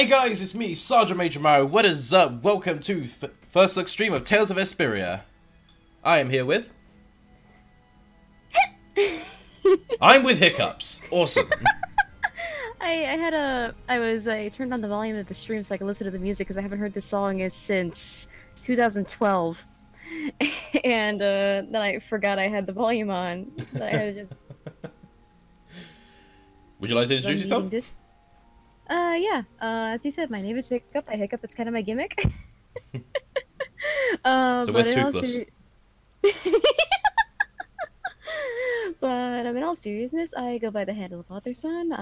Hey guys, it's me, Sergeantmajormario. What is up? Welcome to first look stream of Tales of Vesperia. I am here with... I'm with hiccups. Awesome. I turned on the volume of the stream so I could listen to the music because I haven't heard this song since 2012. And then I forgot I had the volume on. So I had to just... Would you like to introduce yourself? Yeah. As you said, my name is Hiccup. I hiccup, that's kind of my gimmick. So where's Toothless? But in all seriousness, I go by the handle of Authorson,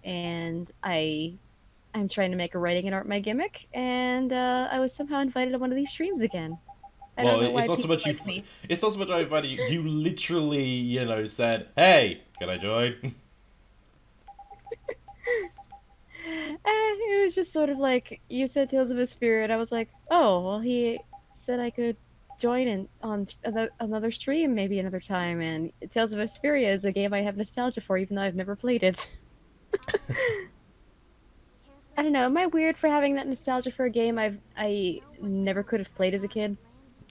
and I'm trying to make a writing and art my gimmick, and I was somehow invited to one of these streams again. Well, it's not so much you. It's not so much I invited you. You literally, you know, said, "Hey, can I join?" It was just sort of like, you said Tales of Vesperia, and I was like, oh, well, he said I could join on another stream maybe another time, and Tales of Vesperia is a game I have nostalgia for, even though I've never played it. I don't know, am I weird for having that nostalgia for a game I never could have played as a kid?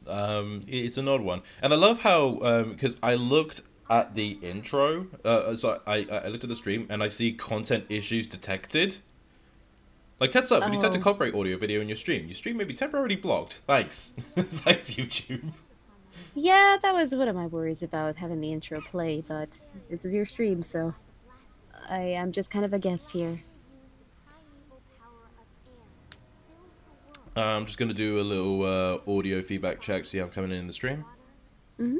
It's an odd one. And I love how, because I looked at the intro, so I looked at the stream, and I see content issues detected. Like, heads up, when you detect a copyright audio video in your stream may be temporarily blocked. Thanks. Thanks, YouTube. Yeah, that was one of my worries about having the intro play, but this is your stream, so I am just kind of a guest here. I'm just going to do a little audio feedback check, see how I'm coming in the stream. Mm-hmm.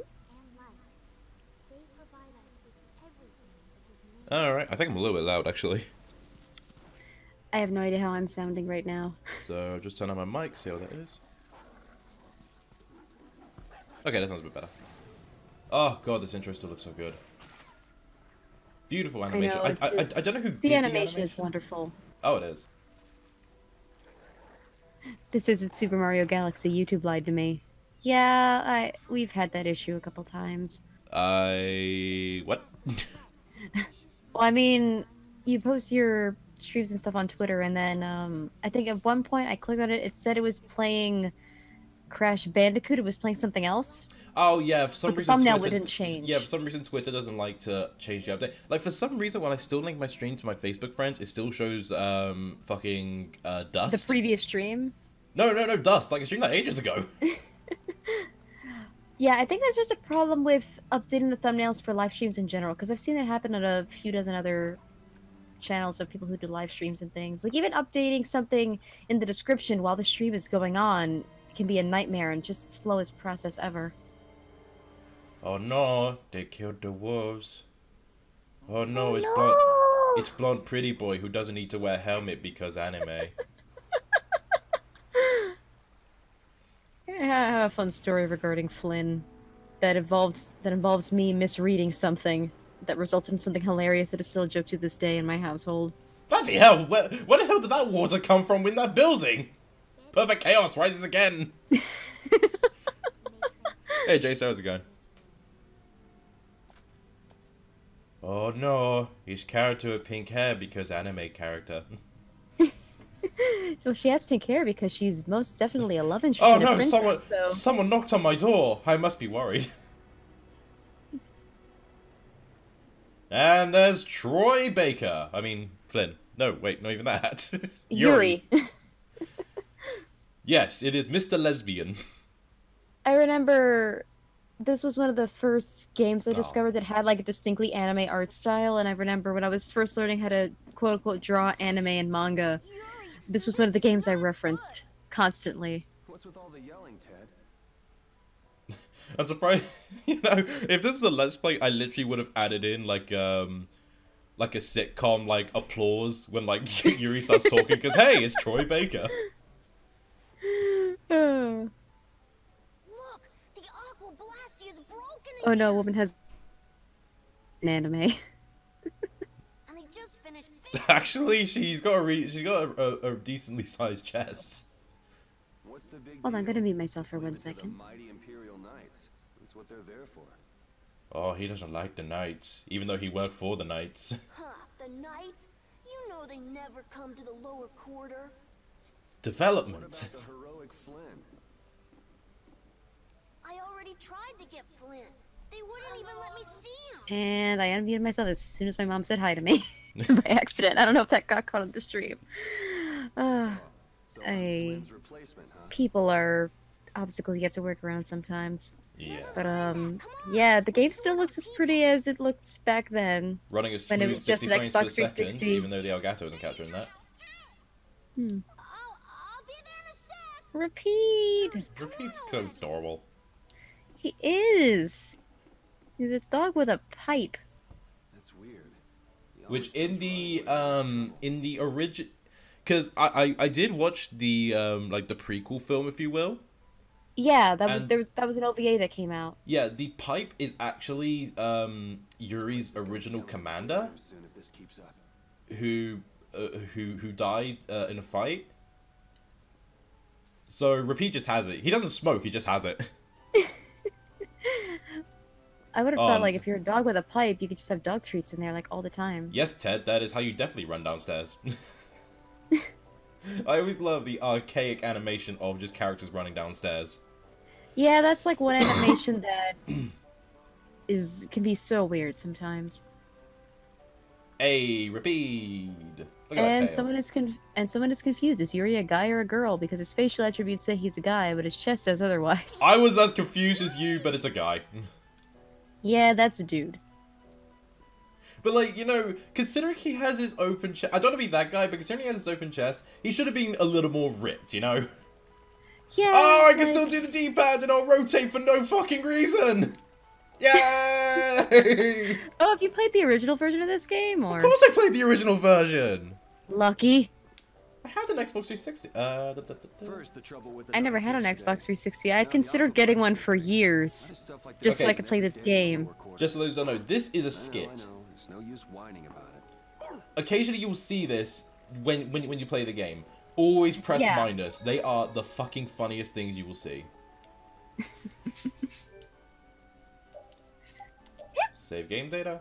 Alright, I think I'm a little bit loud, actually. I have no idea how I'm sounding right now. So, just turn on my mic, see how that is. Okay, that sounds a bit better. Oh god, this intro still looks so good. Beautiful animation. I don't know who did the animation is wonderful. Oh, it is. This isn't Super Mario Galaxy. YouTube lied to me. Yeah, we've had that issue a couple times. What? Well, I mean, you post your streams and stuff on Twitter, and then I think at one point I clicked on it. It said it was playing Crash Bandicoot. It was playing something else. Oh yeah, for some reason the thumbnail Twitter didn't change. Yeah, for some reason Twitter doesn't like to change the update. Like for some reason, when I still link my stream to my Facebook friends, it still shows fucking dust. The previous stream. No, dust. Like I streamed that ages ago. Yeah, I think that's just a problem with updating the thumbnails for live streams in general, because I've seen it happen on a few dozen other channels of people who do live streams and things. Like, even updating something in the description while the stream is going on can be a nightmare and just the slowest process ever. Oh no, they killed the wolves. Oh no, it's blonde pretty boy who doesn't need to wear a helmet because anime. I have a fun story regarding Flynn that involves me misreading something that resulted in something hilarious that is still a joke to this day in my household. Bloody hell! Where the hell did that water come from in that building? Perfect chaos rises again. Hey Jace, how's it going? Oh no, his character with pink hair because anime character. Well, she has pink hair because she's most definitely a love interest. Oh in a no, princess, someone knocked on my door. I must be worried. And there's Troy Baker. I mean, Flynn. No, wait, not even that. Yuri. Yes, it is Mr. Lesbian. I remember this was one of the first games I discovered that had like a distinctly anime art style, and I remember when I was first learning how to quote-unquote draw anime and manga, this was one of the games I referenced constantly. What's with all the yelling, Ted? I'm surprised, you know, if this was a Let's Play, I literally would have added in, like a sitcom, like, applause when, like, Yuri starts talking, because, hey, it's Troy Baker. Look, the Aqua Blasty is broken again. Oh no, a woman has an anime. And they just finished Actually, she's got a decently sized chest. What's the big Hold on, I'm deal? gonna mute myself for 1 The second. mighty Imperial Knights. That's what they're there for. Oh, he doesn't like the Knights, even though he worked for the Knights. Huh, the Knights? You know know they never come to the lower quarter. What Development. about the heroic Flynn? I already tried to get Flint. They wouldn't even let me see him. And I unmuted myself as soon as my mom said hi to me by accident. I don't know if that got caught on the stream. So I'm Flynn's replacement, huh? People are obstacles you have to work around sometimes. Yeah. But yeah, the game still looks as pretty as it looked back then. Running a When it smooth was just 60 an frames per Xbox second, 360. even though the Elgato isn't capturing that. I'll be there in a sec. Repeat. Repeat's so adorable. He is. He's a dog with a pipe. That's weird. He Which always in the origin, because I did watch the like the prequel film, if you will. Yeah, And- that was an OVA that came out. Yeah, the pipe is actually Yuri's original commander, soon if this keeps up. who died in a fight. So Repeat just has it. He doesn't smoke. He just has it. I would have thought like if you're a dog with a pipe, you could just have dog treats in there like all the time. Yes, Ted, that is how you definitely run downstairs. I always love the archaic animation of just characters running downstairs. Yeah, that's like one animation that can be so weird sometimes. Hey, Repeat. Look at that And tail. someone is confused. Is Yuri a guy or a girl? Because his facial attributes say he's a guy, but his chest says otherwise. I was as confused as you, but it's a guy. Yeah, that's a dude. But like, you know, considering he has his open chest, I don't want to be that guy, but considering he has his open chest, he should have been a little more ripped, you know? Yeah. Oh, I can like- still do the D-pads and I'll rotate for no fucking reason! Yay! Oh, have you played the original version of this game, or Of course I played the original version! lucky? I had an Xbox 360. First, the trouble with the I never had an Nazis Xbox today. 360. I considered getting one for years, Stuff like just so Okay. I could play this game. Just so those who don't know, this is a I skit. know. There's no use whining about it. Occasionally you will see this when you play the game. Always press Yeah. minus. They are the fucking funniest things you will see. Save game data.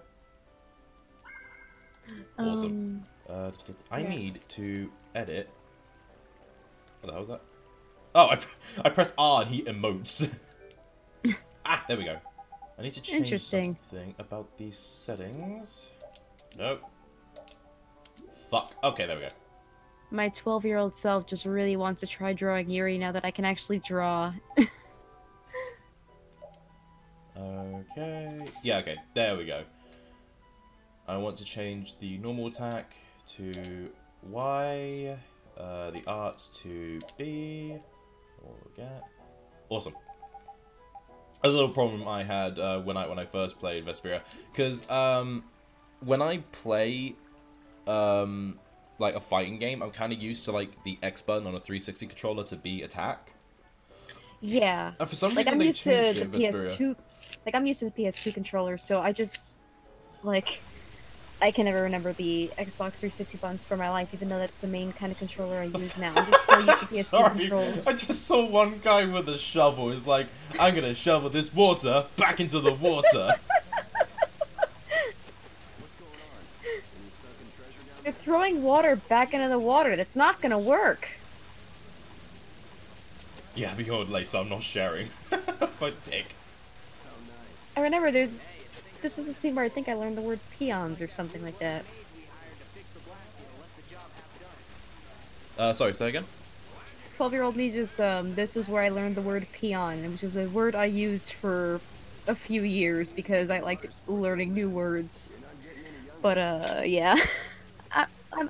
Awesome. I yeah. need to edit. What the hell was that? Oh, I press R and he emotes. Ah, there we go. I need to change Interesting. something about these settings. Nope. Fuck. Okay, there we go. My 12-year-old self just really wants to try drawing Yuri now that I can actually draw. Okay. Yeah, okay. There we go. I want to change the normal attack to Y, the arts to B, or get. Awesome. A little problem I had when I first played Vesperia, because when I play like a fighting game, I'm kind of used to like the X button on a 360 controller to be attack. Yeah. And for some Like reason I'm they used to changed the it in Vesperia. PS2. Like I'm used to the PS2 controller, so I just like I can never remember the Xbox 360 buttons for my life, even though that's the main kind of controller I use now. I'm just so used to PS2 Sorry, controls. I just saw one guy with a shovel. He's like, I'm gonna shovel this water back into the water. What's going on? Any sunken treasure down They're there? throwing water back into the water. That's not gonna work. Yeah, behold, Lace, I'm not sharing. For dick. Oh, nice. I remember this was the scene where I think I learned the word peons or something like that. Sorry, say again? 12-year-old me just this was where I learned the word peon, which was a word I used for a few years because I liked learning new words. But yeah.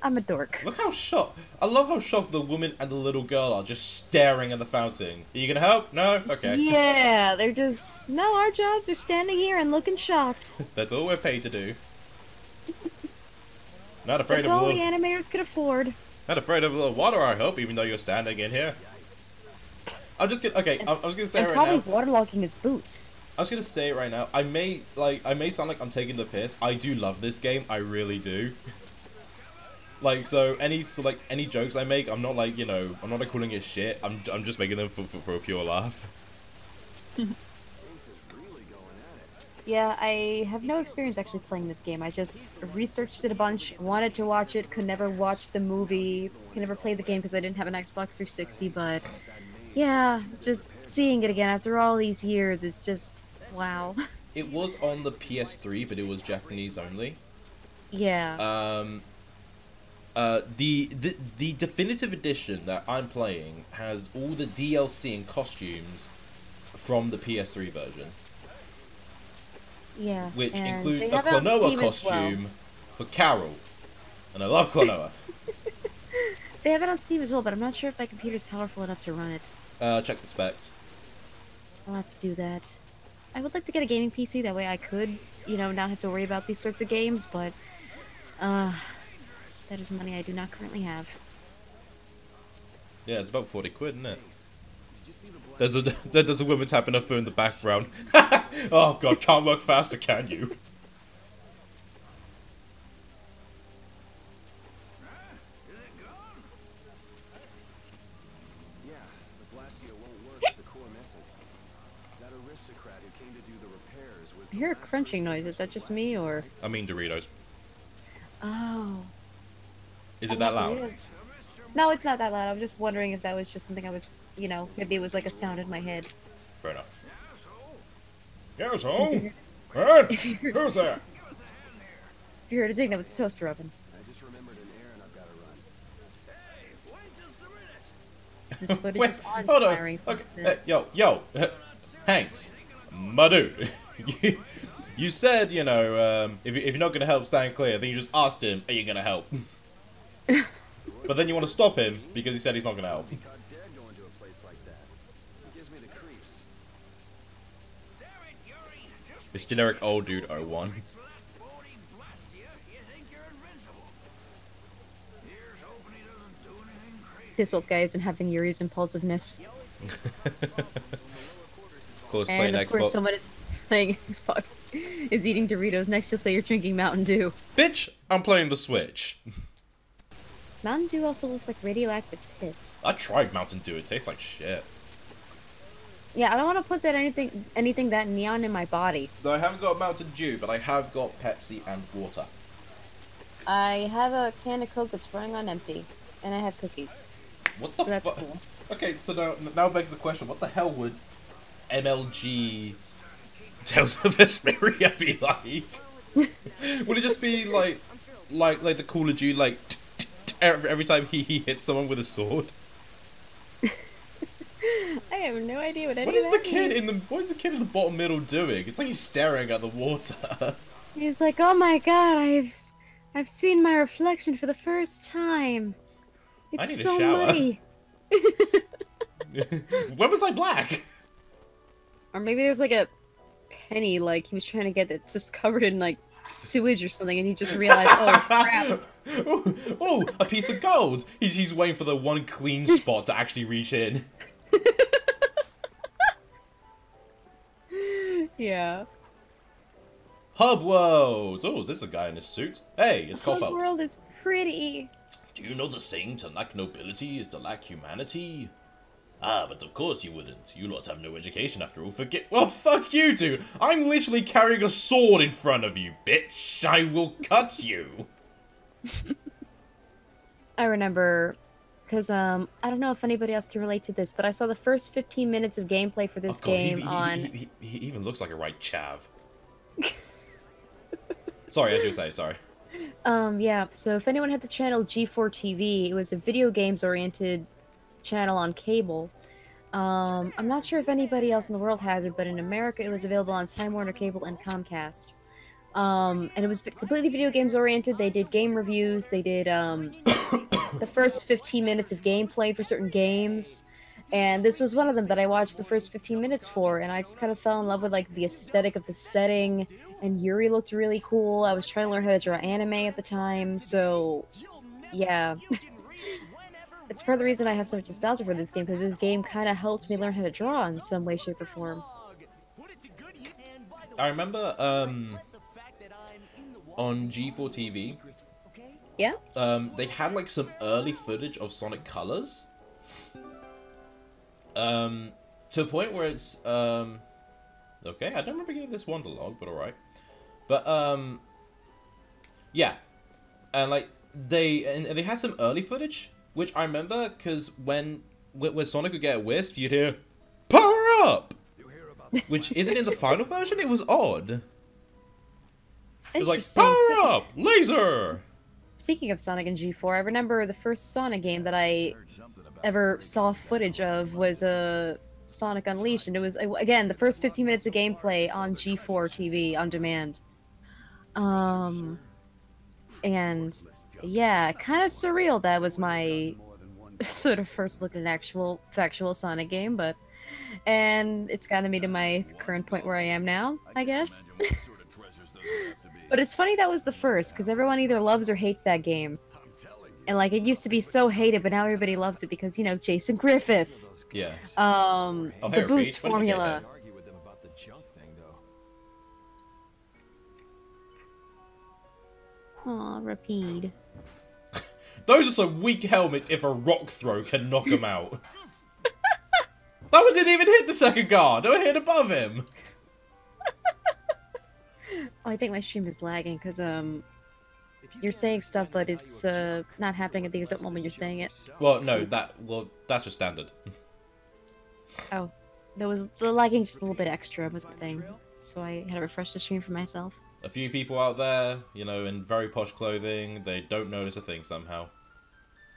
I'm a dork. Look how shocked. I love how shocked the woman and the little girl are just staring at the fountain. Are you gonna help? No? Okay. Yeah, they're just no, our jobs are standing here and looking shocked. That's all we're paid to do. Not afraid That's of a all the little, animators could afford. not afraid of a little water, I hope, even though you're standing in here. I'm just gonna, okay, I was gonna say And right probably now. waterlogging his boots. I was gonna say it right now. I may sound like I'm taking the piss. I do love this game. I really do. Like any jokes I make, I'm not like, you know, I'm not like calling it shit. I'm just making them for a pure laugh. Ace is really going at it. Yeah, I have no experience actually playing this game. I just researched it a bunch, wanted to watch it, could never watch the movie, could never play the game because I didn't have an Xbox 360, but yeah, just seeing it again after all these years, it's just, wow. It was on the PS3, but it was Japanese only. Yeah. The definitive edition that I'm playing has all the DLC and costumes from the PS3 version. Yeah. Which and includes they a have it on Klonoa Steam as well. costume for Carol. And I love Klonoa. They have it on Steam as well, but I'm not sure if my computer's powerful enough to run it. Check the specs. I'll have to do that. I would like to get a gaming PC, that way I could, you know, not have to worry about these sorts of games, but that is money I do not currently have. Yeah, it's about 40 quid, isn't it? There's a woman tapping her phone in the background. Oh god, can't work faster, can you? Yeah, the Blastio won't work with the core missing. That aristocrat who came to do the repairs was I hear a crunching noise. Is that just me, or...? I mean Doritos. Oh. Is it that loud? Doritos. No, it's not that loud. I was just wondering if that was just something I was, you know, maybe it was like a sound in my head. Fair enough. Yes, oh? What? Who's there? If you heard a ding, that was a toaster oven. I just remembered an errand I've got to run. Hey, wait just a minute. This footage Wait, is hold on. awe-inspiring. Okay, yo, Hanks, my dude. You said, you know, if you're not going to help, stand clear. Then you just asked him, are you going to help? But then you want to stop him because he said he's not going to help. Caught dead going to a place like that. It gives me the creeps. Damn it, Yuri! Just It's generic old dude 01. for that bony Blastia, you think you're invincible. Here's hoping he doesn't do anything crazy. This old guy isn't having Yuri's impulsiveness. Of course, And playing of course Xbox. someone is playing Xbox, is eating Doritos. Next you'll say you're drinking Mountain Dew. Bitch, I'm playing the Switch. Mountain Dew also looks like radioactive piss. I tried Mountain Dew. It tastes like shit. Yeah, I don't want to put that anything that neon in my body. Though I haven't got Mountain Dew, but I have got Pepsi and water. I have a can of Coke that's running on empty, and I have cookies. What the So that's fuck? cool. Okay, so now begs the question: what the hell would MLG Tales of Vesperia be like? Would it just be like the Call of Duty, like every time he hits someone with a sword? I have no idea what any What of is the that kid means. what is the kid in the bottom middle doing? It's like he's staring at the water. He's like, oh my god, I've seen my reflection for the first time. I It's need a so shower." muddy. When was I black? Or maybe there's like a penny, like he was trying to get it just covered in like sewage or something, and he just realized, oh crap. Oh, a piece of gold. He's waiting for the one clean spot to actually reach in. Yeah. Hub World. Oh, this is a guy in a suit. Hey, it's Cole The Phelps. world is pretty. Do you know the saying, to lack nobility is to lack humanity? Ah, but of course you wouldn't. You lot have no education after all. Well, fuck you, dude. I'm literally carrying a sword in front of you, bitch. I will cut you. I remember, because I don't know if anybody else can relate to this, but I saw the first 15 minutes of gameplay for this Oh, God, game on... He even looks like a right chav. Sorry, as you were saying, sorry. Yeah, so if anyone had the channel G4 TV, it was a video games-oriented channel on cable. I'm not sure if anybody else in the world has it, but in America it was available on Time Warner Cable and Comcast. And it was completely video games oriented. They did game reviews, they did the first 15 minutes of gameplay for certain games, and this was one of them that I watched the first 15 minutes for, and I just kind of fell in love with like the aesthetic of the setting, and Yuri looked really cool. I was trying to learn how to draw anime at the time, so yeah. It's part of the reason I have so much nostalgia for this game, because this game kind of helped me learn how to draw in some way, shape, or form. I remember, on G4 TV, Yeah? they had like some early footage of Sonic Colors. To a point where it's, oh Okay, I don't remember getting this Wonderlog, but alright. But, yeah. And, like, they had some early footage, which I remember, because when Sonic would get a wisp, you'd hear, "Power up!" Which isn't in the final version, it was odd. It was like, "Power up! Laser!" Speaking of Sonic and G4, I remember the first Sonic game that I ever saw footage of was Sonic Unleashed, and it was, again, the first 15 minutes of gameplay on G4 TV on demand. And yeah, kind of surreal. That was my sort of first look at an actual factual Sonic game, and it's gotten me to my current point where I am now, I guess. But it's funny that was the first, because everyone either loves or hates that game. And, like, it used to be so hated, but now everybody loves it because, you know, Jason Griffith. Yeah. The boost formula. Aw, Rapide. Those are some weak helmets if a rock throw can knock them out. That one didn't even hit the second guard. It hit above him. Oh, I think my stream is lagging because you're saying stuff, but it's not happening at the exact moment you're saying it. Well, no, that's just standard. Oh, there was the lagging just a little bit extra was the thing, so I had to refresh the stream for myself. A few people out there, you know, in very posh clothing, they don't notice a thing somehow.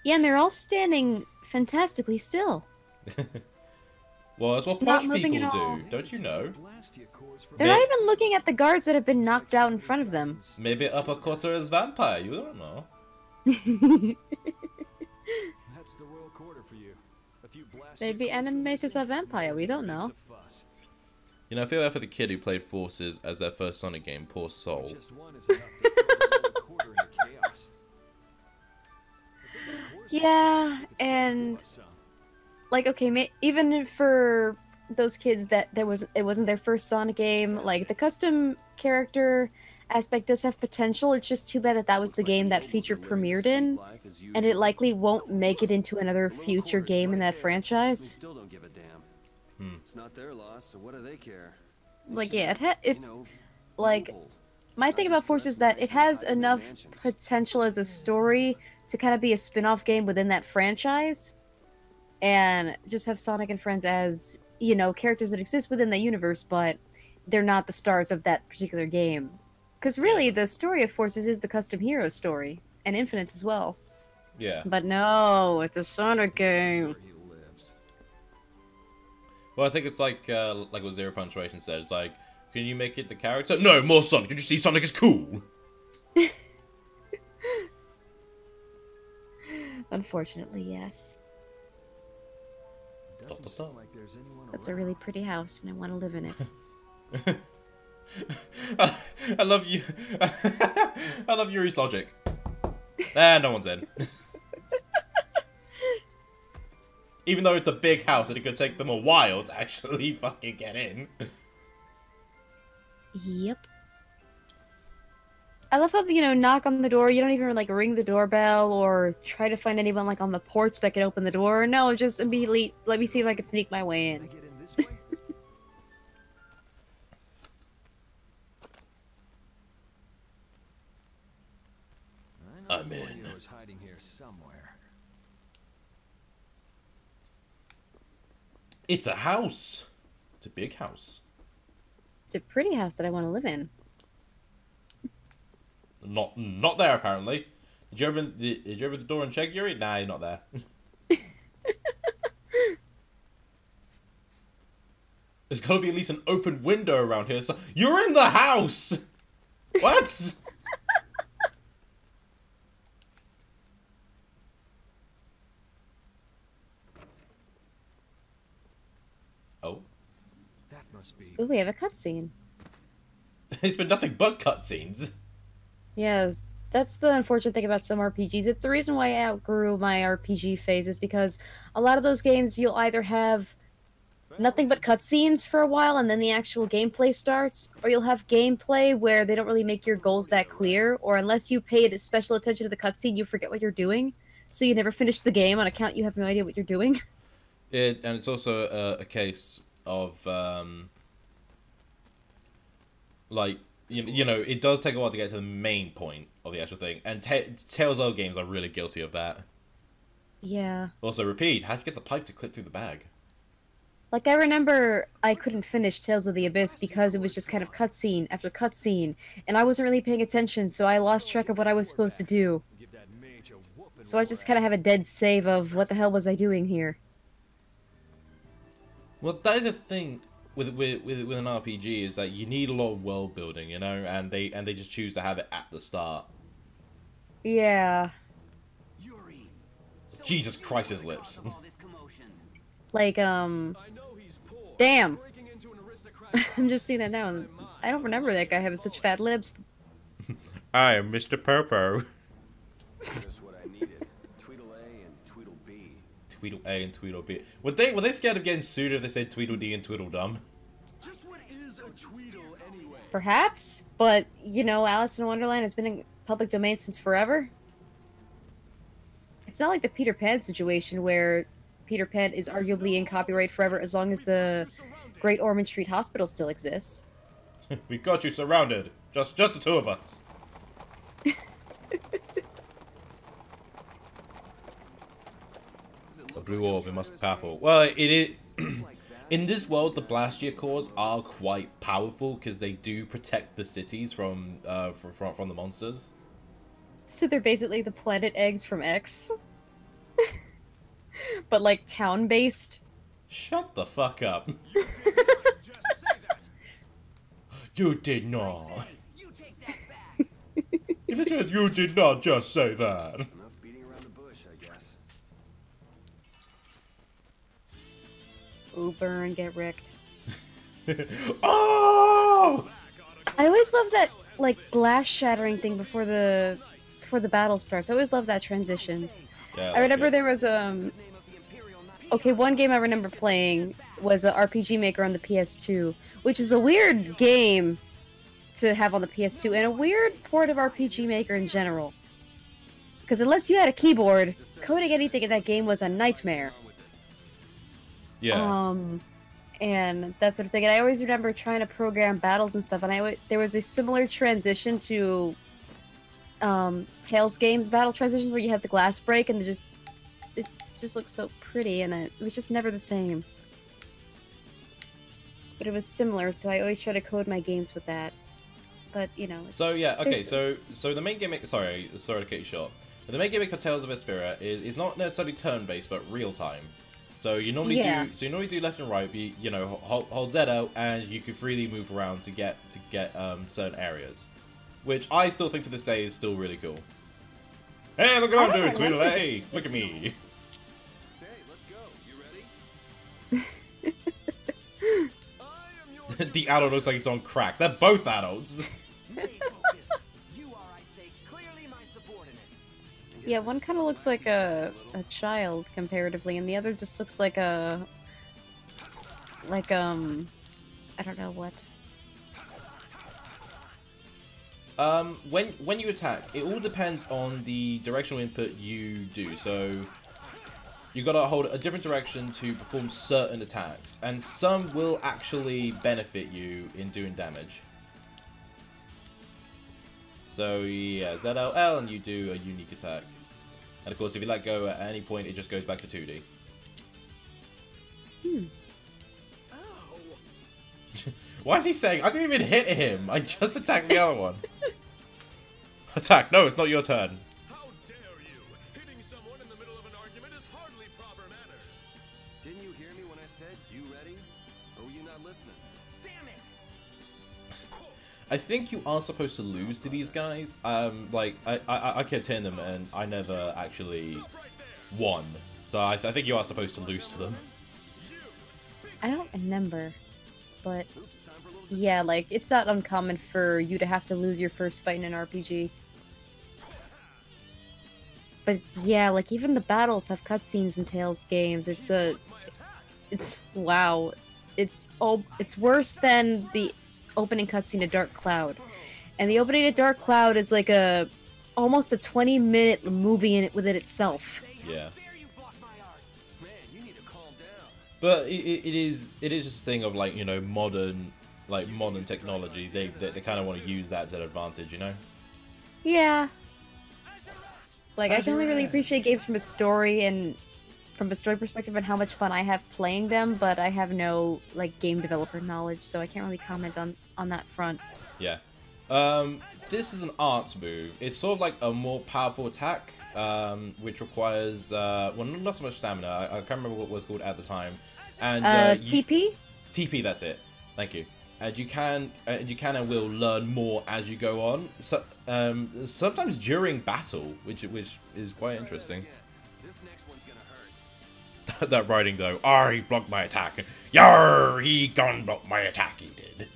Yeah, and they're all standing fantastically still. Well, that's what Just not posh moving people at all. do, don't you know? They're not even looking at the guards that have been knocked out in front of them. Maybe uppercutter is vampire, you don't know. That's the royal quarter for you. A few blast Maybe Animate is a vampire, we don't know. You know, I feel bad for the kid who played Forces as their first Sonic game, poor soul. Just one is enough to throw the royal quarter into chaos. Yeah, and like, okay, even for those kids that it wasn't their first Sonic game, like the custom character aspect does have potential. It's just too bad that that was the game that feature premiered in, and it likely won't make it into another future game in that franchise. Still don't give a damn. It's not their loss, so what do they care? Like, yeah, like, my thing about Force is that it has enough potential as a story to kind of be a spin-off game within that franchise, and just have Sonic and friends as, you know, characters that exist within the universe, but they're not the stars of that particular game. Because really, the story of Forces is the custom hero story, and Infinite as well. Yeah. But no, it's a Sonic game. Well, I think it's like what Zero Punctuation said. It's like, can you make it the character? No, more Sonic. Did you see Sonic is cool? Unfortunately, yes. That's a really pretty house, and I want to live in it. I love you. I love Yuri's logic. No one's in. Even though it's a big house and it could take them a while to actually fucking get in. Yep. I love how, you know, knock on the door, you don't even, like, ring the doorbell or try to find anyone, like, on the porch that can open the door. No, just immediately, let me see if I can sneak my way in. I'm in. Hiding here somewhere. It's a house. It's a big house. It's a pretty house that I want to live in. Not there apparently. Did you open the door and check, Yuri? Nah, you're not there. There's gotta be at least an open window around here. So you're in the house. What? Oh. That must be. Ooh, we have a cutscene. It's been nothing but cutscenes. Yes, that's the unfortunate thing about some RPGs. It's the reason why I outgrew my RPG phase, is because a lot of those games you'll either have nothing but cutscenes for a while and then the actual gameplay starts, or you'll have gameplay where they don't really make your goals that clear, or unless you paid special attention to the cutscene, you forget what you're doing, so you never finish the game on account you have no idea what you're doing. And it's also a case of Like, you know, it does take a while to get to the main point of the actual thing, and Telltale games are really guilty of that. Yeah. Also, repeat, how'd you get the pipe to clip through the bag? Like, I remember I couldn't finish Tales of the Abyss because it was just kind of cutscene after cutscene, and I wasn't really paying attention, so I lost track of what I was supposed to do. So I just kind of have a dead save of what the hell was I doing here. Well, that is a thing with an RPG, is that you need a lot of world building, you know, and they just choose to have it at the start. Yeah. Yuri, so Jesus what's Christ, the his lips. cause of all this commotion? Like, I know he's poor. damn. Breaking into an aristocrat's I'm just seeing that now, and I don't remember that guy having such fat lips. I am Mr. Popo. Just what I needed. Tweedle A and Tweedle B. Tweedle A and Tweedle B. Were they scared of getting sued if they said Tweedledee and Tweedledum? Just what is a Tweedle anyway? Perhaps, but, you know, Alice in Wonderland has been in public domain since forever. It's not like the Peter Pan situation where Peter Pan is arguably in copyright forever as long as the Great Ormond Street Hospital still exists. We got you surrounded. Just the two of us. A blue orb, it must be powerful. Well, it is. In this world, the Blastia cores are quite powerful because they do protect the cities from the monsters. So they're basically the planet eggs from X. But, like, town-based. Shut the fuck up. Just say that. You did not. You take that back. You did not just say that. Enough beating around the bush, I guess. Ooh, burn, get wrecked. Oh! I always love that, like, glass shattering thing before the battle starts. I always love that transition. Yeah, I remember okay. there was, okay, one game I remember playing was a RPG Maker on the PS2, which is a weird game to have on the PS2, and a weird port of RPG Maker in general. Because unless you had a keyboard, coding anything in that game was a nightmare. Yeah. And that sort of thing. And I always remember trying to program battles and stuff, and there was a similar transition to Tales games battle transitions where you have the glass break and it just looks so pretty, and it was just never the same. But it was similar, so I always try to code my games with that. But you know. So yeah, okay. So the main gimmick. Sorry to cut you short. But the main gimmick of Tales of Vesperia is not necessarily turn-based, but real-time. So you normally do left and right. You know, hold Z out, and you can freely move around to get certain areas, which I still think to this day is still really cool. Hey, look what I'm doing, Tweedle. Hey, look at me. Hey, let's go. You ready? I am your The adult looks like he's on crack. They're both adults. Main focus. You are, I say, clearly my subordinate. Yeah, one kind of looks like a child comparatively, and the other just looks like I don't know what. When you attack, it all depends on the directional input you do. So you gotta hold a different direction to perform certain attacks, and some will actually benefit you in doing damage. So yeah, ZLL, and you do a unique attack. And of course, if you let go at any point, it just goes back to 2D. Why is he saying, I didn't even hit him, I just attacked the other one. Attack, no, it's not your turn. How dare you! Hitting someone in the middle of an argument is hardly proper manners. Didn't you hear me when I said, you ready? Or were you not listening? Damn it! I think you are supposed to lose to these guys. Like, I kept hitting them and I never actually won. So I think you are supposed to lose to them. I don't remember, but yeah, like, it's not uncommon for you to have to lose your first fight in an RPG. But yeah, like, even the battles have cutscenes in Tales games. It's wow. It's worse than the opening cutscene of Dark Cloud. And the opening of Dark Cloud is like almost a 20-minute movie within itself. Yeah. Dare you block my art? Man, you need to calm down. But it is just a thing of, like, you know, modern like modern technology, they kind of want to use that to their advantage, you know? Yeah. Like, I That's can only really right. appreciate games from a story and from a story perspective and how much fun I have playing them, but I have no, like, game developer knowledge, so I can't really comment on that front. Yeah. This is an arts move. It's sort of like a more powerful attack, which requires, well, not so much stamina. I can't remember what it was called at the time. And TP? TP, that's it. Thank you. And you can and will learn more as you go on. So, sometimes during battle, which is quite interesting. This next one's gonna hurt. That writing though. Ah, he blocked my attack. Yar, he gun blocked my attack. He did.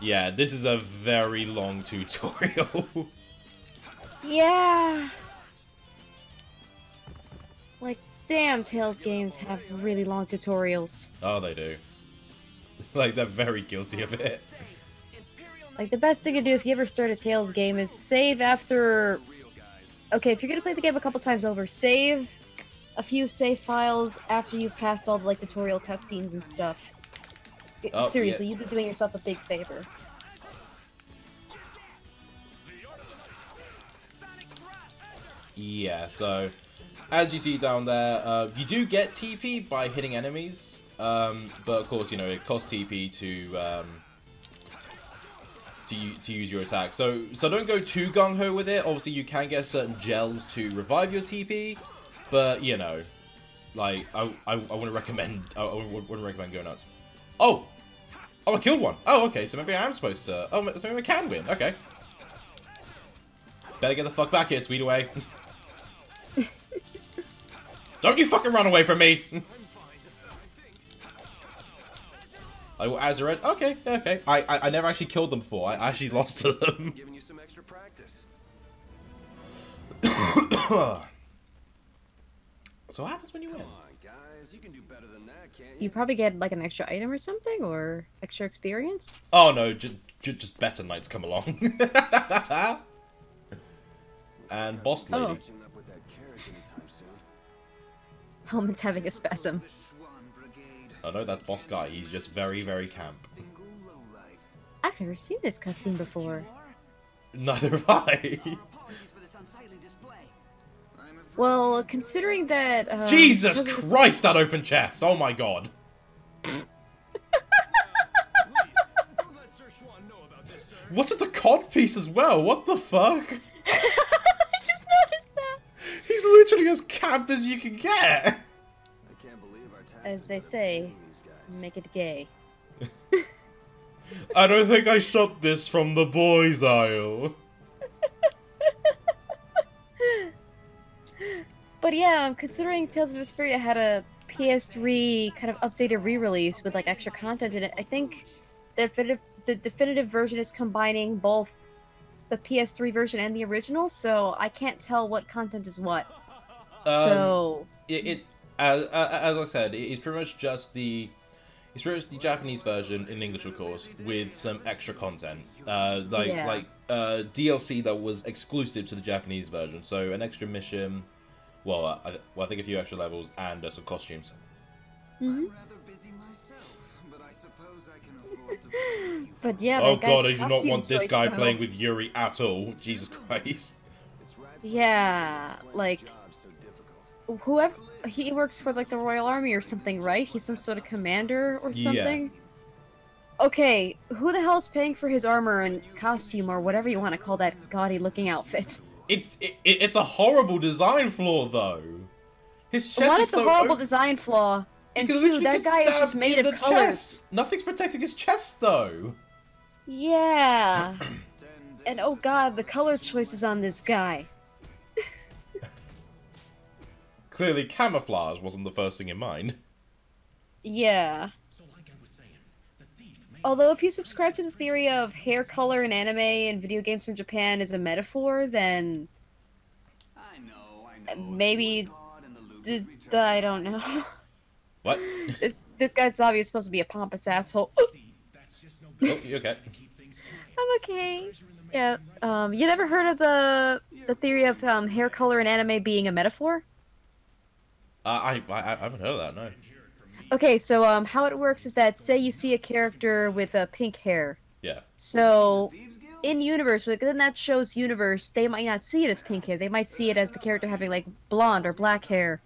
Yeah, this is a very long tutorial. Yeah. Like, damn, Tales games have really long tutorials. Oh, they do. Like, they're very guilty of it. Like, the best thing to do if you ever start a Tales game is save after... Okay, if you're gonna play the game a couple times over, save a few save files after you've passed all the, like, tutorial cutscenes and stuff. Oh, Seriously, yeah. you'd be doing yourself a big favor. Yeah, so as you see down there, you do get TP by hitting enemies, but of course, you know, it costs TP to use your attack. So don't go too gung-ho with it. Obviously, you can get certain gels to revive your TP, but you know, like I wouldn't recommend going nuts. Oh, I killed one. Oh, okay. So maybe I am supposed to. Oh, so maybe I can win. Okay. Better get the fuck back here, tweet away. Don't you fucking run away from me! I will Azaret. Okay, okay. I never actually killed them before. I actually lost to them. Giving you some extra practice. So what happens when you win? Come on, guys. You can do better than that, can't You you? probably get, like, an extra item or something, or extra experience? Oh no, just better knights come along. And boss lady. Oh. Catching up with that carriage anytime soon. Helmet's having a spasm. Oh no, that's boss guy. He's just very, very camp. I've never seen this cutscene before. Neither have I. Well, considering that... Jesus because of the- Christ, that open chest! Oh my god. What's with the cod piece as well? What the fuck? I just noticed that! He's literally as camp as you can get. I can't believe our taxes As they are say, paying these guys. make it gay. I don't think I shot this from the boys' aisle. But yeah, considering Tales of Vesperia had a PS3 kind of updated re-release with like extra content in it, I think the definitive version is combining both the PS3 version and the original, so I can't tell what content is what. So As I said, it's pretty much just the Japanese version in English, of course, with some extra content, DLC that was exclusive to the Japanese version. So an extra mission, I think a few extra levels and some costumes. Mhm. Rather busy myself, but I suppose I can afford to pay you. But yeah, Oh that god, I guy's do not costume want this choice, guy though. playing with Yuri at all. Jesus Christ. It's right for Yeah, you. like Job so difficult. whoever he works for, like the Royal Army or something, right? He's some sort of commander or Yeah. something. Okay, who the hell's paying for his armor and costume or whatever you want to call that gaudy-looking outfit? It's a horrible design flaw though. His chest One, is it's a so horrible open. design flaw, He and could two, literally that get guy is just stabbed made in of the colors. chest. Nothing's protecting his chest though. Yeah. And oh god, the color choices on this guy. Clearly, camouflage wasn't the first thing in mind. Yeah. Although if you subscribe to the theory of hair color in anime and video games from Japan is a metaphor, then I know. maybe I don't know. What? This guy's obviously supposed to be a pompous asshole. Oh, you okay? I'm okay. Yeah. You never heard of the theory of hair color in anime being a metaphor? I haven't heard of that. No. Okay, so how it works is that say you see a character with pink hair. Yeah. So in universe, within that show's universe, they might not see it as pink hair. They might see it as the character having like blonde or black hair.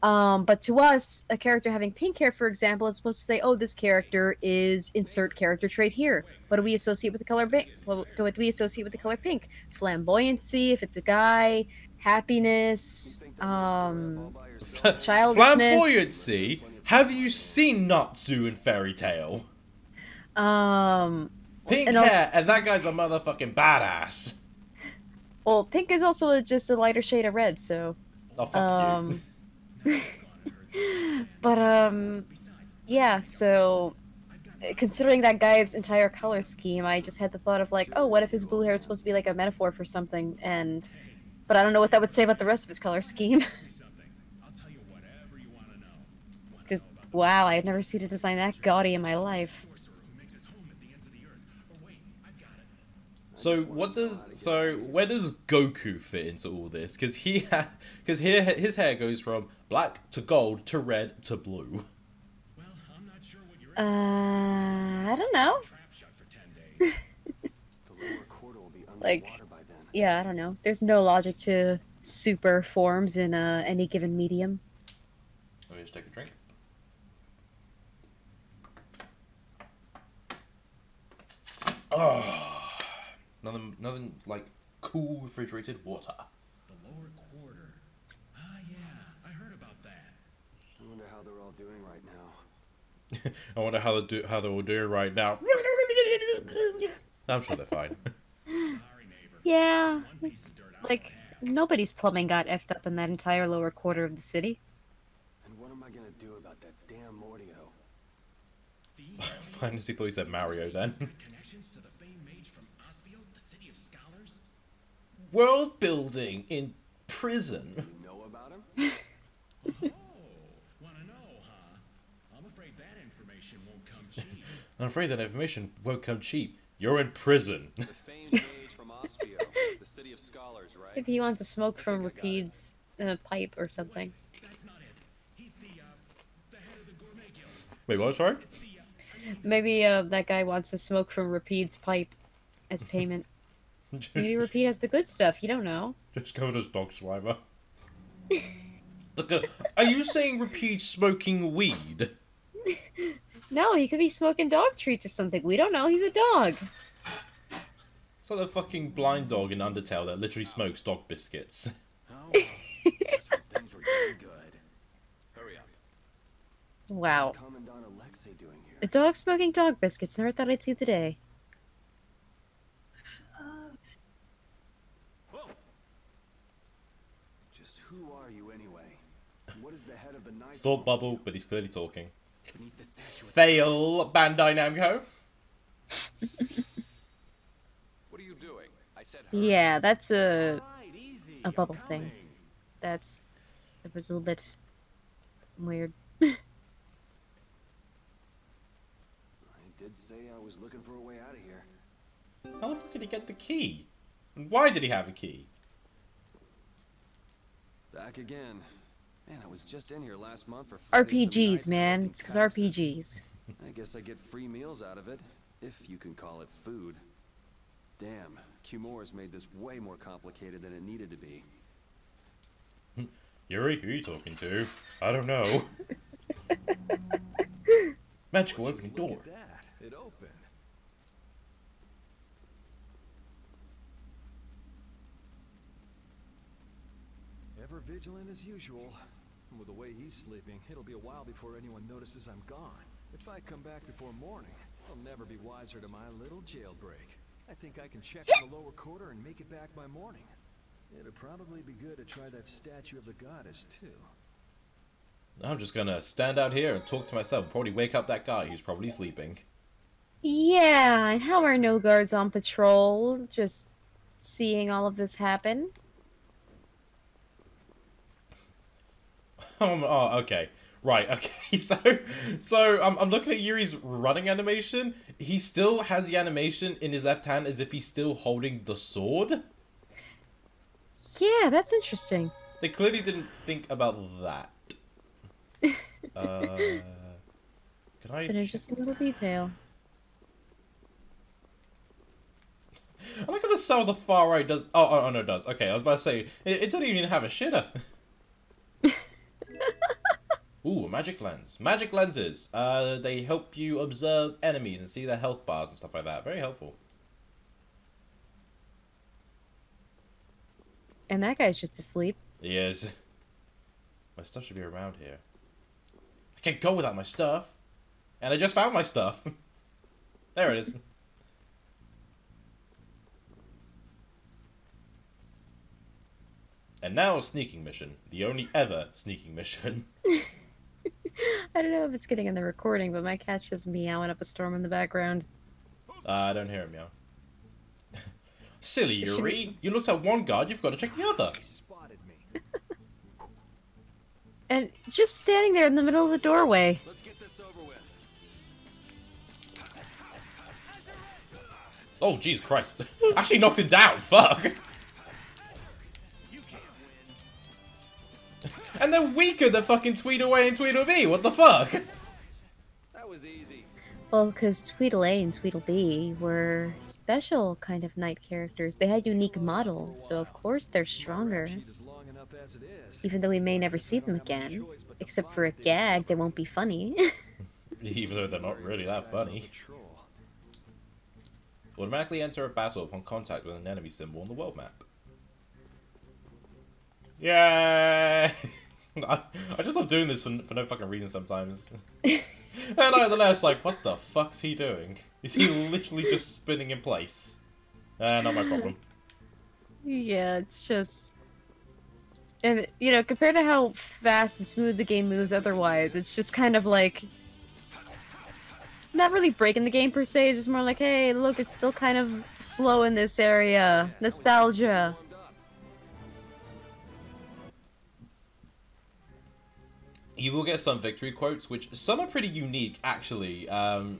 But to us, a character having pink hair, for example, is supposed to say, "Oh, this character is insert character trait here." What do we associate with the color pink? What do we associate with the color pink? Flamboyancy, if it's a guy, happiness, childishness. Flamboyancy? Have you seen Natsu in Fairy Tail? Pink and hair, also, and that guy's a motherfucking badass. well, pink is also just a lighter shade of red, so. Oh, fuck you. But yeah. So, considering that guy's entire color scheme, I just had the thought of like, oh, what if his blue hair is supposed to be like a metaphor for something? But I don't know what that would say about the rest of his color scheme. Because wow, I had never seen a design that gaudy in my life. So where does Goku fit into all this? Because here his hair goes from black to gold to red to blue. I don't know. Like, yeah, I don't know. There's no logic to super forms in any given medium. Let me just take a drink. Oh. Nothing like cool refrigerated water. The lower quarter. Ah, yeah, I heard about that. I wonder how they're all doing right now. I wonder how they're all doing right now. I'm sure they're fine. Sorry, neighbor. Yeah, One piece of dirt I like nobody's plumbing got effed up in that entire lower quarter of the city. And what am I gonna do about that damn Mordio? Honestly thought he said Mario then. Connections to the famed mage from Aspio, the city of scholars? World building in prison. You know about him? Oh, wanna know, huh? I'm afraid that information won't come cheap. I'm afraid that information won't come cheap. You're in prison. The famed mage from Aspio, the city of scholars, right? If he wants to smoke from Rapide's pipe or something. That's not it. He's the head of the gourmet guild. Wait, what? Sorry? It's the, Maybe that guy wants to smoke from Rapide's pipe as payment. Maybe Rapide has the good stuff. You don't know. Just covered as dog saliva. Look, are you saying Rapide smoking weed? No, he could be smoking dog treats or something. We don't know. He's a dog. It's like the fucking blind dog in Undertale that literally smokes dog biscuits. Oh, guess when things were getting good. Hurry up. Wow. What's Commandant Alexei doing here? A dog smoking dog biscuits. Never thought I'd see the day. Just who are you anyway? And what is the head of the Night Thought bubble, but he's clearly talking. beneath the statue? Fail, Bandai Namco. What are you doing? I said hurry. Yeah, that's a Right, easy. a I'm bubble thing. coming. It was a little bit weird. I did say I was looking for a way out of here. How the fuck did he get the key? And why did he have a key? Back again. Man, I was just in here last month for fighting some RPGs, knights man. collecting It's because taxes. RPGs. I guess I get free meals out of it, if you can call it food. Damn, Qmore's made this way more complicated than it needed to be. Yuri, who are you talking to? I don't know. Magical opening door. Look at that, it opened. Ever vigilant as usual. With the way he's sleeping, it'll be a while before anyone notices I'm gone. If I come back before morning, I'll never be wiser to my little jailbreak. I think I can check in the lower quarter and make it back by morning. It'd probably be good to try that statue of the goddess, too. I'm just gonna stand out here and talk to myself and probably wake up that guy who's probably sleeping. Yeah, and how are no guards on patrol? Just seeing all of this happen. Oh, okay. Right, okay. So I'm looking at Yuri's running animation. He still has the animation in his left hand as if he's still holding the sword. Yeah, that's interesting. They clearly didn't think about that. Can I? It's an interesting little detail. I like how the cell on the far right does. Oh, no, it does. Okay, I was about to say it doesn't even have a shitter. Ooh, a magic lens. Magic lenses. They help you observe enemies and see their health bars and stuff like that. Very helpful. And that guy's just asleep. He is. My stuff should be around here. I can't go without my stuff. And I just found my stuff. There it is. And now sneaking mission. The only ever sneaking mission. I don't know if it's getting in the recording, but my cat's just meowing up a storm in the background. I don't hear him meow. Silly Yuri. You looked at one guard, you've got to check the other. He spotted me. And just standing there in the middle of the doorway. Let's get this over with. Oh, Jesus Christ. Actually knocked him down. Fuck. And they're weaker than fucking Tweedaway and Tweedledee. What the fuck? That was easy. Well, because Tweedle A and Tweedle B were special kind of knight characters. They had unique models, so of course they're stronger. Sheet is long enough as it is. Even though we may never see them again. Except for a gag, they won't be funny. Even though they're not really that funny. Automatically enter a battle upon contact with an enemy symbol on the world map. Yay! I just love doing this for no fucking reason sometimes. And I don't know, it's like, what the fuck's he doing? Is he literally just spinning in place? Not my problem. Yeah, it's just... And, you know, compared to how fast and smooth the game moves otherwise, it's just kind of like... Not really breaking the game per se, it's just more like, hey, look, it's still kind of slow in this area. Nostalgia. You will get some victory quotes, which some are pretty unique, actually.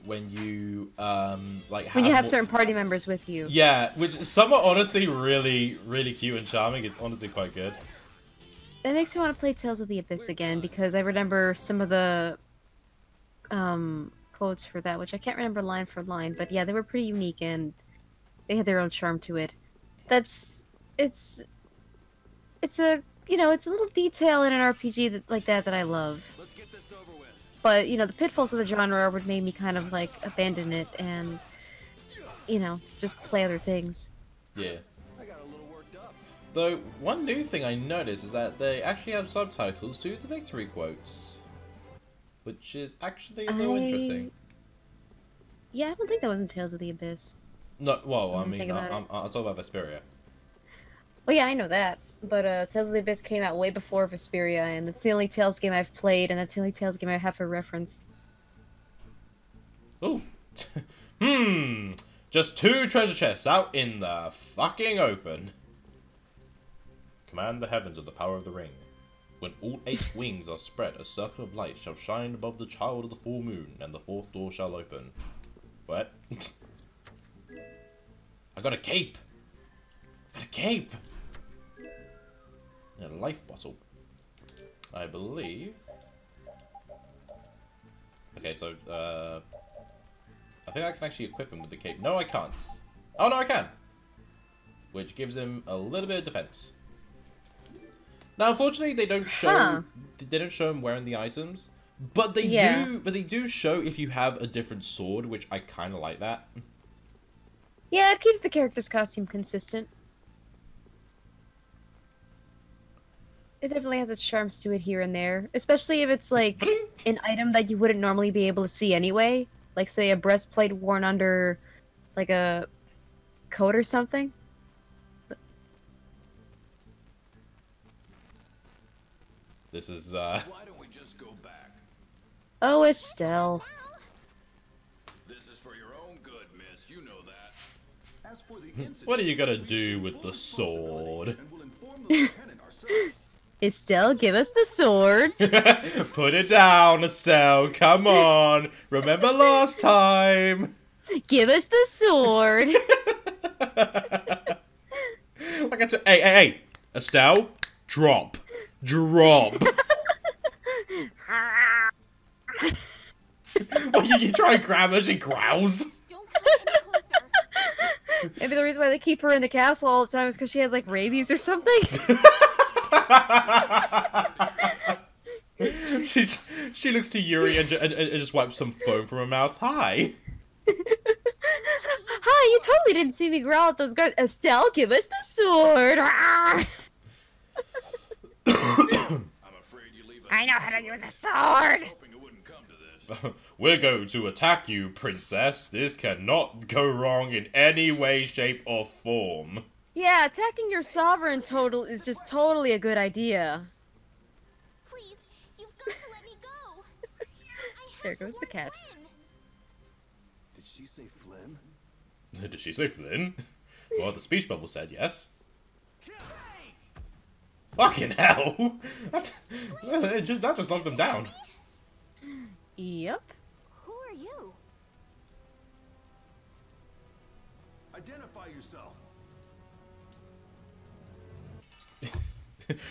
When you like when you have certain party members with you. Yeah, which some are honestly really, really cute and charming. It's honestly quite good. That makes me want to play Tales of the Abyss again because I remember some of the quotes for that, which I can't remember line for line, but yeah, they were pretty unique and they had their own charm to it. It's a it's a little detail in an RPG like that I love. Let's get this over with. But, you know, the pitfalls of the genre would make me kind of, like, abandon it and, just play other things. Yeah. I got a little worked up. Though, one new thing I noticed is that they actually have subtitles to the victory quotes. Which is actually a little interesting. Yeah, I don't think that was in Tales of the Abyss. No, well, I mean, think about I'll talk about Vesperia. Well, yeah, I know that. But Tales of the Abyss came out way before Vesperia, and it's the only Tales game I've played, and that's the only Tales game I have for reference. Ooh. Just 2 treasure chests out in the fucking open. Command the heavens with the power of the ring. When all 8 wings are spread, a circle of light shall shine above the child of the full moon, and the 4th door shall open. What? I got a cape! I got a cape! And a life bottle. I believe. Okay, so, I think I can actually equip him with the cape. No, I can't. Oh, no, I can! Which gives him a little bit of defense. Now, unfortunately, they don't show him wearing the items, but they do show if you have a different sword, which I kind of like that. Yeah, it keeps the character's costume consistent. It definitely has its charms to it here and there, especially if it's like an item that you wouldn't normally be able to see anyway, like say a breastplate worn under like a coat or something. This is Why don't we just go back? Oh, Estelle. This is for your own good, miss. You know that. As for the incident, what are you gonna do with the sword? and we'll inform the lieutenant ourselves. Estelle, give us the sword. Put it down, Estelle. Come on. Remember last time. Give us the sword. Like hey, Estelle, drop. Well, you try and grab her, she growls. Don't come any closer. Maybe the reason why they keep her in the castle all the time is because she has like rabies or something. She looks to Yuri and just wipes some foam from her mouth. Hi. Hi, you totally didn't see me growl at those guards. Estelle, give us the sword. I'm afraid you leave us. I know how to use a sword. Hoping it wouldn't come to this. We're going to attack you, princess. This cannot go wrong in any way, shape, or form. Yeah, attacking your sovereign total is just totally a good idea. Please, you've got to let me go. I have There to goes the warn cat. Flynn. Did she say Flynn? Did she say Flynn? Well, the speech bubble said yes. Fucking hell! That just knocked him down. Yep. Who are you? Identify yourself.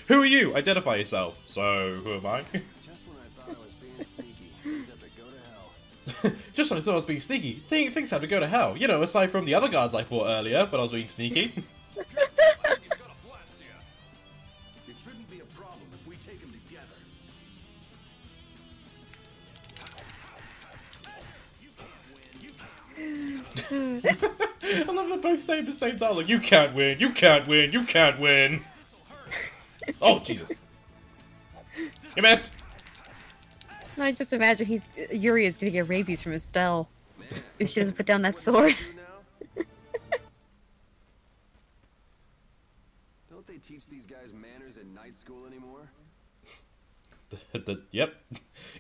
Who are you? Identify yourself. So, who am I? Just when I thought I was being sneaky, things have to go to hell. Just when I thought I was being sneaky, things have to go to hell. You know, aside from the other guards I fought earlier, but I was being sneaky. He's gonna blast you. It shouldn't be a problem if we take him together. I love them both saying the same dialogue. You can't win. You can't win. You can't win. Oh, Jesus. You missed. I just imagine Yuri is gonna get rabies from Estelle if she doesn't put down that sword. Don't they teach these guys manners at night school anymore? Yep.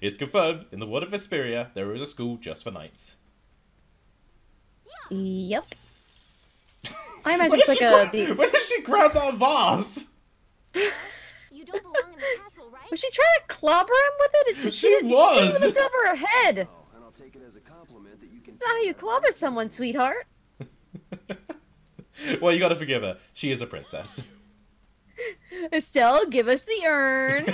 It's confirmed. In the world of Vesperia, there is a school just for knights. Yep. I imagine it's like When did she grab that vase? You don't belong in the castle, right? Was she trying to clobber him with it? She was. She looked over her head. Oh, and I'll take it as a compliment that you can. That's not how you clobber someone, sweetheart. Well, you gotta forgive her. She is a princess. Estelle, give us the urn.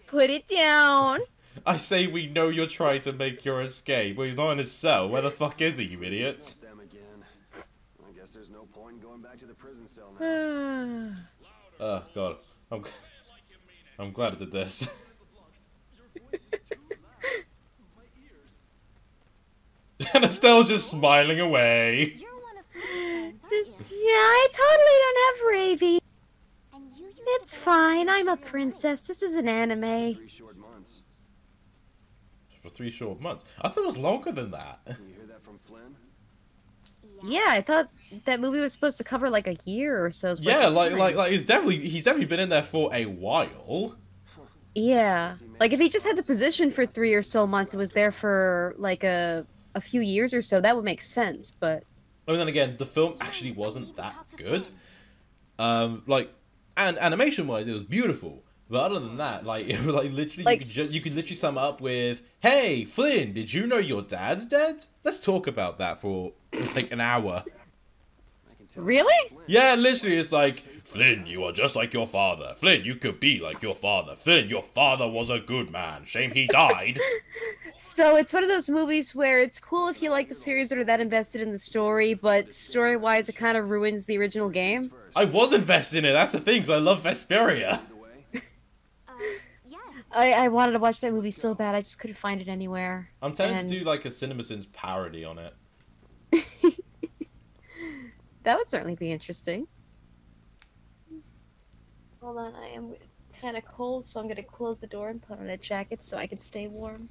Put it down. I say we know you're trying to make your escape. Well, he's not in his cell. Where the fuck is he, you idiots? Them again. I guess there's no point in going back to the prison cell now. Oh, God. I'm glad I did this. And Estelle's just smiling away. You're one of Flynn's friends, aren't Just, you? yeah, I totally don't have rabies. And you used It's to belong fine. to I'm a Imperial princess. This is an anime. 3 short months. For 3 short months. I thought it was longer than that. You hear that from Flynn? Knights. Yeah, I thought that movie was supposed to cover like a year or so. Yeah, like he's definitely been in there for a while. Yeah, like if he just had the position for 3 or so months, it was there for like a few years or so. That would make sense, but And then again, the film actually wasn't that good. Like, and animation-wise, it was beautiful. But other than that, like, it was like literally, Like- you could literally sum it up with, "Hey, Flynn, did you know your dad's dead? Let's talk about that for like an hour." I can tell. really? Yeah, literally, it's like, "Flynn, you are just like your father. Flynn, you could be like your father. Flynn, your father was a good man. Shame he died." So it's one of those movies where it's cool if you like the series or that invested in the story, but story-wise, it kind of ruins the original game. I was invested in it. That's the thing, 'cause I love Vesperia. Yes. I wanted to watch that movie so bad, I just couldn't find it anywhere. I'm tempted And to do like a CinemaSins parody on it. that would certainly be interesting. Hold on, I am kind of cold, so I'm going to close the door and put on a jacket so I can stay warm.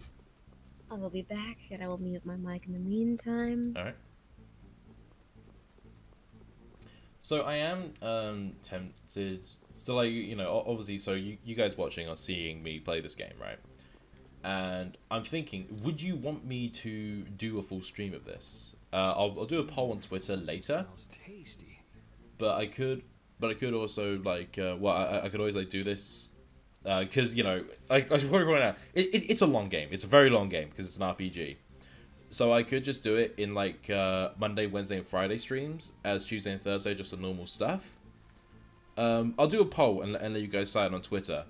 I will be back, and I will mute my mic in the meantime. All right. So I am tempted. So like, you know, obviously, so you guys watching are seeing me play this game, right? And I'm thinking, would you want me to do a full stream of this? I'll do a poll on Twitter later, Smells tasty. but I could also like, I could always like do this, because you know, I should probably point out, it's a long game. It's a very long game because it's an RPG. So I could just do it in like Monday, Wednesday, and Friday streams as Tuesday and Thursday, just the normal stuff. I'll do a poll and let you guys decide on Twitter.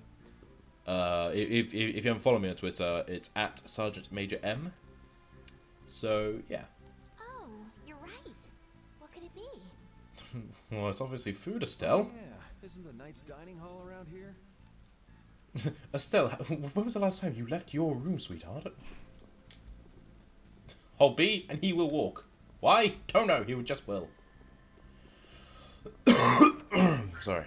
If you haven't followed me on Twitter, it's at Sergeantmajorm. So yeah. Oh, you're right. What could it be? Well, it's obviously food, Estelle. Yeah, isn't the Knight's dining hall around here? Estelle, when was the last time you left your room, sweetheart? Hold B and he will walk. Why? Don't know. He would just will. Sorry.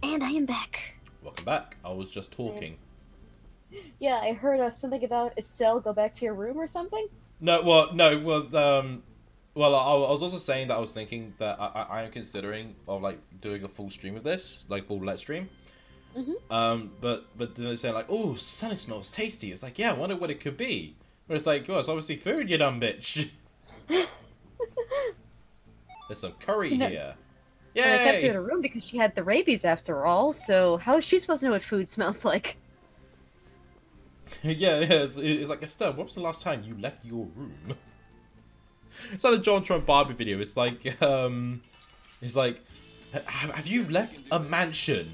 And I am back. Welcome back. I was just talking. Yeah, I heard something about Estelle go back to your room or something. No, well, I was also saying that I was thinking that I am considering of like doing a full stream of this, like full let's stream. But then they're saying like, oh, sun, it smells tasty. It's like, yeah, I wonder what it could be. But it's like, oh, it's obviously food, you dumb bitch. There's some curry here. Yay! And I kept her in the room because she had the rabies after all, so how is she supposed to know what food smells like? Yeah, it's like, Estelle, when was the last time you left your room? It's like the John Trump Barbie video. It's like, have you left a mansion?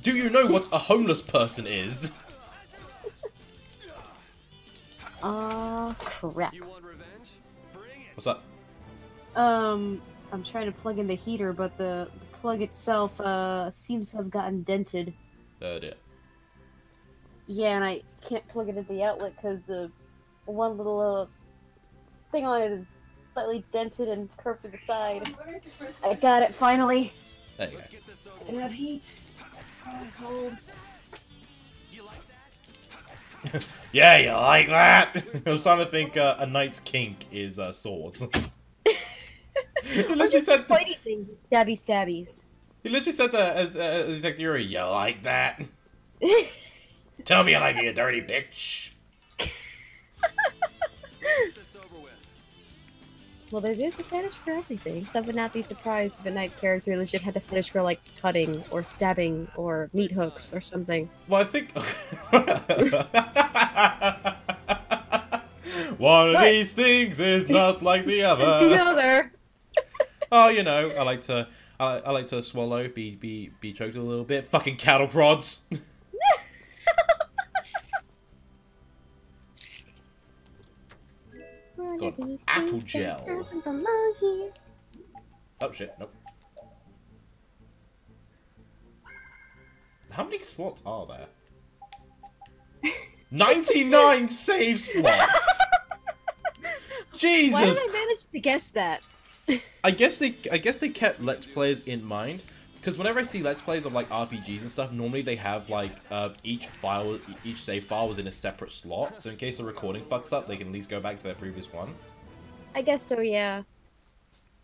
Do you know what a homeless person is? Crap. You want revenge? Bring it. What's up? I'm trying to plug in the heater, but the plug itself, seems to have gotten dented. Oh dear. Yeah, and I can't plug it into the outlet because, one little, thing on it is slightly dented and curved to the side. I got it, finally! There you go. Get this over I didn't have heat. Oh, it's cold. You like that? Yeah, you like that? I'm starting to think a knight's kink is swords. He literally said Fighty things, stabby stabbies. he literally said that as like Yuri. You like that? Tell me you like me, you dirty bitch. Get this over with. Well, there is a fetish for everything, so I would not be surprised if a knight character legit had a fetish for, like, cutting, or stabbing, or meat hooks, or something. Well, I think one of these things is not like the other. The other! Oh, you know, I like to swallow, be choked a little bit. Fucking cattle prods. Got apple gel. Oh shit, nope. How many slots are there? 99 save slots. Jesus. Why did I manage to guess that? I guess they kept Let's Players in mind, because whenever I see Let's Plays of like RPGs and stuff, normally they have like each save file was in a separate slot, so in case the recording fucks up, they can at least go back to their previous one. I guess so, yeah.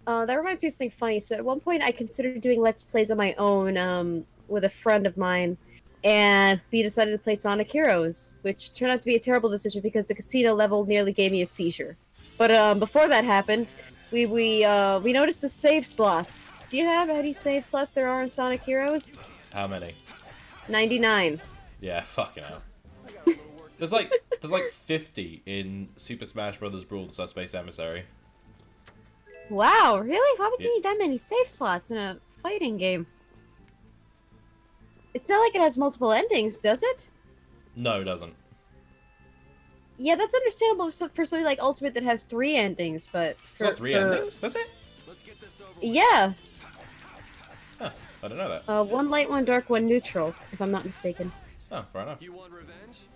That reminds me of something funny. So at one point I considered doing Let's Plays on my own, with a friend of mine, and we decided to play Sonic Heroes, which turned out to be a terrible decision because the casino level nearly gave me a seizure. But before that happened, we noticed the save slots. Do you have any save slots there are in Sonic Heroes? How many? 99. Yeah, fucking hell. There's like 50 in Super Smash Bros. Brawl: The Space Emissary. Wow, really? Why would Yeah. you need that many save slots in a fighting game? It's not like it has multiple endings, does it? No, it doesn't. Yeah, that's understandable for something like Ultimate that has 3 endings, but It's got 3 endings. That's it. Let's get this over with. Yeah, Huh, I don't know that. one light, one dark, one neutral, if I'm not mistaken. Oh, fair enough. You want revenge?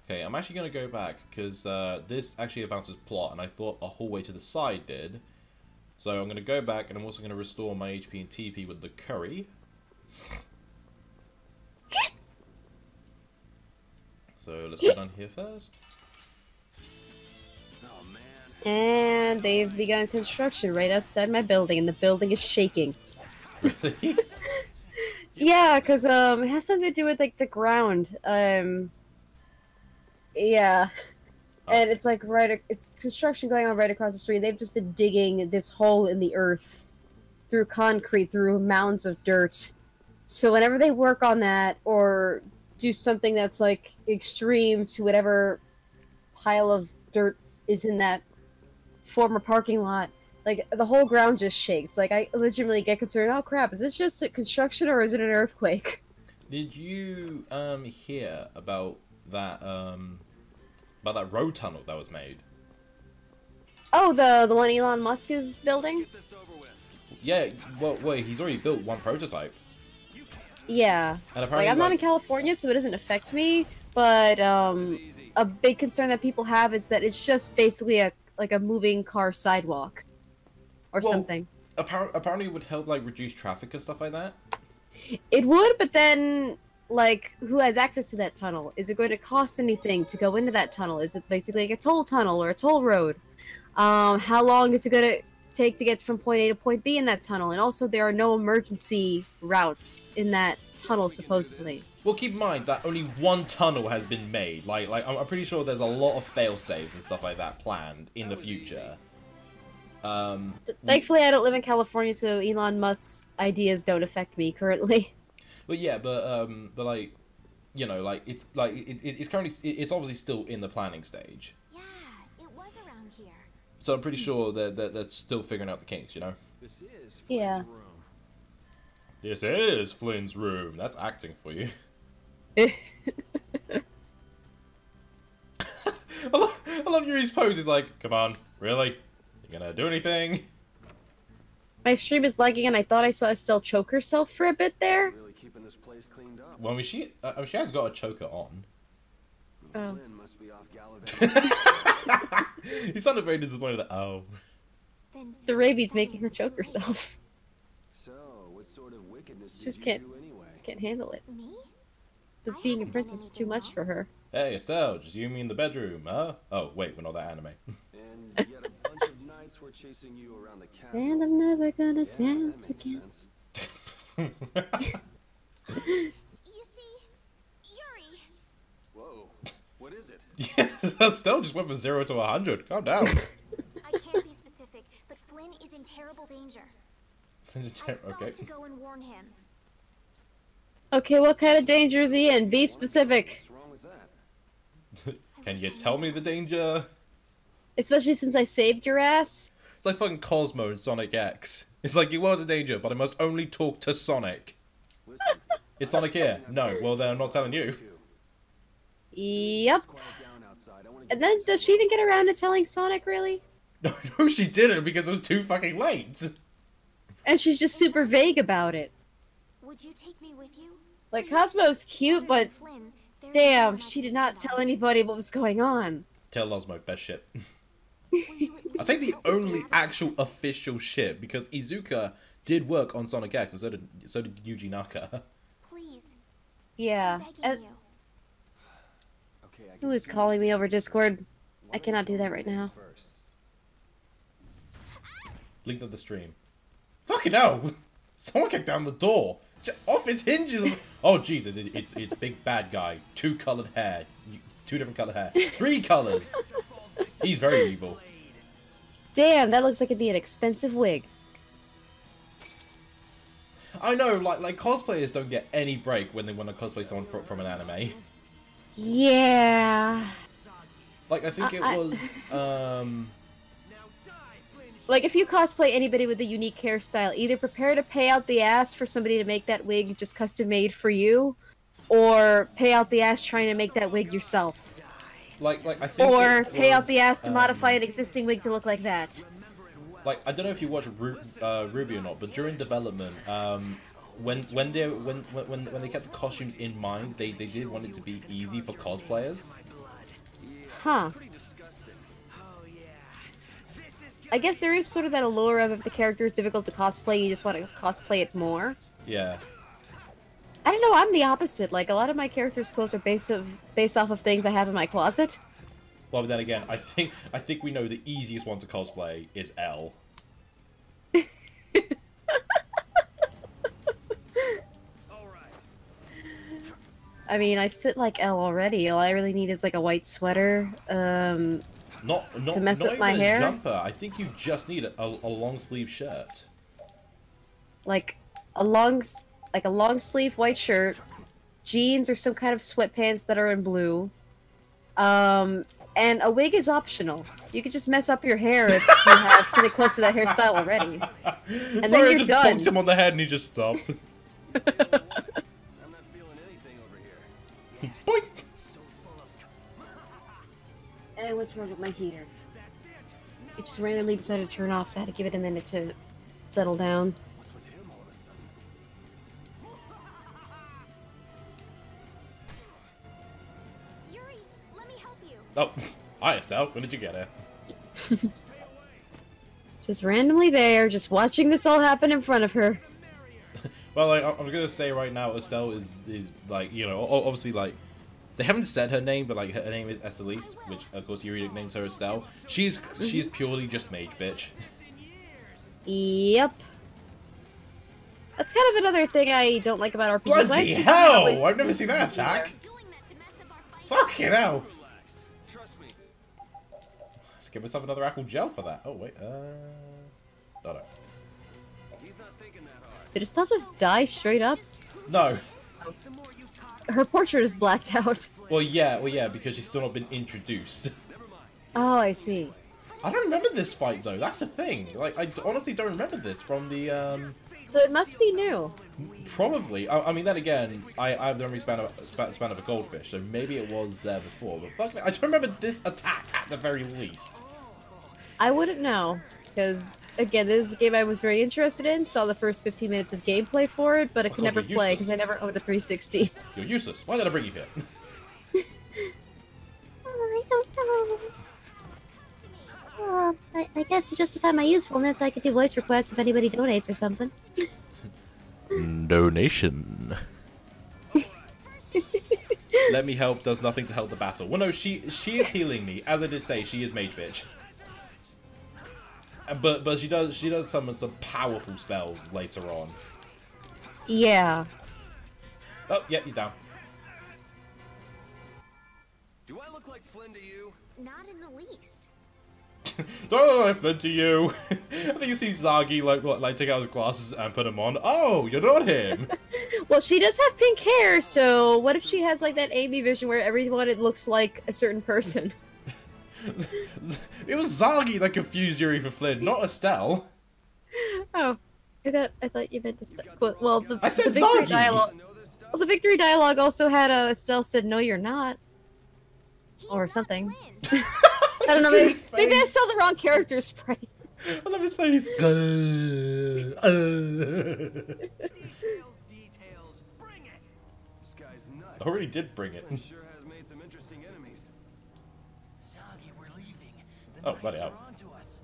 Okay, I'm actually going to go back, because this actually advances plot, and I thought a hallway to the side did. So I'm going to go back, and I'm also going to restore my HP and TP with the curry. So let's go down here first. Oh man. And they've begun construction right outside my building, and the building is shaking. Really? Yeah, because, it has something to do with, like, the ground. Yeah. And it's, like, it's construction going on right across the street. They've just been digging this hole in the earth through concrete, through mounds of dirt. So whenever they work on that, or do something that's, like, extreme to whatever pile of dirt is in that former parking lot, like, the whole ground just shakes. Like, I legitimately get concerned, oh crap, is this just a construction or is it an earthquake? Did you hear about that road tunnel that was made? Oh, the one Elon Musk is building? Get this over with. Yeah, well, wait, he's already built one prototype. Yeah. And Like, apparently, I'm not in California, so it doesn't affect me, but, a big concern that people have is that it's just basically a moving car sidewalk. Or Well, something. Apparently it would help, like, reduce traffic and stuff like that. It would, but then, like, who has access to that tunnel? Is it going to cost anything to go into that tunnel? Is it basically like a toll tunnel or a toll road? How long is it going to take to get from point A to point B in that tunnel? And also, there are no emergency routes in that tunnel, supposedly. Well, keep in mind that only one tunnel has been made. Like I'm pretty sure there's a lot of fail-safes and stuff like that planned in the future. Thankfully, I don't live in California, so Elon Musk's ideas don't affect me currently. But yeah, but like, you know, like it's like it's currently it's obviously still in the planning stage. Yeah, it was around here. So I'm pretty sure that they're still figuring out the kinks, you know. This is Flynn's Yeah. room. This is Flynn's room. That's acting for you. I love Yuri's pose. He's like, come on, really? You gonna do anything? My stream is lagging, and I thought I saw Estelle choke herself for a bit there. Really keeping this place cleaned up. Well, I mean, she has got a choker on. Oh. Flynn must be off gallivanting. He sounded very disappointed that, oh. Then The rabies making her choke herself. So, what sort of wickedness did Just you can't- do anyway? Can't handle it. me? The I being a haven't princess done is too anything much wrong. for her. Hey, Estelle, just you and me in the bedroom, huh? Oh, wait, we're not that anime. And yet a bunch of knights were chasing you around the castle. And I'm never gonna Yeah, that dance makes again. sense. You see, Yuri. Whoa, what is it? Yes, Estelle just went from 0 to 100. Calm down. I can't be specific, but Flynn is in terrible danger. I've got Okay. to go and warn him. Okay, what kind of danger is he in? Be specific. What's wrong with that? Can you tell me the danger? Especially since I saved your ass. It's like fucking Cosmo in Sonic X. It's like, you was a danger, but I must only talk to Sonic. Listen, Is Sonic here? No. Well, then I'm not telling you. Yep. quiet down outside. I want to And then, does she even get around to telling Sonic, really? No, she didn't, because it was too fucking late. And she's just super vague about it. Would you take me with you? Like, Please? Cosmo's cute, Other but than Flynn, there's no damn, one I she can did not rely tell on. anybody what was going on. Tell Osmo, best shit. Will you at I think the least help me only gather actual this? official shit, because Izuka did work on Sonic X, and so did Yuji Naka. Please, Yeah. I'm begging And you. Okay, I who can is see calling me this. over Discord? Why I don't cannot you do tell that me right this now. first? Link to the stream. Fucking hell! Someone kicked down the door! Off its hinges! Oh, Jesus, it's big bad guy. 2 colored hair. 2 different colored hair. 3 colors! He's very evil. Damn, that looks like it'd be an expensive wig. I know, like cosplayers don't get any break when they want to cosplay someone from an anime. Yeah. Like, I think it I- was, Like, if you cosplay anybody with a unique hairstyle, either prepare to pay out the ass for somebody to make that wig just custom made for you, or pay out the ass trying to make that wig yourself. like I think Or it pay out was, the ass to modify an existing wig to look like that. Like, I don't know if you watch Ruby or not, but during development, when they kept the costumes in mind, they did want it to be easy for cosplayers. Huh. I guess there is sort of that allure of if the character is difficult to cosplay, you just want to cosplay it more. Yeah. I don't know, I'm the opposite. Like, a lot of my characters' clothes are based off of things I have in my closet. Well, but then again, I think we know the easiest one to cosplay is L. I mean, I sit like Elle already. All I really need is like a white sweater. Not To mess not up even my a hair? jumper. I think you just need a long sleeve shirt. Like a long sleeve white shirt, jeans or some kind of sweatpants that are in blue. And a wig is optional. You could just mess up your hair if you have something close to that hairstyle already. And Sorry, then I you're just done. bonked him on the head and he just stopped. I'm not feeling Boink! And what's wrong with my heater? It just randomly decided to turn off, so I had to give it a minute to settle down. What's with him all of a sudden? Yuri, let me help you. Oh, hi Estelle. When did you get here? Just randomly there, just watching this all happen in front of her. Well, like, I'm gonna say right now, Estelle is like, you know, obviously, like, they haven't said her name, but like her name is Estelise, which of course Yuri names her Estelle. She's purely just mage bitch. Yep. That's kind of another thing I don't like about RPGs. Bloody hell! I've never seen that attack. Doing that to mess up our fight. Fucking hell! Relax. Trust me. Let's give myself another apple gel for that. Oh wait, no. He's not thinking that hard. Did Estelle just die straight up? No. Her portrait is blacked out. Well, yeah, because she's still not been introduced. Oh, I see. I don't remember this fight though. That's the thing. Like, I honestly don't remember this from the So it must be new. Probably. I mean, then again, I have the memory span of a goldfish, so maybe it was there before. But fuck me, I don't remember this attack at the very least. I wouldn't know, because again, this is a game I was very interested in. Saw the first 15 minutes of gameplay for it, but I could never you're play useless. because I never owned a 360. You're useless. Why did I bring you here? I don't know. Well, I guess to justify my usefulness, I could do voice requests if anybody donates or something. Donation. Let me help does nothing to help the battle. Well, no, she is healing me. As I did say, she is mage bitch. But she does summon some powerful spells later on. Yeah. Oh, yeah, he's down. Do I look like Flynn to you? Not in the least. Oh, I fled to you. I think you see Zagi like take out his glasses and put them on. Oh, you're not him. Well, she does have pink hair, so what if she has like that Amy vision where everyone it looks like a certain person? It was Zagi that confused Yuri for Flynn, not Estelle. Oh, I thought you meant to. Well, I said the victory Zagi! dialogue. Well, the victory dialogue also had Estelle said, "No, you're not," He's or not something. Flynn. I don't know. Look at Maybe, his maybe I face. saw the wrong character sprite. I love his face. Details, details, bring it! This guy's nuts. I already did bring it. Flynn sure has made some interesting enemies. Soggy, we're leaving. The Oh, knights bloody are hell. onto us.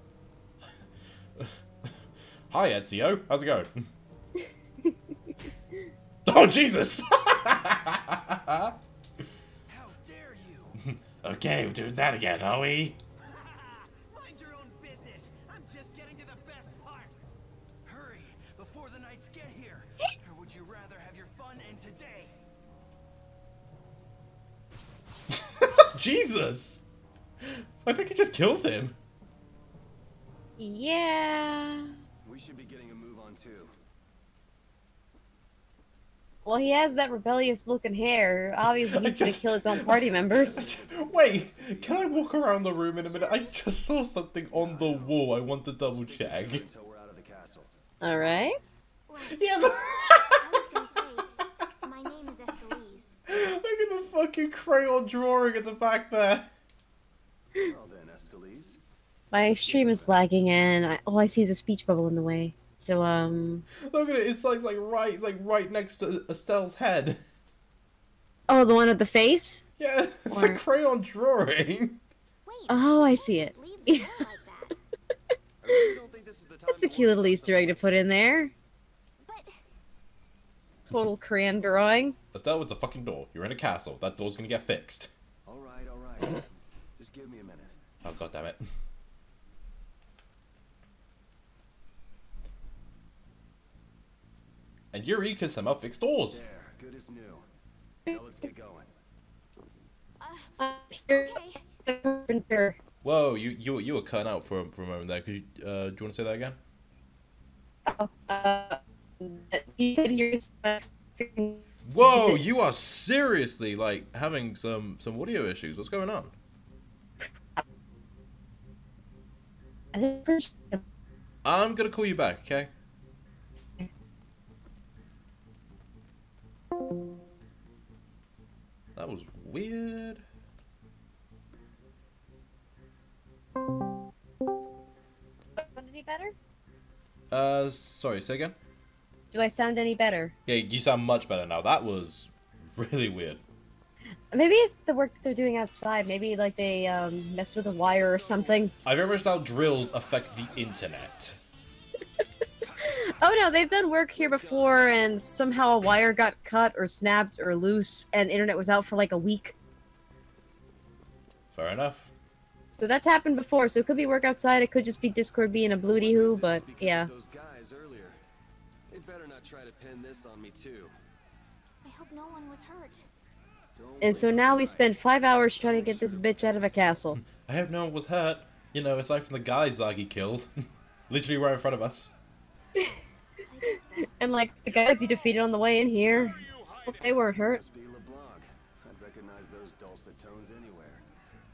Hi, Ezio. How's it going? Oh, Jesus! How dare you? Okay, we're doing that again, are we? Mind your own business. I'm just getting to the best part. Hurry, before the knights get here. Or would you rather have your fun end today? Jesus! I think he just killed him. Yeah. We should be getting a move on too. Well, he has that rebellious-looking hair. Obviously, he's gonna just- kill his own party members. Wait, can I walk around the room in a minute? I just saw something on the wall. I want to double Stay check. together until we're out of the castle. All right. Yeah, I was gonna say, my name is Estelise. look at the fucking crayon drawing at the back there. Well then, Estelise. My stream is lagging, and all I see is a speech bubble in the way. So, Look at it. It's like right next to Estelle's head. Oh, the one with the face? Yeah, it's Or- a crayon drawing. Wait, Oh, I you see can't it. just leave the door like that. I really don't think this is the time That's a to cute worry little about Easter egg to put in there. But Total crayon drawing. Estelle, it's a fucking door. You're in a castle. That door's gonna get fixed. All right. Just give me a minute. Oh, god damn it. And Yuri can somehow fix doors. There, good as new. Now let's get going. okay. Whoa, you were cutting out for a moment there. Could you do you want to say that again? You said you're Whoa, you are seriously like having some audio issues. What's going on? I'm gonna call you back, okay? That was weird. Sound any better? Sorry, say again? Do I sound any better? Yeah, you sound much better now. That was really weird. Maybe it's the work that they're doing outside. Maybe, like, they, mess with a wire or something. I've realized how drills affect the internet. Oh no, they've done work here before, and somehow a wire got cut or snapped or loose, and internet was out for like a week. Fair enough. So that's happened before, so it could be work outside, it could just be Discord being a bloody-hoo, but yeah. Those guys earlier. They better not try to pin this on me too. I hope no one was hurt. And so now we spend 5 hours trying to get this bitch out of a castle. I hope no one was hurt. You know, aside from the guys that he killed. Literally right in front of us. And like, the guys you defeated on the way in here, hope they weren't hurt. Must be LeBlanc. I'd recognize those dulcet tones anywhere.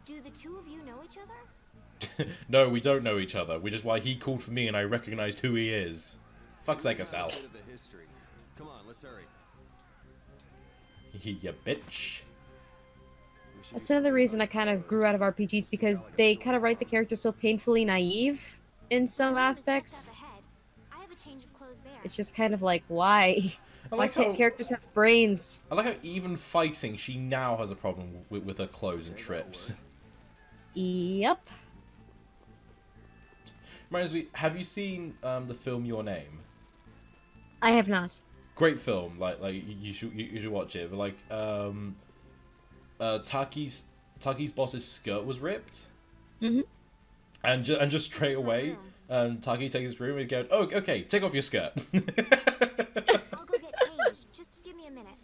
Do the two of you know each other? No, we don't know each other, which is why he called for me and I recognized who he is. Fuck's sake, Estelle. Bit of the history. Come on, let's hurry. You bitch. That's another reason I kind of grew out of RPGs, because they kind of write the character so painfully naive in some aspects. I have a change of clothes there. It's just kind of like, why? I Why like can't how, characters have brains? I like how even fighting, she now has a problem with her clothes and trips. Yep. Reminds me, have you seen the film Your Name? I have not. Great film, like you should watch it. But like Taki's boss's skirt was ripped, and just straight away, Taki takes his room and goes, "Oh, okay, take off your skirt." I'll go get changed. Just give me a minute.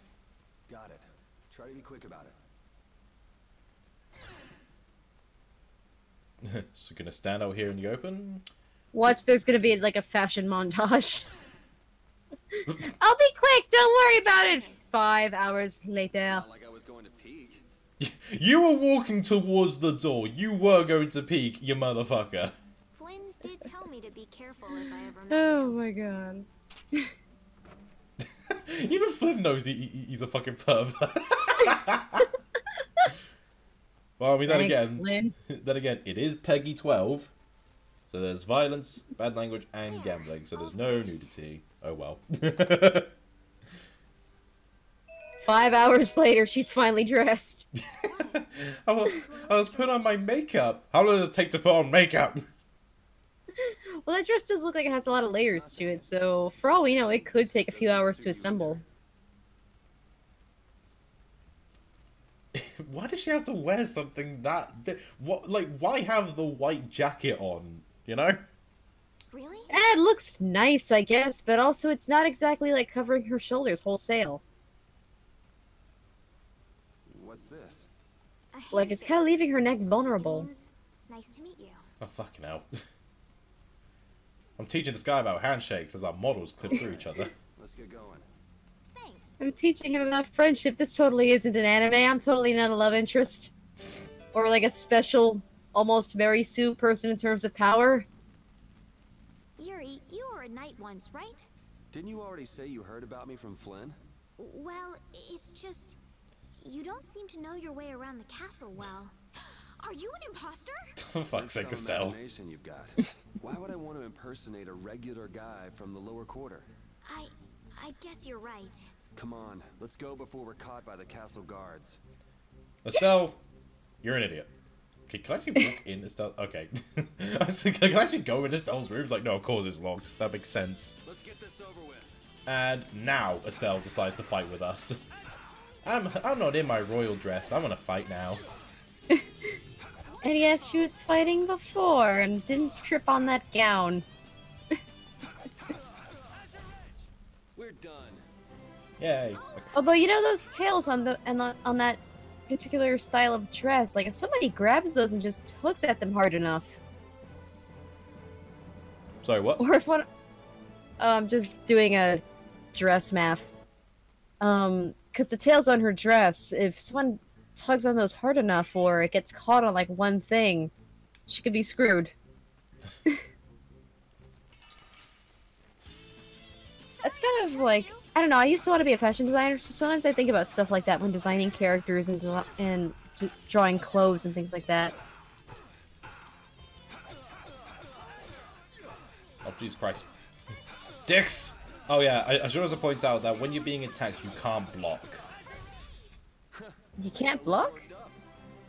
Got it. Try to be quick about it. So gonna stand out here in the open. Watch, there's gonna be like a fashion montage. I'll be quick, don't worry about it. 5 hours later. Not like I was going to peek. You were walking towards the door. You were going to peek, you motherfucker. Flynn did tell me to be careful if I ever met Oh him. my god. Even Flynn knows he's a fucking pervert. Well, I mean, Flynn. then again, it is PEGI 12. So there's violence, bad language, and gambling. So there's no nudity. Oh well. 5 hours later, she's finally dressed. I was putting on my makeup. How long does it take to put on makeup? Well, that dress does look like it has a lot of layers to it, so for all we know, it could take a few hours to assemble. Why does she have to wear something that big? What, like, why have the white jacket on? You know? Really? It looks nice, I guess, but also it's not exactly like covering her shoulders wholesale. What's this? A Like, it's handshake. kind of leaving her neck It vulnerable. means, nice to meet you. Oh, fucking hell. I'm teaching this guy about handshakes as our models clip through each other. Let's get going. Thanks. I'm teaching him about friendship. This totally isn't an anime. I'm totally not a love interest. Or like a special, almost Mary Sue person in terms of power. Yuri, you were a knight once, right? Didn't you already say you heard about me from Flynn? Well, it's just... You don't seem to know your way around the castle well. Are you an imposter? For fuck's sake, Some Estelle. imagination you've got. Why would I want to impersonate a regular guy from the lower quarter? I guess you're right. Come on, let's go before we're caught by the castle guards. Estelle, you're an idiot. Okay, can I actually walk in Estelle? Okay. I was like, can I actually go in Estelle's room? It's like, no, of course it's locked. That makes sense. Let's get this over with. And now Estelle decides to fight with us. I'm not in my royal dress. I want to fight now. And yes, she was fighting before and didn't trip on that gown. We're done. Yay. Although, you know those tails on on that particular style of dress, like if somebody grabs those and just hooks at them hard enough, Sorry, what? or if one, just doing a dress math, because the tails on her dress, if someone tugs on those hard enough or it gets caught on like one thing, she could be screwed. That's kind of like I don't know. I used to want to be a fashion designer, so sometimes I think about stuff like that when designing characters and drawing clothes and things like that. Oh, Jesus Christ. Dicks! Oh yeah, I should also point out that when you're being attacked, you can't block. You can't block?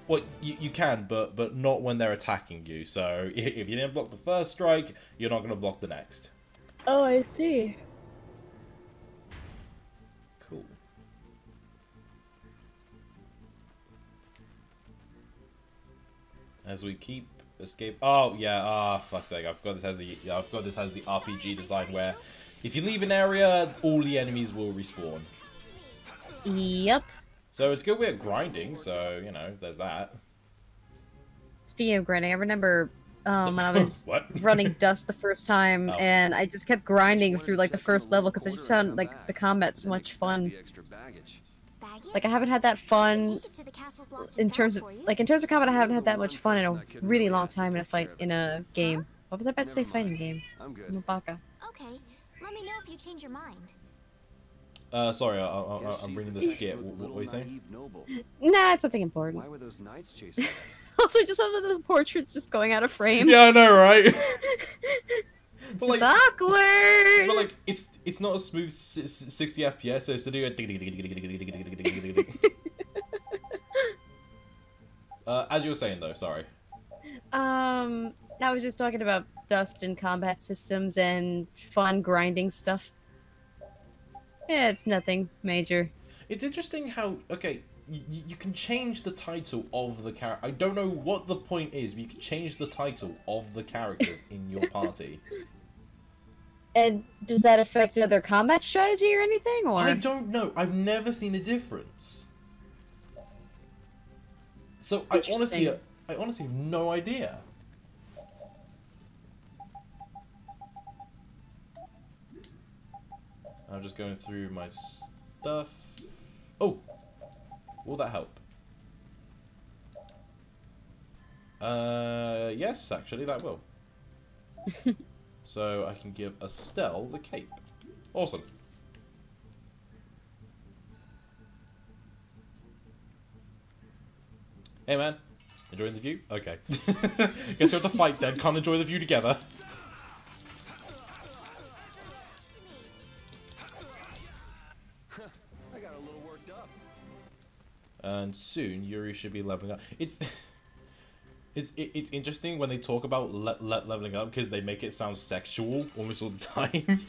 Well, you can, but not when they're attacking you. So if you didn't block the first strike, you're not going to block the next. Oh, I see. Cool. As we keep escape. Oh yeah. Ah, fuck's sake! I forgot this has the RPG design where if you leave an area, all the enemies will respawn. Yep. So it's good we're grinding. So you know, there's that. Speaking of grinding, I remember when I was running Dust the first time, and I just kept grinding through like the first level because I just found like the combat so much fun. Like I haven't had that fun in terms of combat. I haven't had that much fun in a really long time in a game. What was I about to say? Fighting game. I'm Mabaka. Okay, let me know if you change your mind. Sorry, I'm reading the skit. What were you saying? Nah, it's something important. Why were those knights chasing? Also, just some of the portraits just going out of frame. Yeah, I know, right? But like, it's awkward. But like, it's not a smooth 60 FPS. So it's to do a as you were saying though, sorry. I was just talking about Dust and combat systems and fun grinding stuff. Yeah, it's nothing major. It's interesting how you can change the title of the character. I don't know what the point is, but you can change the title of the characters in your party. And does that affect their combat strategy or anything? Or I don't know. I've never seen a difference. So I honestly have no idea. I'm just going through my stuff. Oh, will that help? Yes, actually, that will. So I can give Estelle the cape. Awesome. Hey man, enjoying the view? Okay. Guess we have to fight then. Can't enjoy the view together. I got a little worked up. And soon Yuri should be leveling up. It's interesting when they talk about leveling up because they make it sound sexual almost all the time.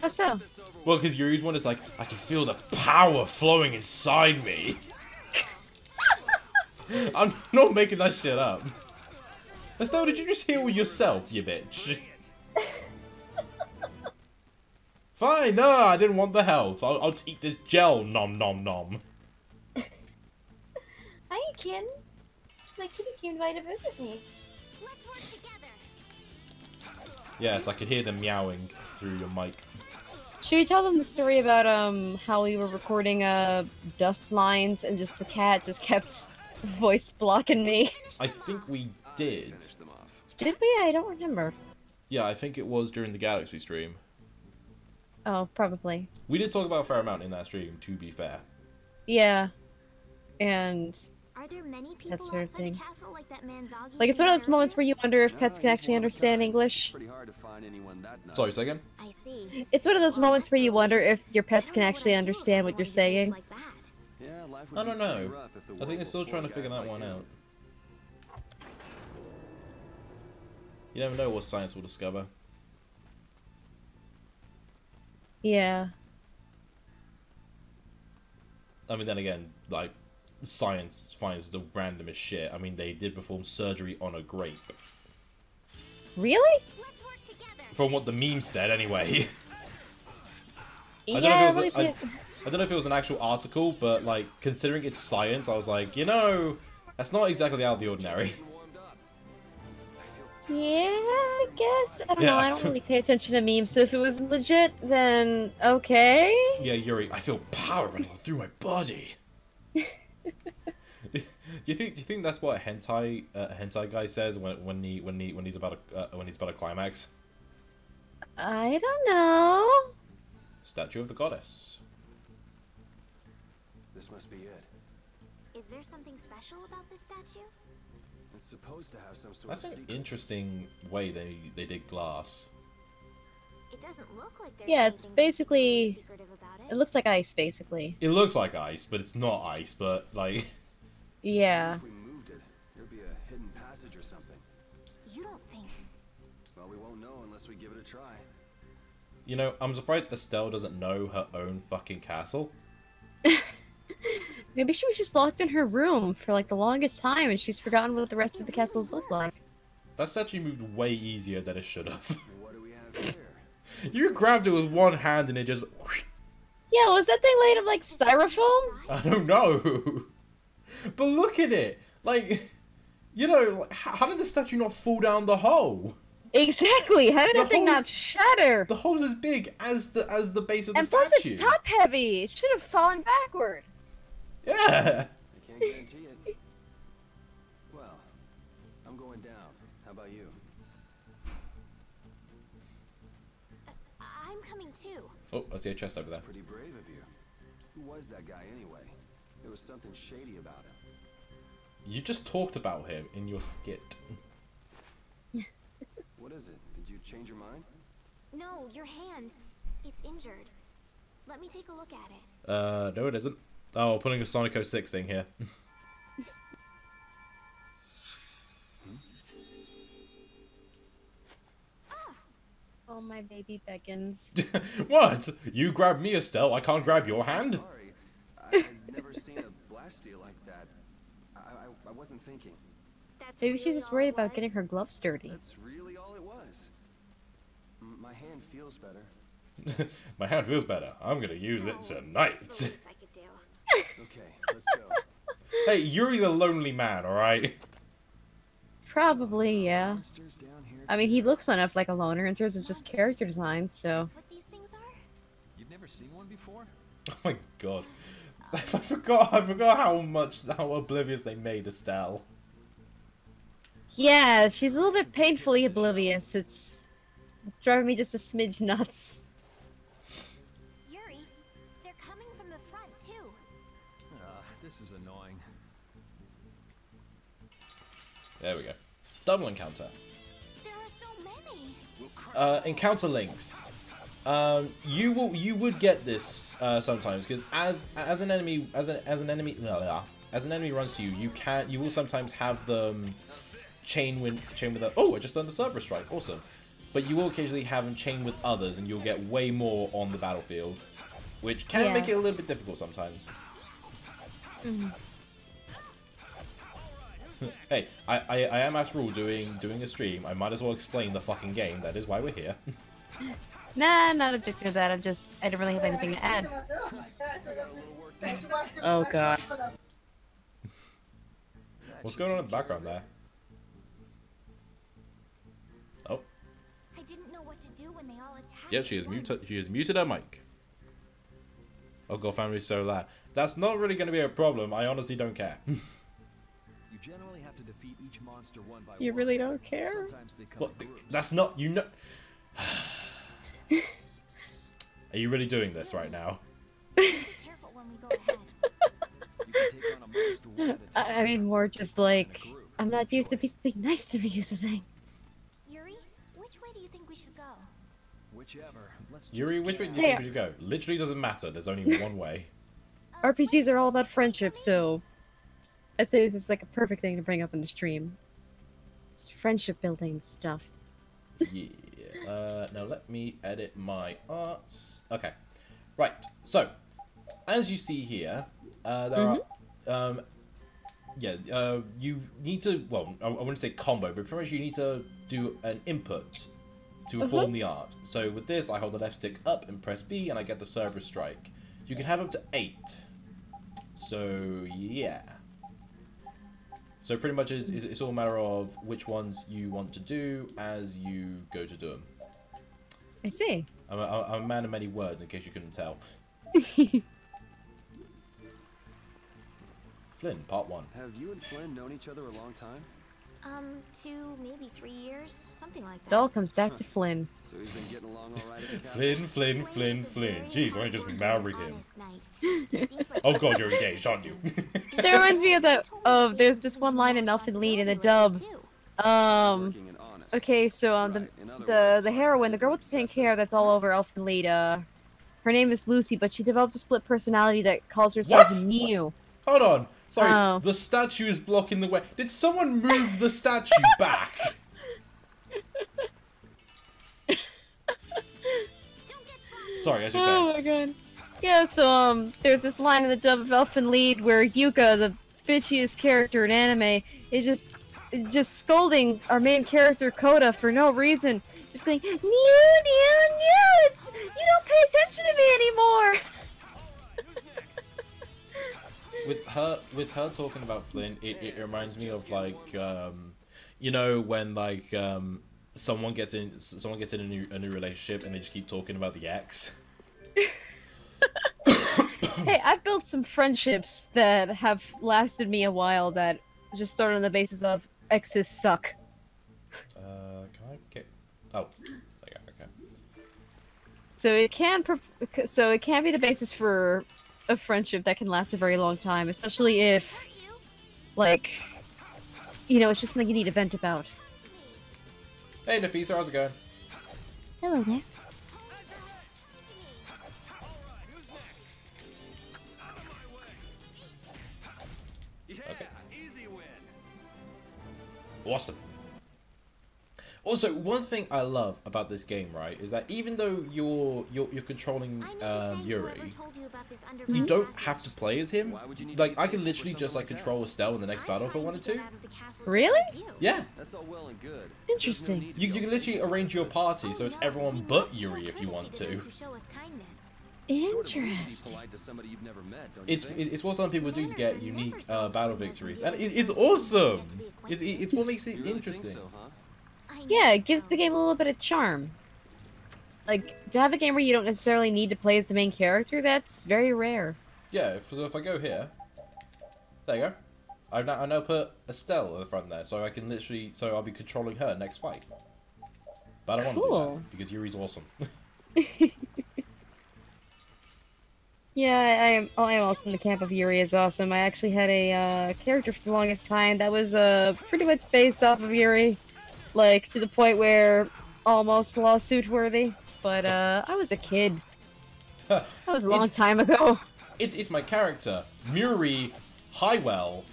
How so? Well, because Yuri's one is like, I can feel the power flowing inside me. I'm not making that shit up. Estelle, did you just heal yourself, you bitch? Fine, no, I didn't want the health. I'll eat this gel, nom nom nom. Hi, Ken. My kitty came by to visit me. Let's work together. Yes, I could hear them meowing through your mic. Should we tell them the story about how we were recording Dust lines and just the cat just kept voice blocking me? I think we did. Did we? I don't remember. Yeah, I think it was during the Galaxy stream. Oh, probably. We did talk about a fair amount in that stream, to be fair. Yeah. And Are there many people that sort of outside thing. the castle like that man Zoggy Like, it's one of those earlier? moments where you wonder if pets can actually understand English. Pretty hard to find anyone that nuts. Sorry, say again? I see. It's one of those moments where you wonder if your pets I can don't know actually I'd do if understand what everyone you're behaved saying. like that. Yeah, life would I don't be pretty know. rough if the I world think they're still was trying to full figure of that guys one like out. You never know what science will discover. Yeah. I mean, then again, like, science finds the randomest shit. I mean, they did perform surgery on a grape. Really? Let's work together. From what the meme said, anyway. I don't Yeah, know if it was, I don't know if it was an actual article, but, like, considering it's science, I was like, you know, that's not exactly out of the ordinary. Yeah, I guess. I don't Yeah. know. I don't really pay attention to memes, so if it was legit, then okay. Yeah, Yuri, I feel power running through my body. Do you think that's what a hentai guy says when he's about to climax? I don't know. Statue of the goddess. This must be it. Is there something special about this statue? It's supposed to have some sort That's of an secret. interesting way they did glass. It doesn't look like there's Yeah, it's anything basically... secretive about It looks like ice, basically. It looks like ice, but it's not ice, but like... Yeah. If we moved it, there'd be a hidden passage or something. You don't think? Well, we won't know unless we give it a try. You know, I'm surprised Estelle doesn't know her own fucking castle. Maybe she was just locked in her room for like the longest time and she's forgotten what the rest of the castles look like. That statue moved way easier than it should have. What do we have here? You grabbed it with one hand and it just... Yeah, was that thing made of like styrofoam? I don't know. But look at it. Like, you know, how did the statue not fall down the hole? Exactly. How did The that thing hole's- not shatter? The hole's as big as the base of the And statue. plus, it's top heavy. It should have fallen backward. Yeah. I can't guarantee it. Well, I'm going down. How about you? I'm coming too. Oh, I see a chest over there. That's pretty brave of you. Who was that guy anyway? There was something shady about him. You just talked about him in your skit. What is it? Did you change your mind? No, your hand. It's injured. Let me take a look at it. No it isn't. Oh, putting a Sonic 06 thing here. Oh, my baby beckons. What? You grabbed me, Estelle. I can't grab your hand? Sorry. I've never seen a blast steel like that. I wasn't thinking. That's Maybe she's really just all worried it about getting was? her gloves dirty. That's really all it was. My hand feels better. My hand feels better. I'm gonna use it Oh, tonight. that's the least I could do. Okay, let's go. Hey, Yuri's a lonely man, alright? Probably, yeah. Monsters down here I mean, too. he looks enough like a loner in terms of just character design, so... That's what these things are? You've never seen one before? Oh my god. I forgot how oblivious they made Estelle. Yeah, she's a little bit painfully oblivious. It's driving me just a smidge nuts. Yuri, they're coming from the front too. This is annoying. There we go. Double encounter. There are so many. Encounter links. You would get this sometimes because as an enemy runs to you, you will sometimes have them chain with a, oh, I just done the Cerberus strike, awesome. But you will occasionally have them chain with others, and you'll get way more on the battlefield, which can make it a little bit difficult sometimes. Hey, I am after all doing a stream. I might as well explain the fucking game. That is why we're here. Nah, not objecting to that. I didn't really have anything to add. Oh god. What's going on in the background there? Oh, I didn't know what to do when they all attacked. yeah, she at is once. muted. She is muted her mic. Oh god, family's so loud. That's not really going to be a problem. I honestly don't care. You generally have to defeat each monster one by You one. really don't care? Sometimes they come What? in groups. That's not you know. Are you really doing this right now? Be careful when we go ahead. You can take on a monster one at a time. I mean, more just like, In a group, I'm not your used to choice. people being nice to me is the thing. Yuri, which way do you think we should go? Whichever. Let's just Yuri, which way do you Hey, think we should go? Literally doesn't matter. There's only one way. RPGs are all about friendship, so I'd say this is like a perfect thing to bring up in the stream. It's friendship building stuff. Yeah. Now let me edit my arts. Okay. Right. So, as you see here, there are. You need to. Well, I wouldn't say combo, but pretty much you need to do an input to perform the art. So with this, I hold the left stick up and press B, and I get the Cerberus strike. You can have up to 8. So yeah. So pretty much it's all a matter of which ones you want to do as you go to do them. I see. I'm a man of many words, in case you couldn't tell. Flynn, part 1. Have you and Flynn known each other a long time? 2, maybe 3 years, something like It that. all comes back to Flynn. So he's been getting along all right at the castle? Flynn. Jeez, why don't you just marry him? Like Oh god, you're engaged, aren't you? That reminds me of there's this one line in Elfin Lied in the dub. Working and honest. Okay, so Right, in other the heroine, the girl with the pink hair that's all over Elfin Lied, her name is Lucy, but she develops a split personality that calls herself What? Mew. Hold on. Sorry, Oh. the statue is blocking the way. Did someone move the statue back? Sorry, as you're saying. Oh my god. Yeah, so there's this line in the dub of Elfin Lied where Yuka, the bitchiest character in anime, is just scolding our main character Koda for no reason. Just going, New, it's, you don't pay attention to me anymore. With her talking about Flynn, it reminds me of like you know, when like someone gets in a new relationship and they just keep talking about the ex. Hey, I've built some friendships that have lasted me a while that just started on the basis of exes suck. Can I get? Oh, there you go. Okay. So it can be the basis for a friendship that can last a very long time, especially if, like, you know, it's just something you need to vent about. Hey, Nafisa, how's it going? Hello there. Okay. Awesome. Also, one thing I love about this game, right, is that even though you're controlling Yuri, you don't have to play as him. Like, I can literally just like control Estelle in the next battle if I wanted to. Really? Yeah. That's all well and good. Interesting. You can literally arrange your party so it's everyone but Yuri if you want to. Interesting. Polite to somebody you've never met, don't you think? It's what some people do to get unique battle victories, and it's awesome. It's what makes it You really interesting. think so, huh? Yeah, it gives the game a little bit of charm. Like, to have a game where you don't necessarily need to play as the main character, that's very rare. Yeah, so if I go here, there you go. I now put Estelle at the front there, so I can literally, so I'll be controlling her next fight. But I don't want to do Cool. that because Yuri's awesome. Yeah, I am also in the camp of Yuri is awesome. I actually had a character for the longest time that was pretty much based off of Yuri, like to the point where almost lawsuit worthy. But I was a kid. That was a long time ago. It's my character, Muri Highwell.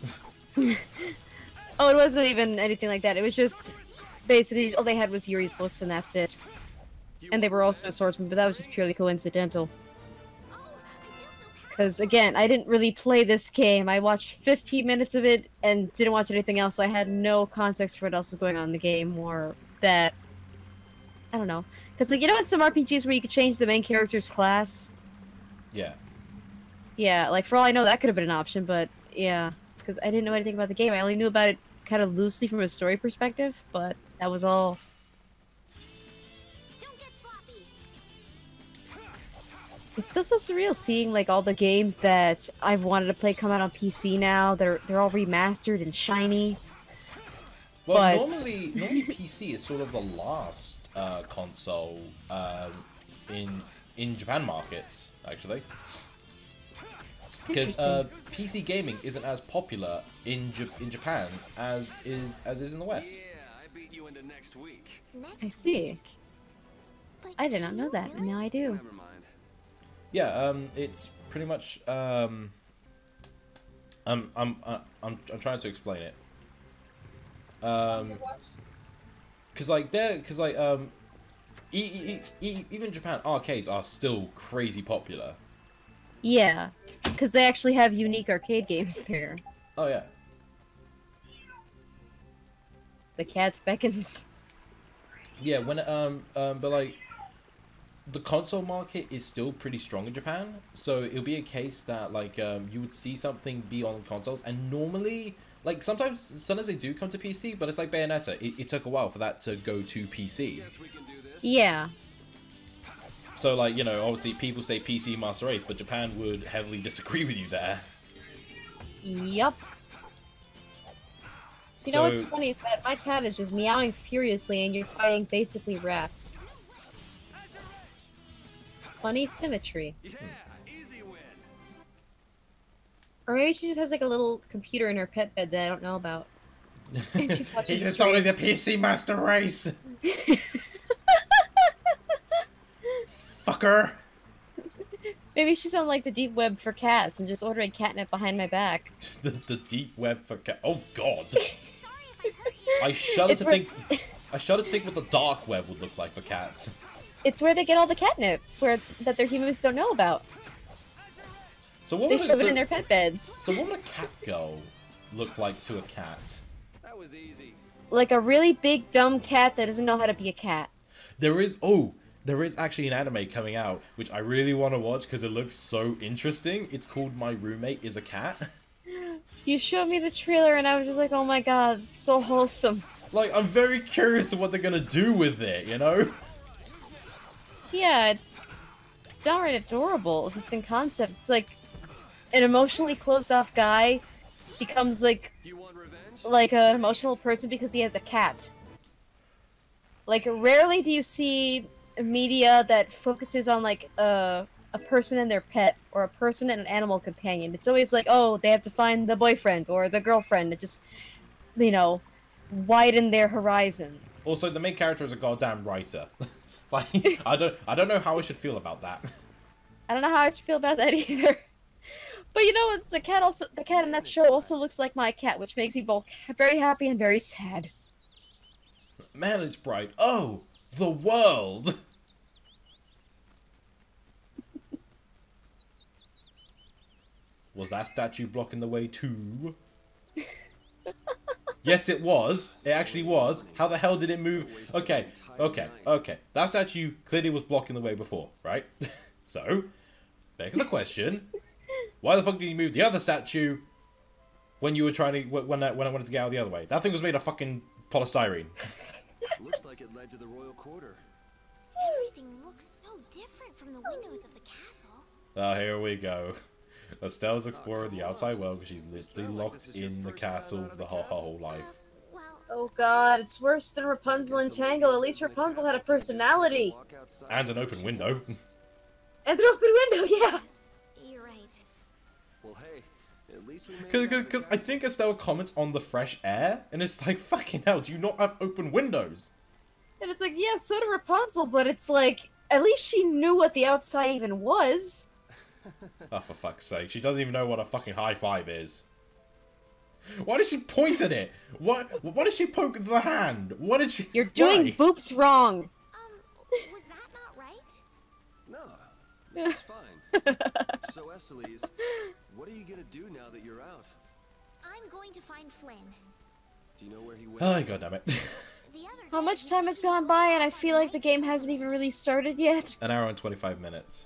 Oh, it wasn't even anything like that. It was just basically all they had was Yuri's looks and that's it. And they were also swordsmen, but that was just purely coincidental. Because, again, I didn't really play this game. I watched 15 minutes of it and didn't watch anything else, so I had no context for what else was going on in the game, or that... I don't know. Because, like, you know in some RPGs where you could change the main character's class? Yeah. Yeah, like, for all I know, that could have been an option, but, yeah. Because I didn't know anything about the game. I only knew about it kind of loosely from a story perspective, but that was all. It's still so surreal seeing like all the games that I've wanted to play come out on PC now. They're all remastered and shiny. Well, But- normally PC is sort of the last console in Japan markets, actually. Because PC gaming isn't as popular in Japan as is in the West. Yeah, I beat you into next week. I see. I did not know that, and now I do. Never mind. Yeah, it's pretty much I'm trying to explain it. Even Japan arcades are still crazy popular. Yeah, because they actually have unique arcade games there. Oh yeah. The cat beckons. Yeah, but like the console market is still pretty strong in Japan, so it'll be a case that like you would see something be on consoles, and normally like sometimes they do come to PC, but it's like Bayonetta. It took a while for that to go to PC. Guess we can do this. Yeah. So like, you know, obviously people say PC Master Race, but Japan would heavily disagree with you there. Yup. You know what's funny is that my cat is just meowing furiously and you're fighting basically rats. Funny symmetry. Yeah, easy win. Or maybe she just has like a little computer in her pet bed that I don't know about. And she's watching He's stream. insulting the PC Master Race! Fucker! Maybe she's on like the deep web for cats and just ordering catnip behind my back. the deep web for cat. Oh god! Sorry if I hurt you. I shudder It's to where- think. I shudder to think what the dark web would look like for cats. It's where they get all the catnip, that their humans don't know about. So what They would shove it in their pet beds. So what would a cat girl look like to a cat? That was easy. Like a really big dumb cat that doesn't know how to be a cat. There is actually an anime coming out which I really want to watch because it looks so interesting. It's called My Roommate is a Cat. You showed me the trailer and I was just like, oh my god, it's so wholesome. Like, I'm very curious to what they're gonna do with it, you know? Yeah, it's downright adorable, just in concept. It's like an emotionally closed off guy becomes like You want revenge? an emotional person because he has a cat. Like, rarely do you see media that focuses on like a person and their pet, or a person and an animal companion. It's always like, oh, they have to find the boyfriend or the girlfriend that just, you know, widen their horizons. Also, the main character is a goddamn writer. Like, I don't know how I should feel about that. I don't know how I should feel about that either. But you know what? The cat in that show also looks like my cat, which makes me both very happy and very sad. Man, it's bright. Oh, the world! Was that statue blocking the way too? Yes, it was. It actually was. How the hell did it move? Okay. That statue clearly was blocking the way before, right? So, begs the question: why the fuck did you move the other statue when you were trying to when I wanted to get out the other way? That thing was made of fucking polystyrene. Looks like it led to the royal quarter. Everything looks so different from the windows of the castle. Ah, here we go. Estelle's exploring the outside world because she's literally locked in the castle for the whole life. Well, Oh god, it's worse than Rapunzel and Tangle. At least Rapunzel had a personality. Walk outside And an open window. And an open window, yeah! yes, you're right. Well, hey, at least we made it out of the Because I think Estelle comments on the fresh air, and it's like, fucking hell, do you not have open windows? And it's like, yeah, so did Rapunzel, but it's like, at least she knew what the outside even was. Oh, for fuck's sake, she doesn't even know what a fucking high five is. Why did she point at it? What did she poke the hand? What did she... You're doing Why? boops wrong. Was that not right? No, this is fine. So, Estelles, what are you gonna do now that you're out? I'm going to find Flynn. Do you know where he went? Oh, goddammit. The other How day, much he time said has he was gone going by out and I on feel like the night game hasn't even really started yet? An hour and 25 minutes.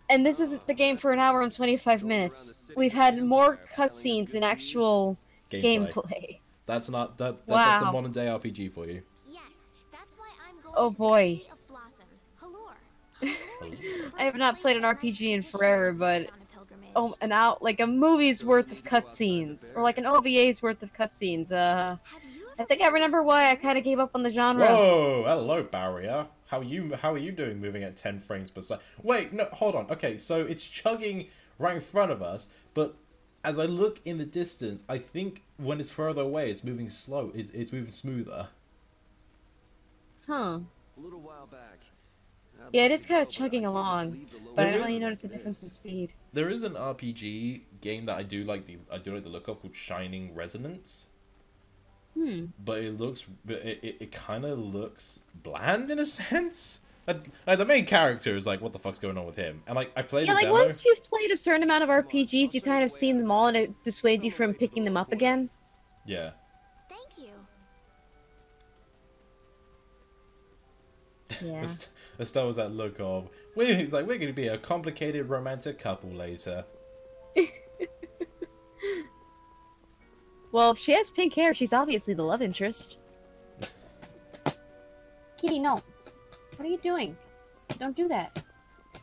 And this isn't the game for an hour and 25 minutes. We've had more cutscenes than actual gameplay. That's not... That's a Wow. modern day RPG for you. Yes, that's why I'm going Oh to boy. the City of Blossoms. Halor. I have not played an RPG in forever, but oh, a movie's worth of cutscenes, or like an OVA's worth of cutscenes. I think I remember why I kind of gave up on the genre. Whoa, hello, Barrier. How are you doing moving at 10 frames per second? Wait, no, hold on. Okay, so it's chugging right in front of us, but as I look in the distance, I think when it's further away, it's moving slow. It's moving smoother. Huh. A little while back. I'd Yeah, like it is to kind go, of but I chugging can't just along, leave the low but I There don't is- really notice a as it difference is. in speed. There is an RPG game that I do like the look of called Shining Resonance. But it kind of looks bland in a sense. Like the main character is like, what the fuck's going on with him? And like I played Yeah, the like demo. once you've played a certain amount of RPGs, you kind of seen them all, and it dissuades you from picking them up again. Yeah. Thank you. Yeah. Estelle was that look of we're going to be a complicated romantic couple later. Well, if she has pink hair, she's obviously the love interest. Kitty, no. What are you doing? Don't do that.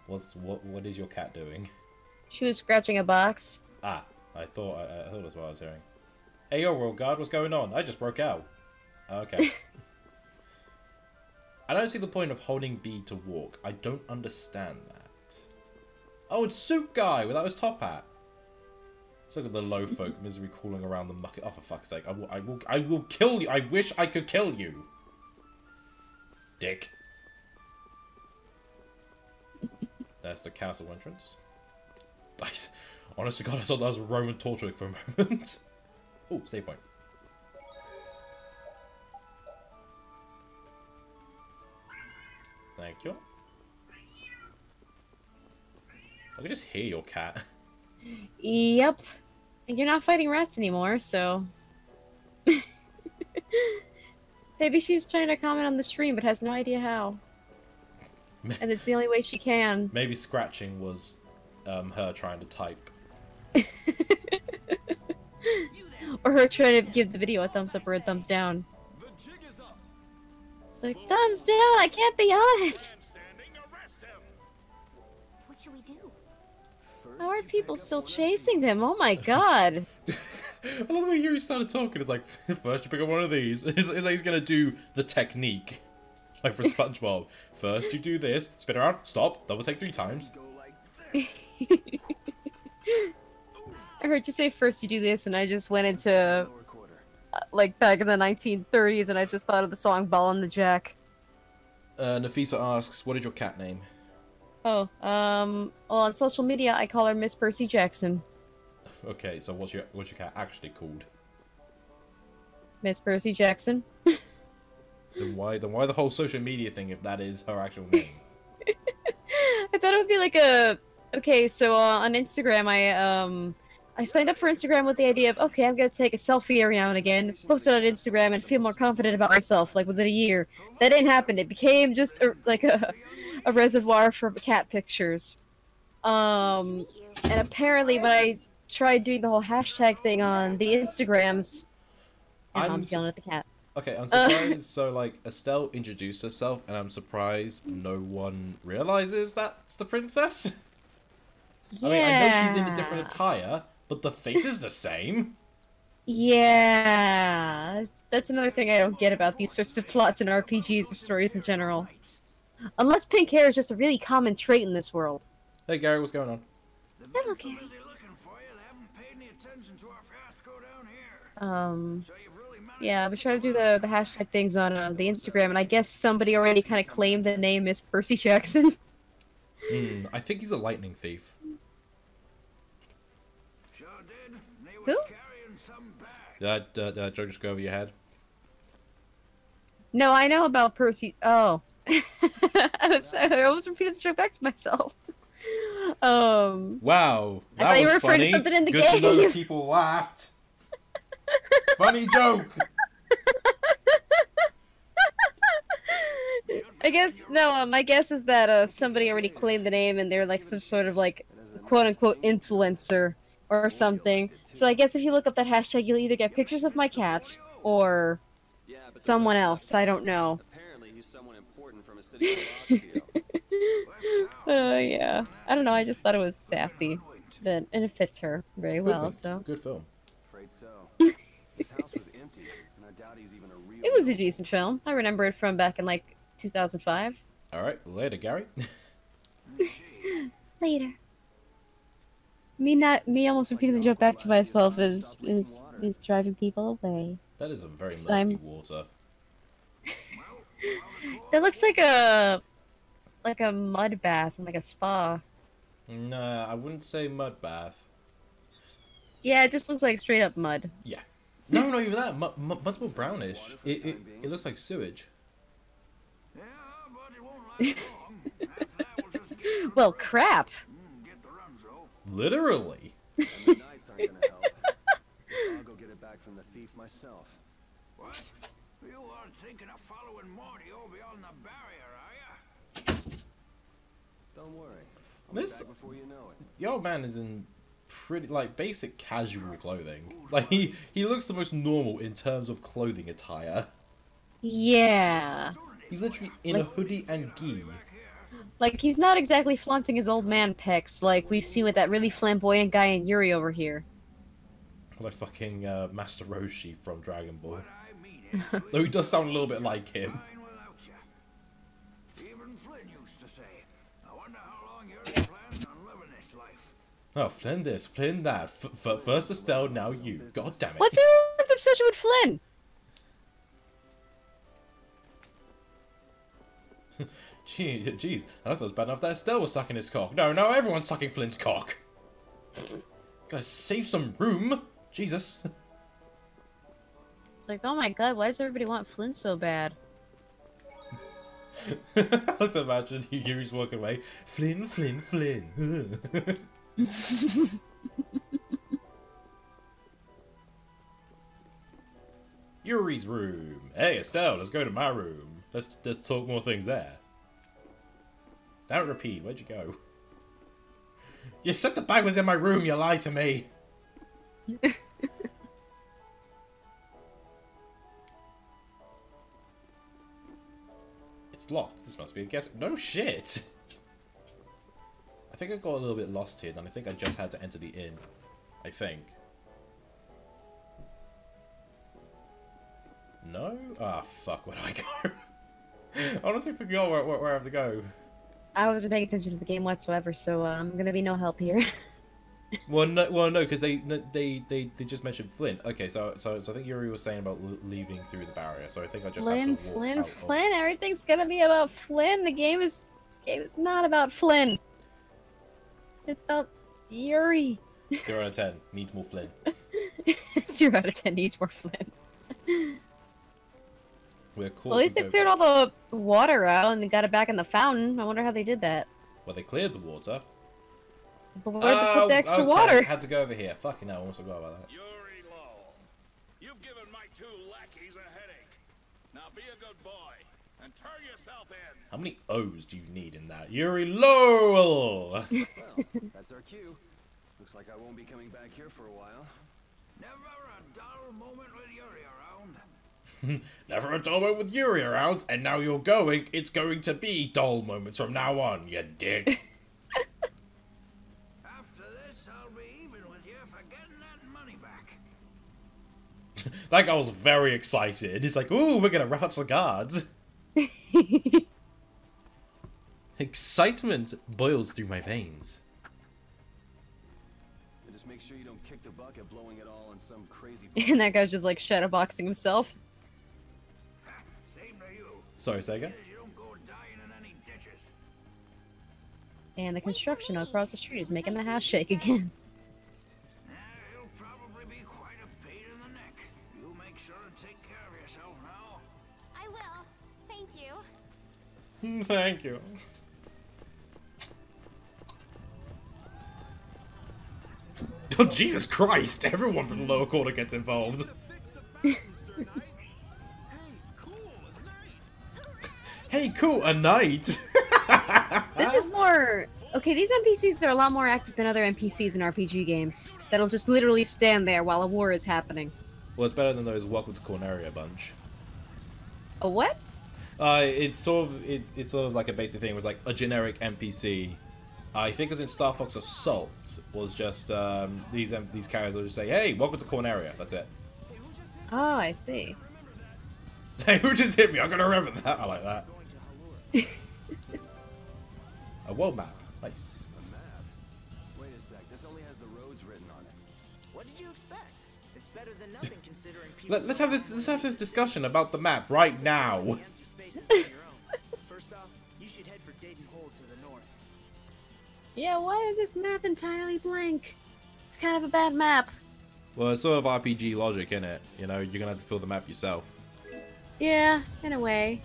What is your cat doing? She was scratching a box. Ah, I thought that's what I was hearing. Hey, yo, World Guard, what's going on? I just broke out. Okay. I don't see the point of holding B to walk. I don't understand that. Oh, it's Suit Guy without his top hat. Let's look at the low folk misery crawling around the muck. Oh, for fuck's sake! I will kill you. I wish I could kill you, dick. There's the castle entrance. Honest to God, I thought that was a Roman torture for a moment. Oh, save point. Thank you. I can just hear your cat. Yep. And you're not fighting rats anymore, so... Maybe she's trying to comment on the stream, but has no idea how. And it's the only way she can. Maybe scratching was her trying to type. Or her trying to give the video a thumbs up or a thumbs down. It's like, thumbs down, I can't be on it! What should we do? How are people still chasing them? Oh my god! I love the way you started talking. It's like, first you pick up one of these. It's like he's gonna do the technique. Like for SpongeBob. First you do this, spin around, stop, double take 3 times. I heard you say first you do this, and I just went into, like, back in the 1930s, and I just thought of the song Ball on the Jack. Nafisa asks, what is your cat name? Oh, well, on social media, I call her Miss Percy Jackson. Okay, so what's your cat actually called? Miss Percy Jackson. Then why the whole social media thing if that is her actual name? I thought it would be like a... Okay, so on Instagram, I signed up for Instagram with the idea of, okay, I'm gonna take a selfie every now and again, post it on Instagram, and feel more confident about myself, like within a year. That didn't happen. It became just like a reservoir for cat pictures. And apparently when I tried doing the whole hashtag thing on the Instagrams... I'm yelling at the cat. Okay, I'm surprised. So, like, Estelle introduced herself, and I'm surprised no one realizes that's the princess. Yeah. I mean, I know she's in a different attire, but the face is the same. Yeah. That's another thing I don't get about these sorts of plots in RPGs or stories in general. Unless pink hair is just a really common trait in this world. Hey, Gary, what's going on? Hello, Gary. Yeah, we try to do the hashtag things on the Instagram, and I guess somebody already kind of claimed the name Miss Percy Jackson. I think he's a lightning thief. Who? Joe just go over your head? No, I know about Percy. Oh. I almost repeated the joke back to myself. Wow, I thought you were referring to funny. something in the Good game. to know that people laughed. Funny joke. I guess no. My guess is that somebody already claimed the name, and they're like some sort of like quote unquote influencer or something. So I guess if you look up that hashtag, you'll either get pictures of my cat or someone else. I don't know. Apparently he's someone important from a city called Yeah. I don't know. I just thought it was sassy, and it fits her very well. So good film. Afraid so. His house was empty, and I doubt he's even a real. it was a decent film. I remember it from back in like 2005. All right, later, Gary. Later. Me almost repeating the joke back to myself is driving people away. That is a very So murky I'm- water. That looks like a mud bath and like a spa. Nah, I wouldn't say mud bath. Yeah, it just looks like straight up mud. Yeah. No, not even that. Mud's more brownish. It looks like sewage. Well, crap. Literally. And the nights aren't gonna help. Guess I'll go get it back from the thief myself. What? You aren't thinking of following Morty over beyond the barrier, are you? Don't worry. I'll This- be back before you know it. The old man is in pretty, like, basic casual clothing. Like, he looks the most normal in terms of clothing attire. Yeah. He's literally in a hoodie and gi. Like, he's not exactly flaunting his old man pecs like we've seen with that really flamboyant guy in Yuri over here. Like fucking Master Roshi from Dragon Ball. What I mean is, Though he does sound a little bit like him. fine without ya. Even Flynn used to say, I wonder how long you're planning on living this life. Oh, Flynn this, Flynn that. First Estelle, now you. God damn it. What's everyone's obsession with Flynn? Jeez, I thought it was bad enough that Estelle was sucking his cock. No, everyone's sucking Flynn's cock. Guys, save some room. Jesus. It's like, oh my god, why does everybody want Flynn so bad? Let's imagine Yuri's walking away. Flynn, Flynn, Flynn. Yuri's room. Hey, Estelle, let's go to my room. Let's talk more things there. Don't repeat. Where'd you go? You said the bag was in my room. You lied to me. It's locked. This must be a guest. No shit. I think I got a little bit lost here, and I think I just had to enter the inn. I think. No? Ah, fuck. Where do I go? I honestly forgot where I have to go. I wasn't paying attention to the game whatsoever, so I'm gonna be no help here. Well, no, because they just mentioned Flint. Okay, so I think Yuri was saying about leaving through the barrier. So I think I just have to walk out. Flynn. Everything's gonna be about Flynn. The game is not about Flynn. It's about Yuri. 0 out of 10 needs more Flynn. 0 out of 10 needs more Flynn. We're cool. Well, at least they cleared all the water out and they got it back in the fountain. I wonder how they did that. Well, they cleared the water. But where'd they put the extra okay. water? Had to go over here. Fucking hell, I almost forgot about that. Yuri Lowell, you've given my 2 lackeys a headache. Now be a good boy and turn yourself in. How many O's do you need in that? Yuri Lowell! Well, that's our cue. Looks like I won't be coming back here for a while. Never a dull moment with Yuri around. Never a dull moment with Yuri around, and now you're going. It's going to be dull moments from now on, you dick. After this, I'll be even with you for getting that money back. That guy was very excited. He's like, ooh, we're gonna wrap up some cards. Excitement boils through my veins. And just make sure you don't kick the bucket blowing it all on some crazy... And that guy's just like shadowboxing himself. Same to you. Sorry, Sega? You don't go dying in any ditches. And the construction across the street is making the house shake again. You'll probably be quite a pain in the neck. You make sure to take care of yourself now. I will. Thank you. Thank you. Oh, Jesus Christ! Everyone from the lower quarter gets involved. Hey, cool, a knight! This is more... Okay, these NPCs are a lot more active than other NPCs in RPG games. That'll just literally stand there while a war is happening. Well, it's better than those Welcome to Corneria bunch. A what? It's sort of like a basic thing. It was like a generic NPC. I think it was in Star Fox Assault. Was just these characters will just say, "Hey, welcome to Corneria." That's it. Oh, I see. Hey, who just hit me? I'm gonna remember that. I like that. A world map. Nice. A map? Wait a sec, this only has the roads written on it. What did you expect? It's better than nothing considering people... Let's have this discussion about the map right now. Empty spaces on your own. First off, you should head for Dayton Hold to the north. Yeah, why is this map entirely blank? It's kind of a bad map. Well, it's sort of RPG logic, in it. You know, you're gonna have to fill the map yourself. Yeah, in a way.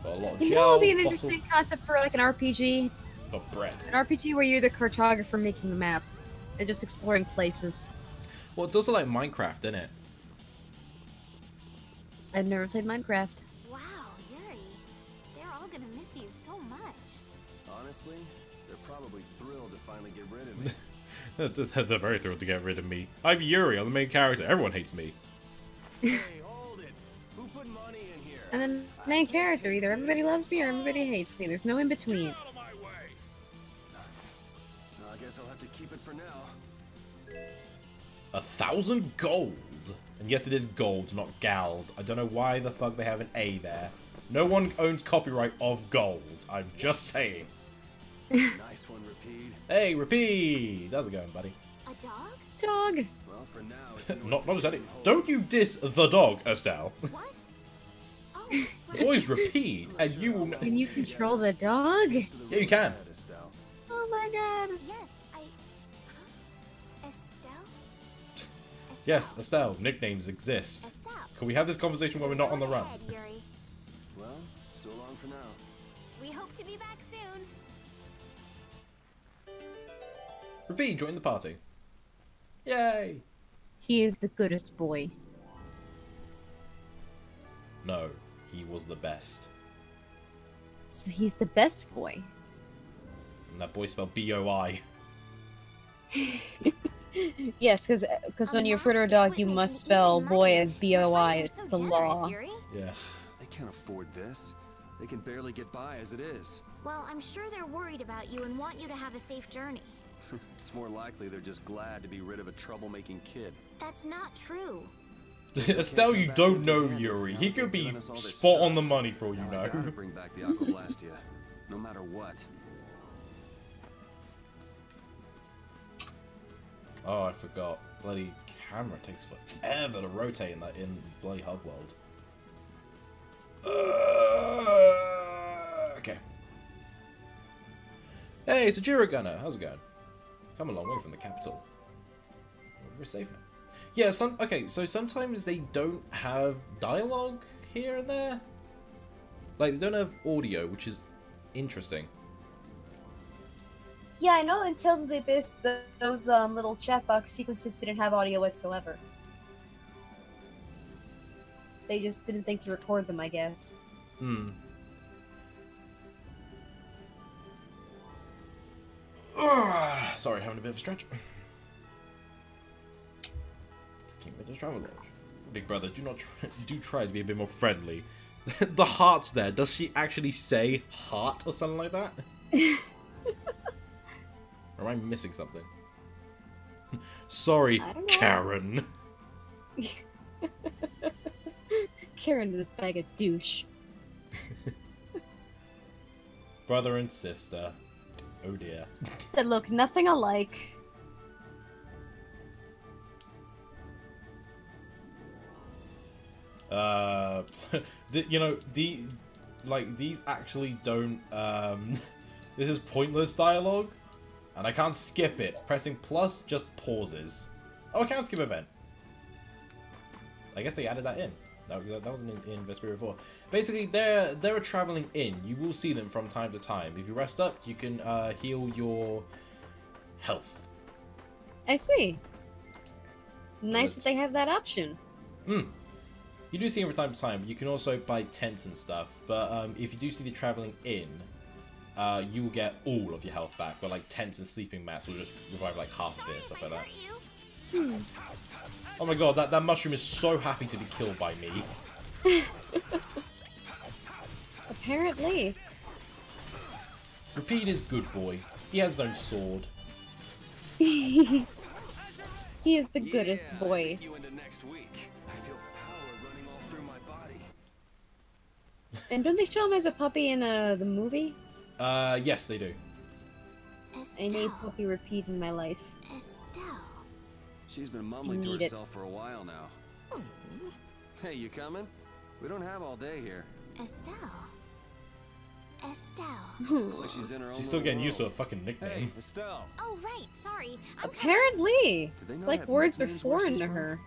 Got a lot of You know, it would be an interesting concept for like an RPG. Got bread. An RPG where you're the cartographer making the map. And just exploring places. Well, it's also like Minecraft, isn't it? I've never played Minecraft. Wow, Yuri. They're all gonna miss you so much. Honestly, they're probably thrilled to finally get rid of me. They're very thrilled to get rid of me. I'm Yuri, I'm the main character. Everyone hates me. Hey, hold it. Who put money in here? And then main character, either everybody loves me or everybody hates me. There's no in between. Out of my way. I guess I'll have to keep it for now. 1,000 gold. And yes, it is gold, not gald. I don't know why the fuck they have an A there. No one owns copyright of gold. I'm just saying. Nice one, Repeat. Hey, Repeat! How's it going, buddy? A dog? Dog. Well, for now, it's Not just any. Don't you diss the dog, Estelle. What? Oh, Always Repeat, and you will know. Can you control the dog? Yeah, you can. Estelle. Oh my god. yes, Estelle? Yes, Estelle. Nicknames exist. Estelle. Can we have this conversation when we're not on the run? Go ahead, Yuri. Well, so long for now. We hope to be back soon. Repeat, join the party. Yay! He is the goodest boy. No, he was the best. So he's the best boy. And that boy spelled B-O-I. Yes, because when you refer to a dog, you must spell boy as B-O-I. It's the law. Yeah. They can't afford this. They can barely get by as it is. Well, I'm sure they're worried about you and want you to have a safe journey. It's more likely they're just glad to be rid of a troublemaking kid. That's not true. Estelle, you don't know Yuri. He could be spot on the money for all you Now I gotta know. bring back the Aquablastia, no matter what. Oh, I forgot. Bloody camera takes forever to rotate in bloody hub world. Okay. Hey, it's a Jira Gunner. How's it going? Come a long way from the capital. We're safe now. Yeah, okay, so sometimes they don't have dialogue here and there. Like, they don't have audio, which is interesting. Yeah, I know in Tales of the Abyss, those little chat box sequences didn't have audio whatsoever. They just didn't think to record them, I guess. Hmm. Sorry, having a bit of a stretch. Let's keep it as travel lodge. Big brother, do try to be a bit more friendly. The heart's there. Does she actually say heart or something like that? Or am I missing something? Sorry, Karen. Karen is a bag of douche. Brother and sister. Oh dear. That look nothing alike. These actually don't, this is pointless dialogue, and I can't skip it. Pressing plus just pauses. Oh, I can't skip event. I guess they added that in. That wasn't in Vesperia 4. Basically, they're a traveling inn. You will see them from time to time. If you rest up, you can heal your health. I see. Nice that they have that option. Hmm. You do see them from time to time. You can also buy tents and stuff. But if you do see the traveling inn, you will get all of your health back. But like tents and sleeping mats will just revive like half of it, stuff like that. Oh my god, that mushroom is so happy to be killed by me. Apparently. Repeat is good boy. He has his own sword. He is the goodest boy. You into next week. I feel power running all through my body. And don't they show him as a puppy in the movie? Yes, they do. I need puppy Repeat in my life. Estelle. She's been mumbling to Need it. herself for a while now. Hey, you coming? We don't have all day here. Estelle. Estelle. Looks like she's in her own She's still getting little used to a world. fucking nickname. Hey, Estelle. Oh, right. Sorry. I'm Apparently. Do they It's not like have words are nicknames where foreign she's to from? her.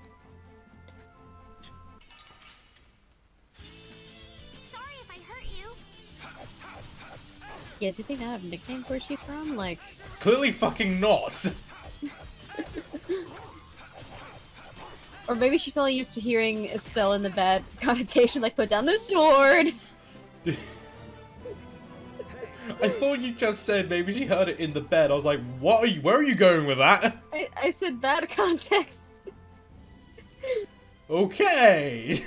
sorry if I hurt you. Yeah, do they not have nicknames where she's from? Like... Clearly fucking not. Or maybe she's only used to hearing Estelle in the bad connotation, like, put down the sword! I thought you just said maybe she heard it in the bed. I was like, what are you, where are you going with that? I said that context. Okay.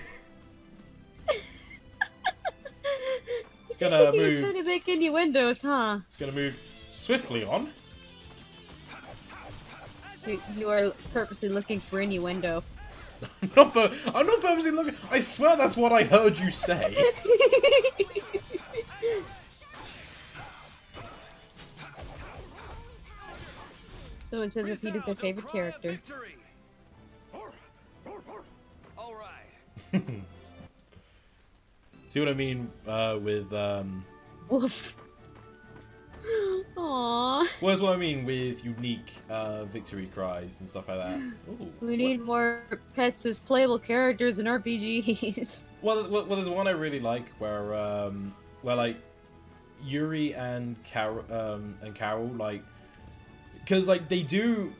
It's gonna You're trying move. to make innuendos, huh? It's gonna move swiftly on. You are purposely looking for innuendo. I'm not purposely looking. I swear that's what I heard you say. Someone says Repeat is their favorite character. All right. See what I mean with Woof. Aww. What's what I mean with unique victory cries and stuff like that. Ooh, We need more pets as playable characters in RPGs. Well, there's one I really like where like Yuri and Carol like, because like they do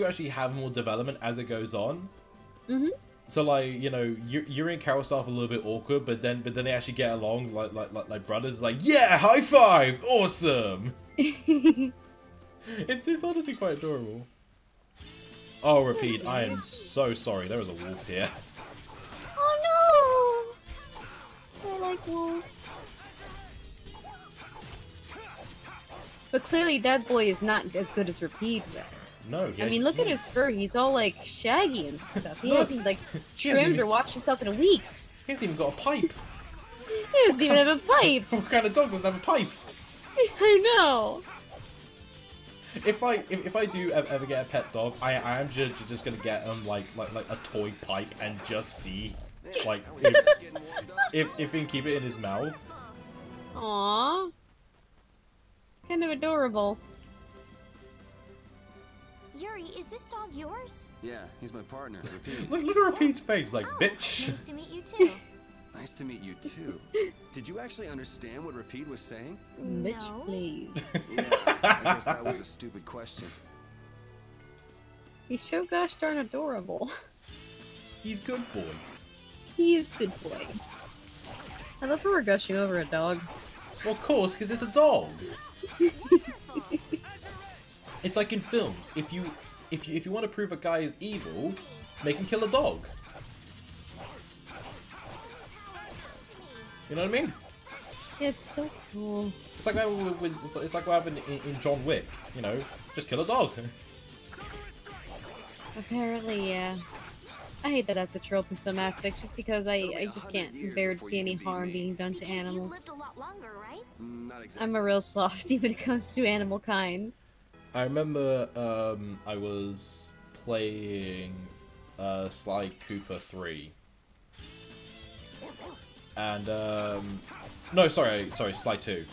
actually have more development as it goes on. Mhm. So like, you know, Yuri and Carol start off a little bit awkward, but then they actually get along like brothers. It's like, yeah, high five, awesome. It's honestly quite adorable. Oh, Repeat, I am so sorry. There is a wolf here. Oh no! I like wolves. But clearly that boy is not as good as Repeat. No, I mean, look at his fur. He's all like shaggy and stuff. He Look, hasn't like he hasn't trimmed even- or washed himself in weeks. He hasn't even got a pipe. He doesn't even have a pipe. What kind of dog doesn't have a pipe? I know. If I do ever get a pet dog, I am just gonna get him like a toy pipe and just see like if he can keep it in his mouth. Aww. Kind of adorable. Yuri, is this dog yours? Yeah, he's my partner, Repeat. Look at Repeat's face, like, Oh, bitch. nice to meet you too. Nice to meet you too. Did you actually understand what Repeat was saying? Bitch, No. please. Yeah, I guess that was a stupid question. He's so gosh darn adorable. He's good boy. He is good boy. I love how we're gushing over a dog. Well, of course, because it's a dog. It's like in films. If you want to prove a guy is evil, make him kill a dog. You know what I mean? Yeah, it's so cool. It's like that it's like what happened in John Wick. You know, just kill a dog. Apparently, yeah. I hate that that's a trope in some aspects, just because I just can't bear to see any harm being done to Because you've animals. lived a lot longer, right? Not exactly. I'm a real softie when it comes to animal kind. I remember I was playing Sly Cooper 3. And no, sorry, Sly 2.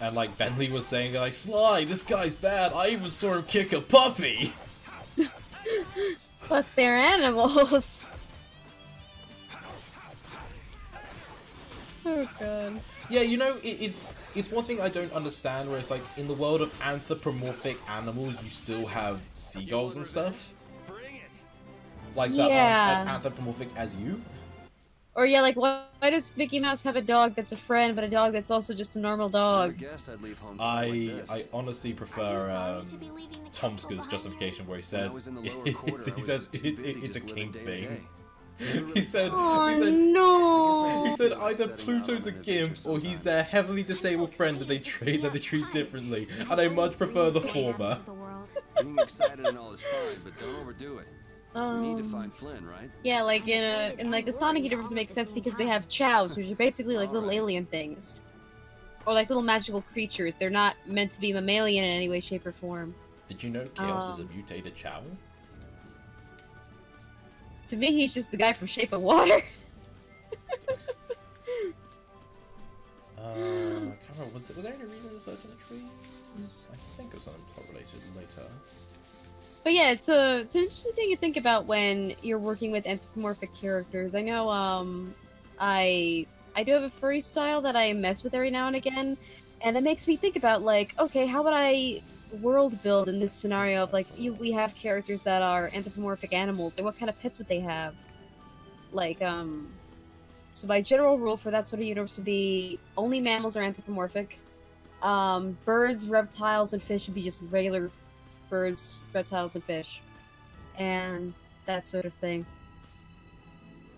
And like Bentley was saying like, Sly, this guy's bad. I even saw him kick a puppy. But they're animals. Oh god. Yeah, you know, it's one thing I don't understand where it's like in the world of anthropomorphic animals you still have seagulls and stuff. Bring it. Like that Yeah. aren't as anthropomorphic as you. Or yeah, like why does Mickey Mouse have a dog that's a friend, but a dog that's also just a normal Never dog? guessed I'd leave home like this. I honestly Are you prefer sorry to be leaving the castle Tomska's behind justification where he When I says was in the lower quarter, I he was says too busy it's a just king living day to thing. day. He said Oh he said no! he said either Pluto's a gimp or he's their heavily disabled friend that they treat differently, and I much prefer the former. The world. Being excited and all is fine, but don't overdo it. We need to find Flynn, right? Yeah, like in like the Sonic universe it makes sense because they have chows, which are basically like little alien things. Or like little magical creatures. They're not meant to be mammalian in any way, shape, or form. Did you know Chaos is a mutated Chow? To me, he's just the guy from Shape of Water. I can't remember. Was there any reason to search in the trees? I think it was something plot related later. But yeah, it's an interesting thing to think about when you're working with anthropomorphic characters. I know, I do have a furry style that I mess with every now and again, and it makes me think about, like, okay, how would I world build in this scenario of, like, we have characters that are anthropomorphic animals, like, what kind of pets would they have? Like, so my general rule for that sort of universe would be only mammals are anthropomorphic. Birds, reptiles, and fish would be just regular birds, reptiles, and fish. And that sort of thing.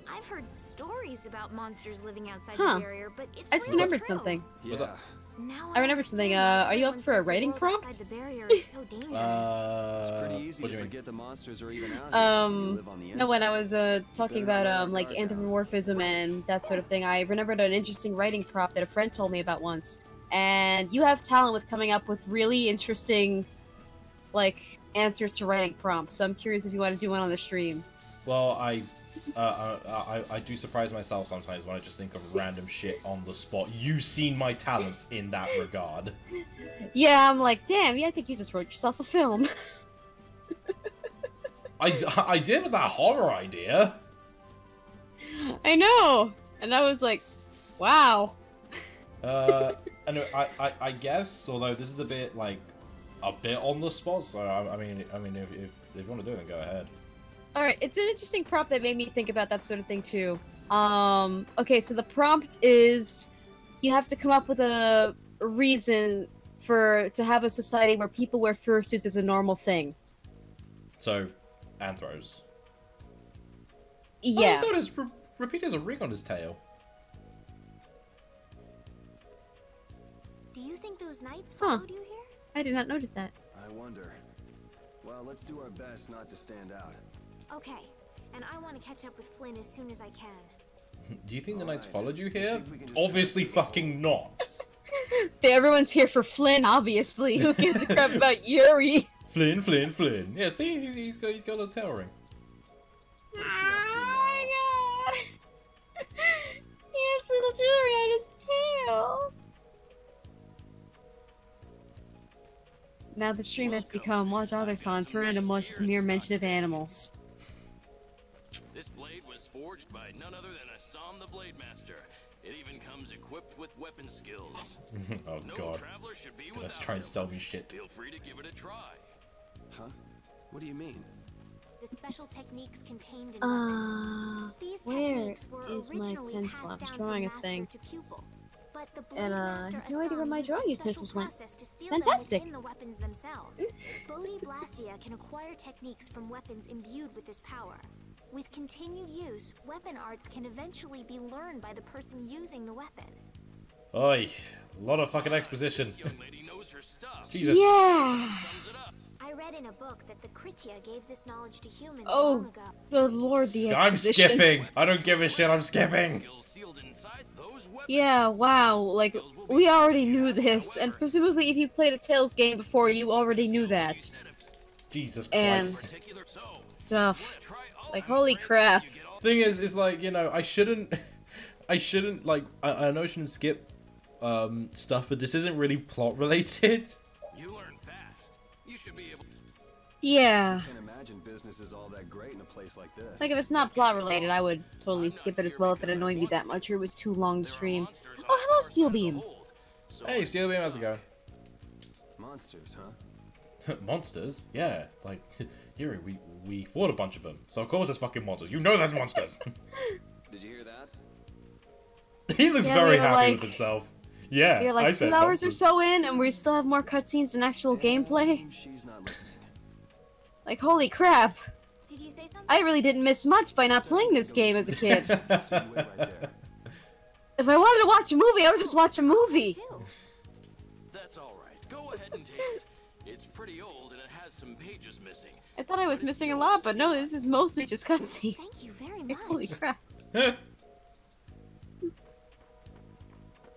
I've heard stories about monsters living outside Huh. the barrier, but it's I just really remembered true. something. What's Yeah, up? Now I remember something, are you up for a writing prompt? The barrier is so dangerous. It's pretty easy what to do you mean? forget the monsters are even out here. You live on the No, when I was talking better about let like our guard down. anthropomorphism and that sort of thing, I remembered an interesting writing prompt that a friend told me about once. And you have talent with coming up with really interesting, like, answers to writing prompts. So I'm curious if you want to do one on the stream. Well, I do surprise myself sometimes when I just think of random shit on the spot. You've seen my talents in that regard. Yeah, I'm like, damn, yeah, I think you just wrote yourself a film. I did with that horror idea. I know! And I was like, wow. And I guess, although this is a bit on the spot, so I mean, if you want to do it, then go ahead. Alright, it's an interesting prompt that made me think about that sort of thing too. Okay, so the prompt is you have to come up with a reason to have a society where people wear fursuits as a normal thing. So, anthros. Yeah. I just noticed Repeat has a ring on his tail. Do you think those knights followed you here? I did not notice that. I wonder. Well, let's do our best not to stand out. Okay, and I want to catch up with Flynn as soon as I can. Do you think the knights followed you See here? if we can just Obviously fucking not. Everyone's here for Flynn, obviously. Who gives a crap about Yuri? Flynn, Flynn, Flynn. Yeah, see, he's got a little tail ring. What's she up to now? Oh my god! He has little jewelry on his tail. Now the stream has become watch other son turn into much the mere mention of animals. This blade was forged by none other than Assam the Blade Master. It even comes equipped with weapon skills. Oh No god. traveler should be Let's without try and them. sell me shit. Feel free to give it a try. Huh? What do you mean? The special techniques contained in weapons. These where techniques were is my originally pencil? passed I was down drawing from a thing. master to pupil. But the Blade And, Master no idea where Assam my used a drawing special utensils went. process to seal Fantastic. them within the weapons themselves. Bodhi Blastia can acquire techniques from weapons imbued with this power. With continued use, weapon arts can eventually be learned by the person using the weapon. Oi, a lot of fucking exposition. This young lady knows her stuff. Jesus. Yeah! Sums it up. I read in a book that the Kritia gave this knowledge to humans Oh, long ago. good lord, the I'm exposition. skipping. I don't give a shit. I'm skipping. Skills sealed inside those weapons. Yeah, wow, like, we already knew this, and presumably if you played a Tales game before, you already knew that. Jesus And Christ. Particular so. stuff. Try all Like, of them, holy friends. crap. You get all Thing is like, you know, I shouldn't like, I know I shouldn't skip stuff, but this isn't really plot related. You learn fast. You should be able to. Yeah. Can't imagine business is all that great in a place like this. Like, if it's not plot related, I would totally skip it as well if it annoyed me that much or it was too long to stream. Oh, hello, Steelbeam. Hey, Steelbeam, how's it going? Monsters, huh? Monsters? Yeah, like, Yuri, we fought a bunch of them, so of course there's fucking monsters. You know there's monsters! Did you hear that? He looks Yeah, very we were happy like- with himself. Yeah, You're I like said 2 hours or monsters. so in, and we still have more cutscenes than actual gameplay. She's not listening. Like, holy crap. Did you say something? I really didn't miss much by not playing this game as a kid. So you wait right there. If I wanted to watch a movie, I would just watch a movie. Too. That's all right. Go ahead and take it. It's pretty old and it has some pages missing. I thought I was missing a lot, but no, this is mostly just cutscenes. Thank you very Like, much. holy crap.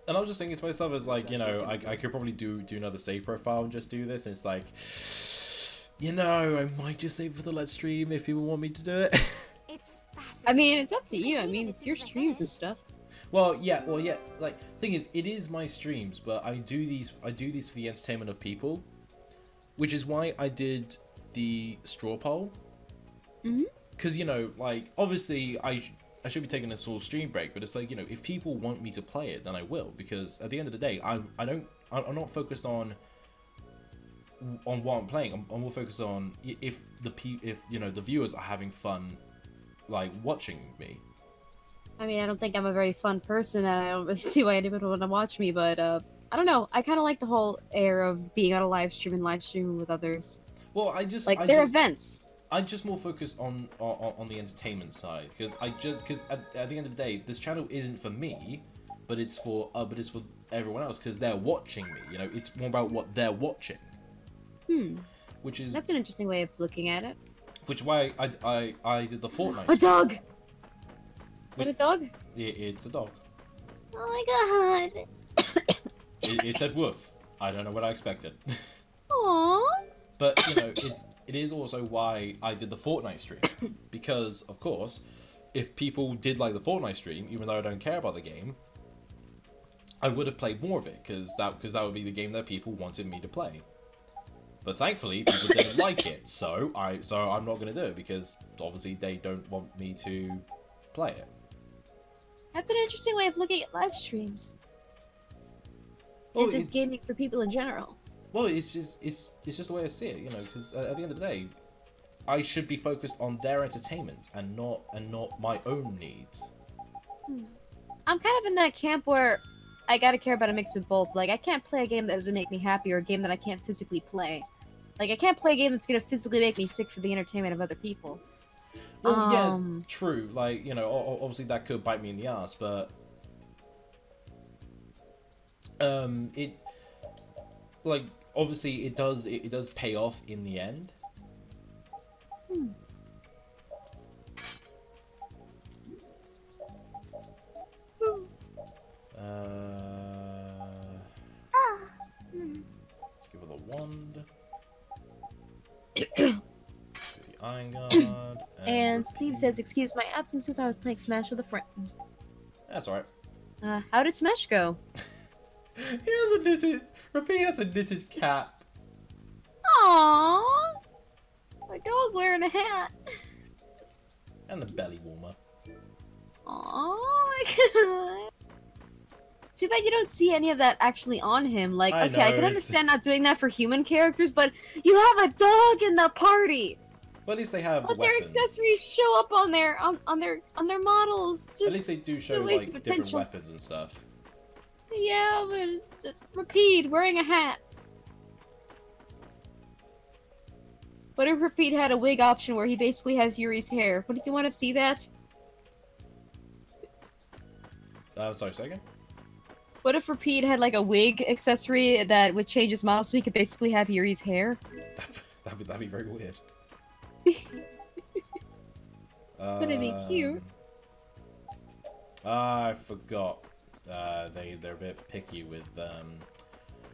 And I was just thinking to myself as like, you know, I could probably do another save profile and just do this. And it's like, you know, I might just save for the Let's Stream if people want me to do it. It's fascinating. I mean, it's up to We you. can I leave mean, it it's as your soon as I streams and finish. stuff. Well, yeah. Like, thing is, it is my streams, but I do these for the entertainment of people, which is why I did the straw poll. Mhm. Because, you know, like, obviously I should be taking a small stream break, but it's like, you know, if people want me to play it, then I will. Because at the end of the day, I'm not focused on what I'm playing. I'm more focused on if you know, the viewers are having fun, like, watching me. I mean, I don't think I'm a very fun person, and I don't really see why anyone would want to watch me, but, I don't know. I kind of like the whole air of being on a live stream and live streaming with others. Well, Like, they're events. I just more focus on the entertainment side, because at the end of the day, this channel isn't for me, but it's for everyone else because they're watching me. You know, it's more about what they're watching. Which is That's an interesting way of looking at it. which why I did the Fortnite. A stream. dog. Is that a dog? It's a dog. Oh my god. It said woof. I don't know what I expected. Aww. But you know, it is also why I did the Fortnite stream because of course, if people did like the Fortnite stream, even though I don't care about the game, I would have played more of it because that would be the game that people wanted me to play. But thankfully, people didn't like it, so I'm not going to do it because obviously they don't want me to play it. That's an interesting way of looking at live streams. Well, And just gaming for people in general. Well, it's just the way I see it, you know. Because at the end of the day, I should be focused on their entertainment and not my own needs. I'm kind of in that camp where I gotta care about a mix of both. Like, I can't play a game that doesn't make me happy or a game that I can't physically play. Like, I can't play a game that's gonna physically make me sick for the entertainment of other people. Well, yeah, true. Like, you know, obviously that could bite me in the ass, but it, like, obviously it does pay off in the end. Let's give her the wand. The iron guard. And Steve says, "Excuse my absence since I was playing Smash with a friend." That's alright. How did Smash go? He has a knitted. Repeat has a knitted cap. Aww, my dog wearing a hat. And the belly warmer. Aww, my god. Too bad you don't see any of that actually on him. Like, I okay, know, I can it's- understand not doing that for human characters, but you have a dog in the party. Well, at least they have Let their weapons. accessories show up on their models. Just At least they do show a waste like of different potential. weapons and stuff. Yeah, but it's Rapide wearing a hat. What if Rapide had a wig option where he basically has Yuri's hair? What if you want to see that? Sorry, second. What if Rapide had like a wig accessory that would change his model so he could basically have Yuri's hair? That'd be very weird. Wouldn't it be cute? I forgot. They're a bit picky with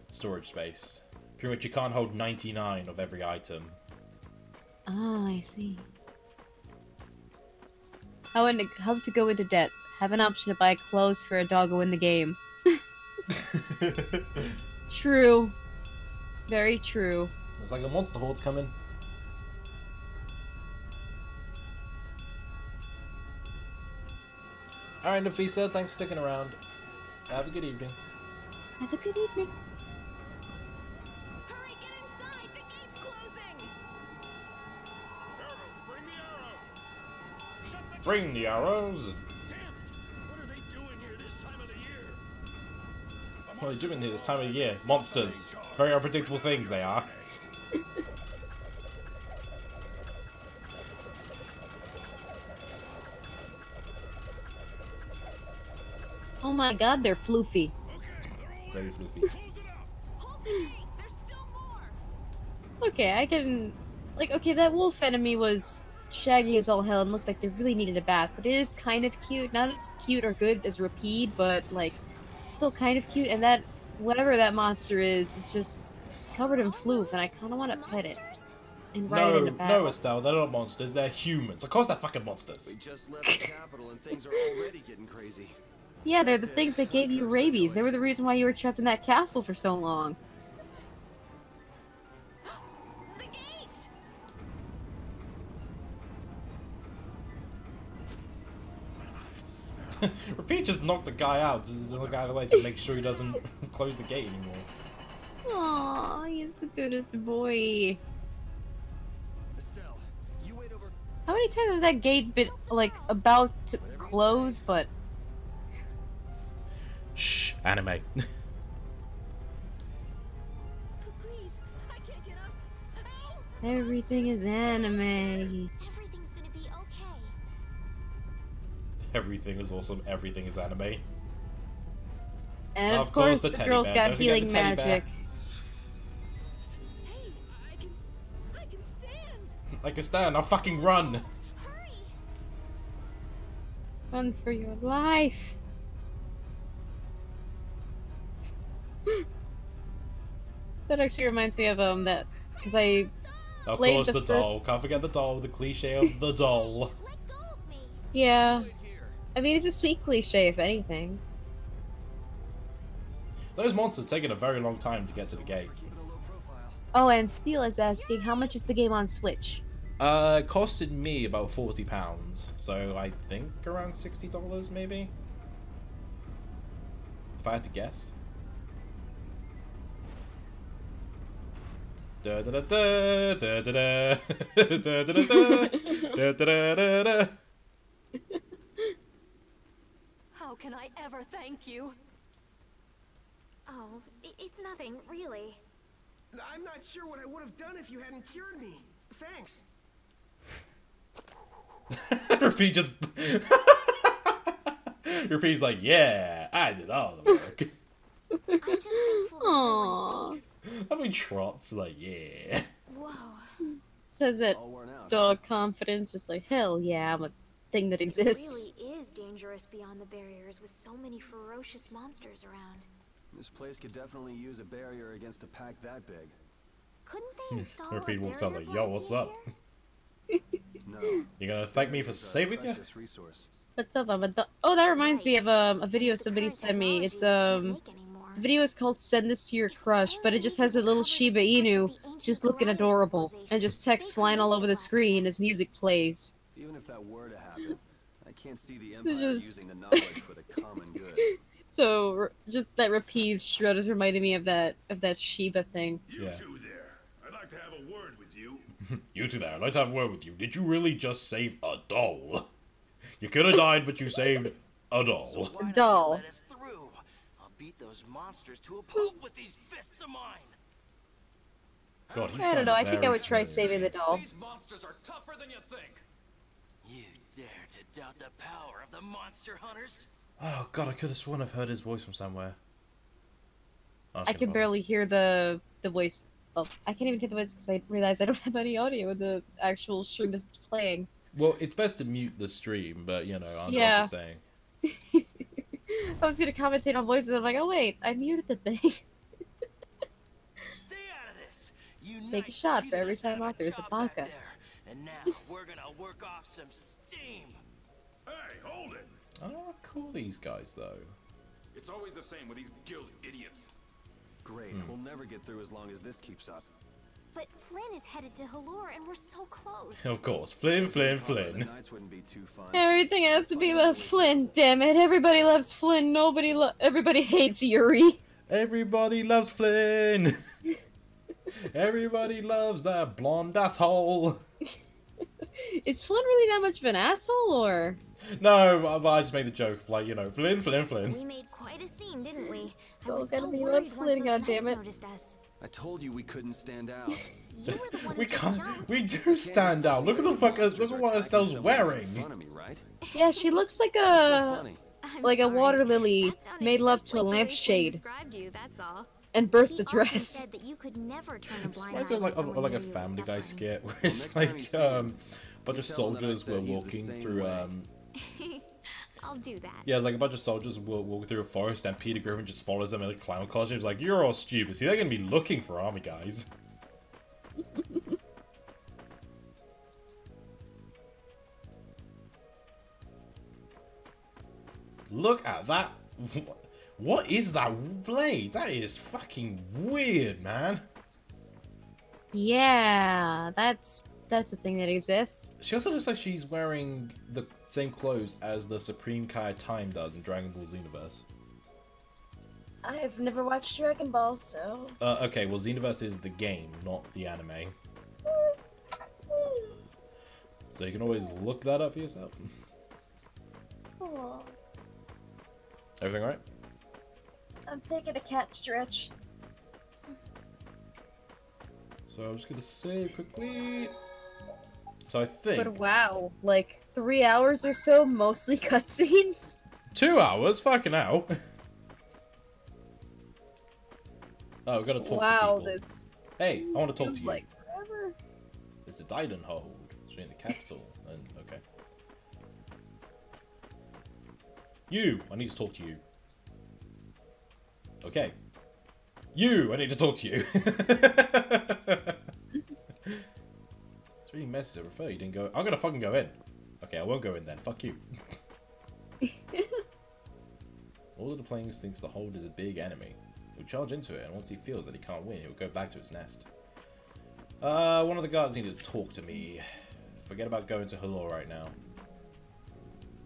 storage space. Pretty much, you can't hold 99 of every item. Ah, I see. How to go into debt? Have an option to buy clothes for a doggo in the game. True. Very true. It's like a monster horde's coming. Alright, Nafisa, thanks for sticking around. Have a good evening. Have a good evening. Hurry, get inside! The gate's closing! Arrows, bring the arrows! Shut the Bring the arrows! Damn it! What are they doing here this time of the year? What are you doing here this time of year? Monsters. Very unpredictable things they are. Oh my god, they're floofy. Very floofy. Hold the gate! There's still more! Okay, I can... Like, okay, that wolf enemy was shaggy as all hell and looked like they really needed a bath, but it is kind of cute. Not as cute or good as Rapide, but, like, still kind of cute. And that, whatever that monster is, it's just covered in floof, and I kind of want to pet it. And ride it into battle. No, Estelle, they're not monsters, they're humans. Of course they're fucking monsters. We just left the capital and things are already getting crazy. Yeah, they're the things that gave you rabies. They were the reason why you were trapped in that castle for so long. The gate! Repeat just knocked the guy out. The guy out of the way to make sure he doesn't close the gate anymore. Aww, he's the goodest boy. Estelle, you wait over. How many times has that gate been, like, about to close, but... Shh, anime. Please, I can't get up. Help! Everything is anime. Everything's gonna be okay. Everything is awesome, everything is anime. And Of course the teddy girl's bear. got Don't forget the healing teddy bear. magic. Hey, I can stand. I can stand. I'll fucking run. Hurry! Run for your life. That actually reminds me of that because I Of played course, the the first- doll. Can't forget the doll. The cliche of the doll. Let go of me. yeah. I mean, it's a sweet cliche if anything. Those monsters taking a very long time to get to the gate. Oh, and Steel is asking, how much is the game on Switch? It costed me about £40, so I think around $60 maybe. If I had to guess. Da da da da da da da da da da da da da. How can I ever thank you? Oh, it's nothing, really. I'm not sure what I would have done if you hadn't cured me. Thanks. Repeat just. Repeat's like, yeah, I did all the work. I'm just thankful that everyone's safe. I mean, Trot's like, yeah. Whoa. Says that All worn out. dog confidence, just like, hell yeah, I'm a thing that It exists. really is dangerous beyond the barriers with so many ferocious monsters around. This place could definitely use a barrier against a pack that big. Couldn't they install a Repeat walks out barrier like, yo, what's blast up? here? No. You gonna thank me for Barriers are a saving you? precious resource. What's up, oh, that reminds me of a video somebody sent me. It's the video is called "Send This to Your Crush," but it just has a little Shiba Inu just looking adorable and just text flying all over the screen as music plays. Even if that were to happen, I can't see the Empire just- using the knowledge for the common good. So just that repeat shrug just reminded me of that Shiba thing. You Yeah. two there. I'd like to have a word with you. You two there, I'd like to have a word with you. Did you really just save a doll? You could have died, but you saved a doll. So why don't Doll. you let us through? I'll beat those monsters to a pulp with these fists of mine. God, he I don't know. I think I sounded would try very saving the doll. These monsters are tougher than you think. You dare to doubt the power of the monster hunters? Oh god, I could have sworn I've heard his voice from somewhere. Oh, I can barely hear the voice. Oh, I can't even hear the voice because I realized I don't have any audio in the actual stream as it's playing. Well, it's best to mute the stream, but you know, I'm Yeah. just saying. I was gonna commentate on voices. I'm like, oh wait, I muted the thing. Stay out of this. You Take a knights shot for cheated every us out time of a Arthur is a job back baka. there. And now we're gonna work off some steam. Hey, hold it. Oh, cool these guys though. It's always the same with these guild idiots. Great, we'll never get through as long as this keeps up. But Flynn is headed to Halor and we're so close. Of course, Flynn, Flynn, The Flynn. nights wouldn't be too fun. Everything has to be about Flynn. Damn it! Everybody loves Flynn. Everybody hates Yuri. Everybody loves Flynn. Everybody loves that blonde asshole. Is Flynn really that much of an asshole, or? No, but I just made the joke, like, you know, Flynn, Flynn, Flynn. We made quite a scene, didn't we? It's I all was gonna so be worried about once Flynn, those goddammit. knights noticed us. I told you we couldn't stand out. You were the one We who just can't. jumped. We do stand out. Look at the fuck. Look at what Estelle's wearing. In front of me, right? Yeah, she looks like What's so a funny? I'm like a sorry. water lily That sounded made love just to a like the way Flynn lampshade described you, that's all. and birthed He a often dress. said that you could never turn a blind Reminds eye me of when like, someone like a knew you were Family Guy suffering. skit where Well, it's next time you like see him, bunch of you tell him that I soldiers said were he's the walking same through way. I'll do that. yeah, it's like a bunch of soldiers will walk through a forest and Peter Griffin just follows them in a clown costume. He's like, you're all stupid. See, they're gonna be looking for army guys. Look at that. What is that blade? That is fucking weird, man. Yeah, that's a thing that exists. She also looks like she's wearing the same clothes as the Supreme Kai Time does in Dragon Ball Xenoverse. I've never watched Dragon Ball, so. Okay, well, Xenoverse is the game, not the anime. So you can always look that up for yourself. Cool. Everything right? I'm taking a cat stretch. So I'm just gonna save quickly. So I think But wow, like 3 hours or so, mostly cutscenes. 2 hours. Fucking hell. Oh, we gotta talk to Wow, people. this Hey, I want to talk to feels you. like forever. It's a Dylan hold. It's in the capital. And okay. You, I need to talk to you. Okay. You, I need to talk to you. It's really messy to refer. You didn't go. I'm gonna fucking go in. Okay, I won't go in then. Fuck you. All of the planes thinks the hold is a big enemy. He'll charge into it, and once he feels that he can't win, he'll go back to its nest. One of the guards needed to talk to me. Forget about going to Hello right now.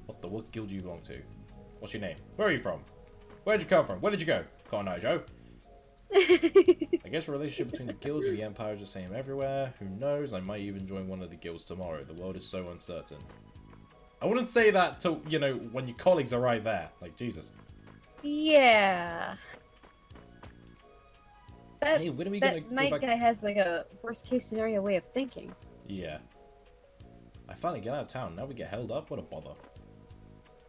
What guild do you belong to? What's your name? Where are you from? Where'd you come from? Where did you go? Can't know, Joe. I guess the relationship between the guilds and the empire is the same everywhere. Who knows? I might even join one of the guilds tomorrow. The world is so uncertain. I wouldn't say that to, you know, when your colleagues are right there. Like, Jesus. Yeah. That, hey, when are we that gonna go night back? guy has like a worst case scenario way of thinking. Yeah. I finally get out of town. Now we get held up? What a bother.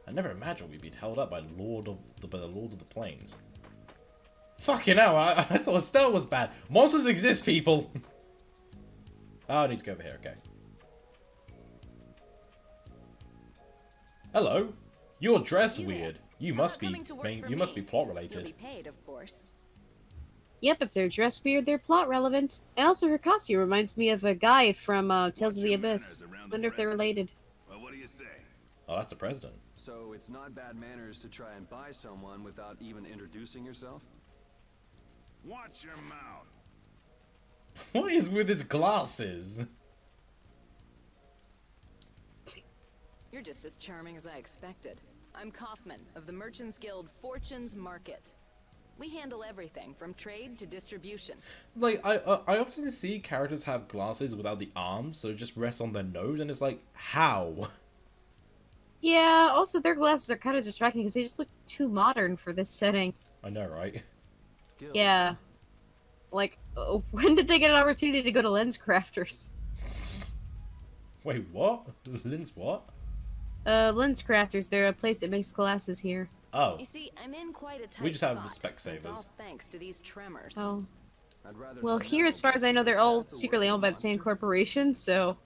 I never imagined we'd be held up by the Lord of the Plains. Fucking hell, I thought Estelle was bad. Monsters exist, people! Oh, I need to go over here, okay. Hello. You're dressed weird. You must be plot related. You'll be paid, of course. Yep, if they're dressed weird, they're plot relevant. And also her costume reminds me of a guy from Tales of the Abyss. Wonder if they're related. Well, what do you say? Oh, that's the president. So it's not bad manners to try and buy someone without even introducing yourself? Watch your mouth. What is with his glasses? You're just as charming as I expected. I'm Kaufman of the Merchants Guild Fortune's Market. We handle everything from trade to distribution. Like, I often see characters have glasses without the arms, so it just rests on their nose, and it's like, how? Yeah, also their glasses are kind of distracting because they just look too modern for this setting. I know, right? Guilds. Yeah. Like, when did they get an opportunity to go to Lens Crafters? Wait, what? Lynn's what? Lens Crafters, they're a place that makes glasses here. Oh. You see, I'm in quite a tight We just have spot. the spec It's all savers. thanks to these tremors. Oh. I'd rather Well, not here, know, as far as I know, they're but is all that the secretly work owned by of the same monster? corporation, so...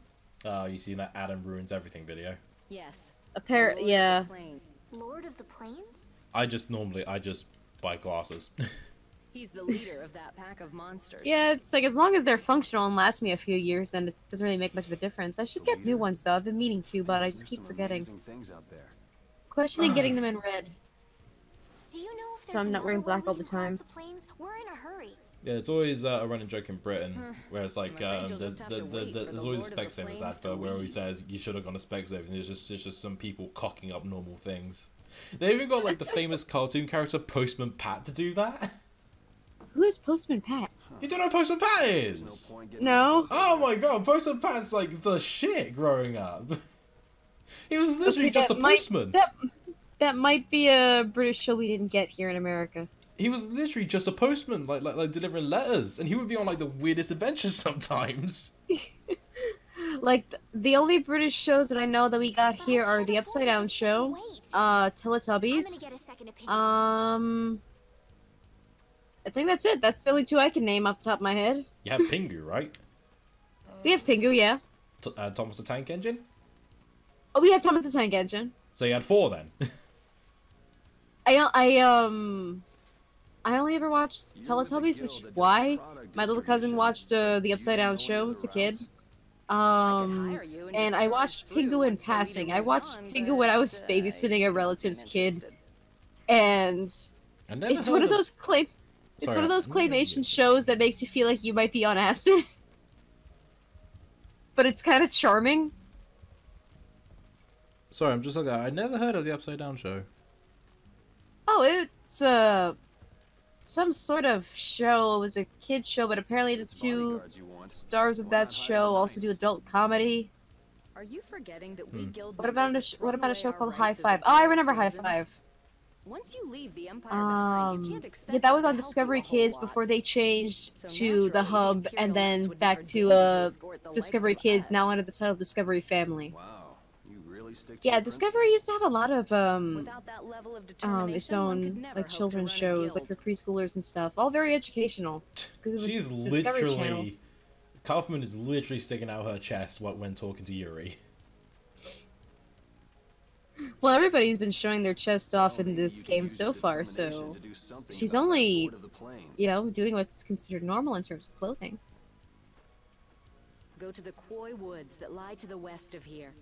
You seen that Adam Ruins Everything video? Yes. Yeah. Lord of the Plains? I just buy glasses. He's the leader of that pack of monsters. Yeah, it's like, as long as they're functional and last me a few years, then it doesn't really make much of a difference. I should get new ones, though. I've been meaning to, but I just There's keep some forgetting. amazing things out there. Questioning getting them in red. Do you know if So there's I'm not wearing another way black all we the can cross time. the plains? We're in a hurry. Yeah, it's always a running joke in Britain, where it's like, I'm afraid you'll just have to wait for there's the always a Lord of the Specsavers Plains to advert where he leave. says you should have gone to Specsavers, and it's just some people cocking up normal things. They even got like the famous cartoon character Postman Pat to do that. Who is Postman Pat? You don't know who Postman Pat There's is? no point getting No. stuck Oh in my it. god, Postman Pat's like the shit growing up. He was literally Okay, just a that might- postman. That might be a British show we didn't get here in America. He was literally just a postman, like delivering letters, and he would be on like the weirdest adventures sometimes. Like, the only British shows that I know that we got But here I are can't the afford Upside to Down just sit show, and wait. I'm gonna Teletubbies, get a second opinion. I think that's it. That's the only two I can name off the top of my head. You have Pingu, right? We have Pingu, yeah. Thomas the Tank Engine. Oh, we have Thomas the Tank Engine. So you had 4 then. I only ever watched You're with a Teletubbies, guild which that does why? product My little cousin distribution. watched the Do Upside you Down know show anywhere as a kid. else? hire you and And just I charge watched through Pingu in once the leader passing. I moves watched on, Pingu when I was but, babysitting a you're relative's kid, interested. and I never it's heard one of those claim. It's Sorry, one of those I'm not gonna claymation get- shows that makes you feel like you might be on acid, but it's kind of charming. Sorry, I'm just like I never heard of the Upside Down show. Oh, it's some sort of show. It was a kid show, but apparently the It's two bodyguards you want. stars of Why that not hire show the also do knights? adult comedy. Are you forgetting that we guild What about members a what thrown about a away show our called High rights as Five? the Oh, I guild remember High citizens? Five. Once you leave the empire behind, you can't expect Yeah, that was them on to help Discovery you a whole Kids lot. before they changed So to the naturally, Hub Imperial and then Knights would back never to deign to escort the likes Discovery of Kids, now us. under the title Discovery Family. Wow, you really stick to Yeah, your Discovery used to have a lot of Without that level of determination, its one could own never like hope to children's run a shows, like guild. for preschoolers and stuff. All very educational. Because it was She's Discovery Channel. literally... Kaufman is literally sticking out her chest when talking to Yuri. Well, everybody's been showing their chest off in Maybe this you could game use so your far, determination so to do something she's about that only, Lord of the Plains. you know, doing what's considered normal in terms of clothing. Go to the Koi Woods that lie to the west of here.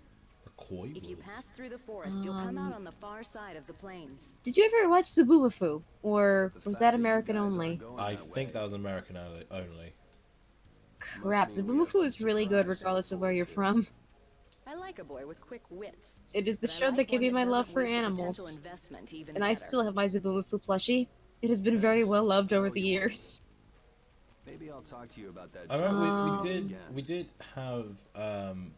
The Koi If you Woods. pass through the forest, you'll come out on the far side of the plains. Did you ever watch Zabumafu? Or The was fact that you American guys only? aren't going I that think way that was American only. Crap, must mean we have Zabumafu some is really good surprise regardless of where forward you're to. from. I like a boy with quick wits. It is the but I show like that gave one me my doesn't love for waste a potential animals. investment even And I better. still have my Zabumafu plushie. It has been very Thanks. well loved over Oh, the you're years. Maybe I'll talk to you about that. I remember job we did have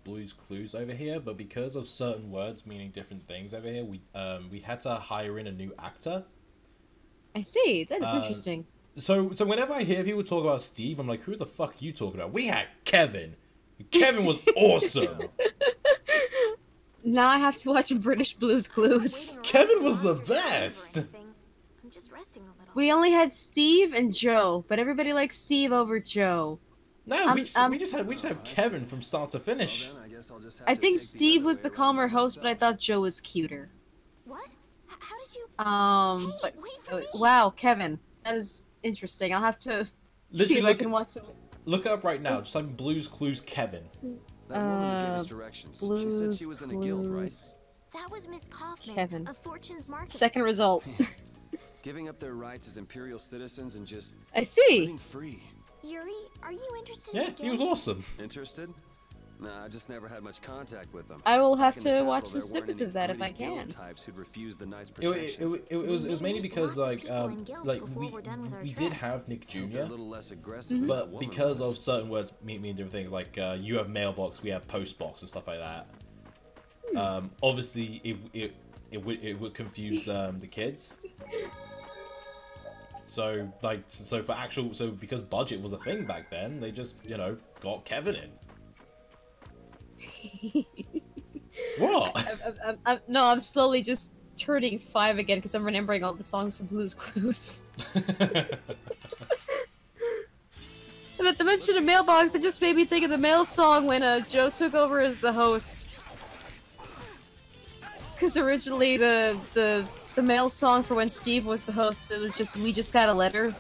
Blue's Clues over here, but because of certain words meaning different things over here, we had to hire in a new actor. I see, that is interesting. So whenever I hear people talk about Steve, I'm like, who the fuck are you talking about? We had Kevin. Kevin was awesome. Now I have to watch British Blues Clues. Kevin was the best. I'm just resting a little. We only had Steve and Joe, but everybody likes Steve over Joe. No, we just have Kevin from start to finish. Well, then, I guess I'll just have I to think take the Steve other was way the around calmer host, but I myself. thought Joe was cuter. What? How did you? But wait for me. wow, Kevin, that is interesting. I'll have to see Literally, if I can watch some. look it up right now. Just like Blues Clues Kevin. That woman that gave us directions. She said she was in a guild, right? Blues. That was Miss Kaufman Kevin. of Fortune's Market. Second result. Giving up their rights as imperial citizens and just I see. living free. Yuri, are you interested Yeah, in the he was guilds? awesome. Interested? Nah, I just never had much contact with them. I will have Back in the to capital, watch some there weren't snippets any of that if I gritty guild can. types who'd refuse the knight's It protection. was mainly because Lots of like people in guilds before we're done with our we trip. did have Nick They're a Jr. little less aggressive than the But woman because was. of certain words mean different things, like you have mailbox, we have postbox and stuff like that. Obviously, it would confuse the kids. So because budget was a thing back then, they just got Kevin in. What? I'm slowly just turning 5 again because I'm remembering all the songs from Blues Clues. And at the mention of mailbox, it just made me think of the mail song when Joe took over as the host. Because originally the mail song for when Steve was the host, it was just "We Just Got a Letter,"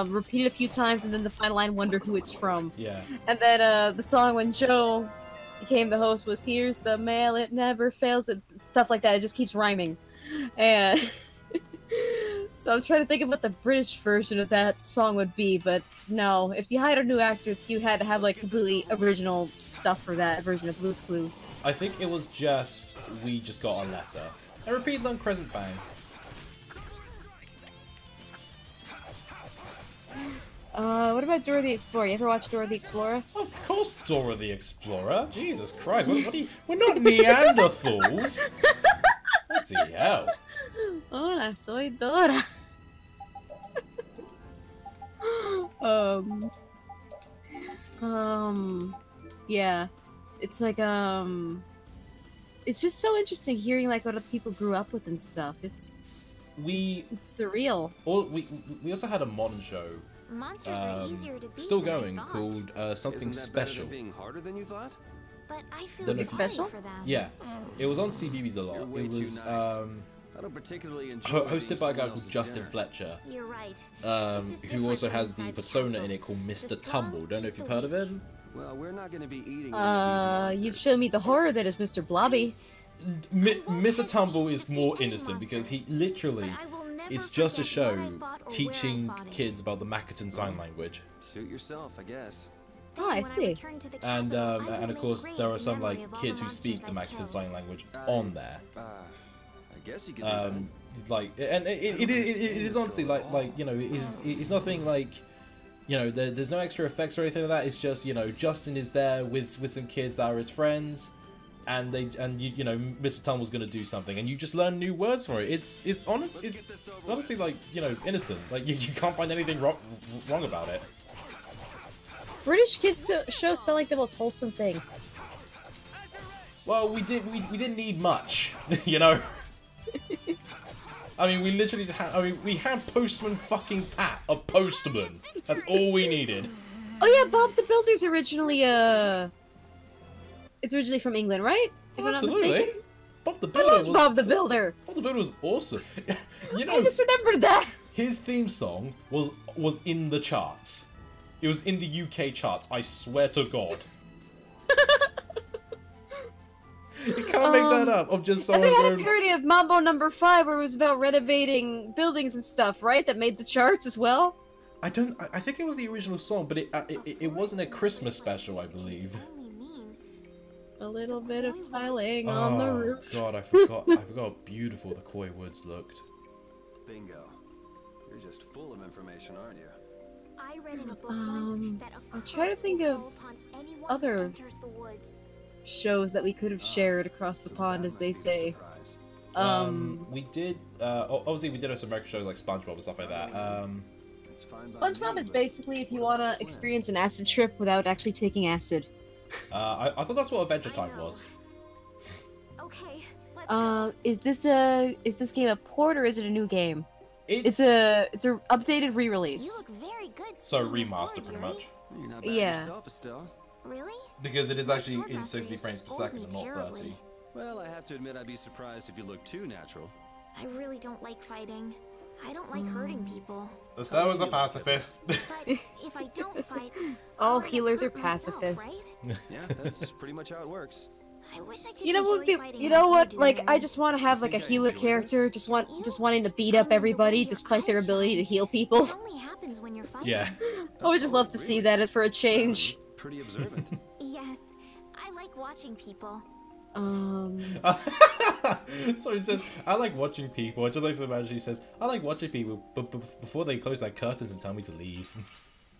repeated a few times, and then the final line, "Wonder who it's from." Yeah. And then the song when Joe became the host was "Here's the mail, it never fails," and stuff like that. It just keeps rhyming, and so I'm trying to think of what the British version of that song would be. But no, if you hired a new actor, you had to have like completely original stuff for that version of Blue's Clues. I think it was just "We Just Got a Letter." And repeat on Crescent Bang. What about Dora the Explorer? You ever watch Dora the Explorer? Of course, Dora the Explorer. Jesus Christ, what are you? We're not Neanderthals. What's hell? Hola, soy Dora. Yeah. It's like, it's just so interesting hearing, like, what other people grew up with and stuff. It's surreal. We also had a modern show. Monsters are easier to beat Still than I going, thought. called Something Isn't that Special. better than being harder than you thought? But I feel Don't know sorry if you- for them. Yeah, it was on CBeebies a lot. You're way It too was nice. I don't particularly enjoy being hosted by a guy someone called else's Justin dinner. Fletcher, You're right. This is who different also from has the inside persona castle. in it called The Mr. strong Tumble. Don't know if eat you've the heard of weak. him. Well, we're not going to be eating any of these monsters. You've shown me the horror that is Mr. Blobby. Mr. Tumble is more innocent because he literally But I will never it's just a forget show what I thought or where I teaching thought it. kids about the Makaton sign language. Suit yourself, I guess. Then Oh, I when see. return to the And capital, I will and of make course graves there are in some memory like of all kids the who speak monsters the I've Makaton killed. sign language on there. I guess you could do that. Like and it is honestly like it's nothing like there's no extra effects or anything like that. It's just Justin is there with some kids that are his friends, and Mr. Tumble's gonna do something, and you just learn new words for it. It's honestly like innocent. Like you can't find anything wrong about it. British kids shows sound like the most wholesome thing. Well, we didn't need much, you know. I mean, we literally we had Postman fucking Pat, a postman. That's all we needed. Oh yeah, Bob the Builder's originally it's originally from England, right? If I'm not mistaken. Bob the Builder was Bob the Builder. Bob the Builder was awesome. You know, I just remembered that. His theme song was in the charts. It was in the UK charts. I swear to God. You can't make that up. Of just someone. And they had a parody of Mambo No. 5 where it was about renovating buildings and stuff, right? That made the charts as well. I think it was the original song, but it wasn't a Christmas special, I believe. A little bit of tiling on the roof. God, I forgot how beautiful the Koi Woods looked. Bingo. You're just full of information, aren't you? I read in a book once that I'm trying to think of other shows that we could have shared across the pond, as they say. We did. Obviously, we did have some American shows like SpongeBob and stuff like that. SpongeBob is basically if you want to experience an acid trip without actually taking acid. I thought that's what Adventure Time was. Okay, let's go. Is this game a port or is it a new game? It's a updated re-release. You look very good. So remastered, pretty much. You're not bad Yeah. yourself, Estelle. Really? Because it is actually in 60 frames per second and not 30. Well, I have to admit I'd be surprised if you look too natural. I really don't like fighting. I don't like hurting people. Estelle was a pacifist. But if I don't fight, All healers are pacifists. Myself, Yeah, that's pretty much how it works. right? I wish I could You know what? enjoy fighting You know like what? do, Like, I Mary. just want to have like a think I healer enjoy character, this? just wanting to beat up everybody, despite their ability to heal people. It only happens when you're fighting. Yeah. I would just love to see that for a change. Pretty observant. Yes, I like watching people. So he says, I like watching people. I just like to imagine he says, I like watching people, but before they close their curtains and tell me to leave.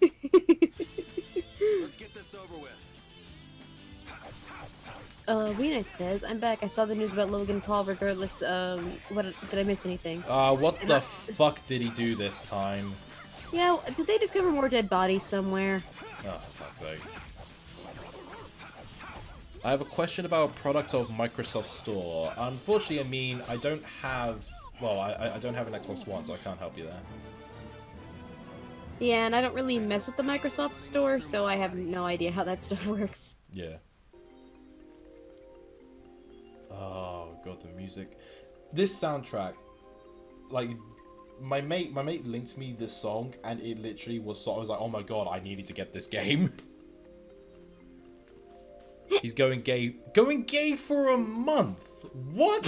Let's get this over with. Weenite says, I'm back. I saw the news about Logan Paul regardless. What did I miss anything? What the fuck did he do this time? Yeah, did they discover more dead bodies somewhere? Oh, for fuck's sake. I have a question about a product of Microsoft Store. Unfortunately, I mean, I don't have... Well, I don't have an Xbox One, so I can't help you there. Yeah, and I don't really mess with the Microsoft Store, so I have no idea how that stuff works. Yeah. Oh, God, the music. This soundtrack, like... My mate linked me this song, and it literally was so... I was like, oh my God, I needed to get this game. He's going gay. Going gay for a month? What?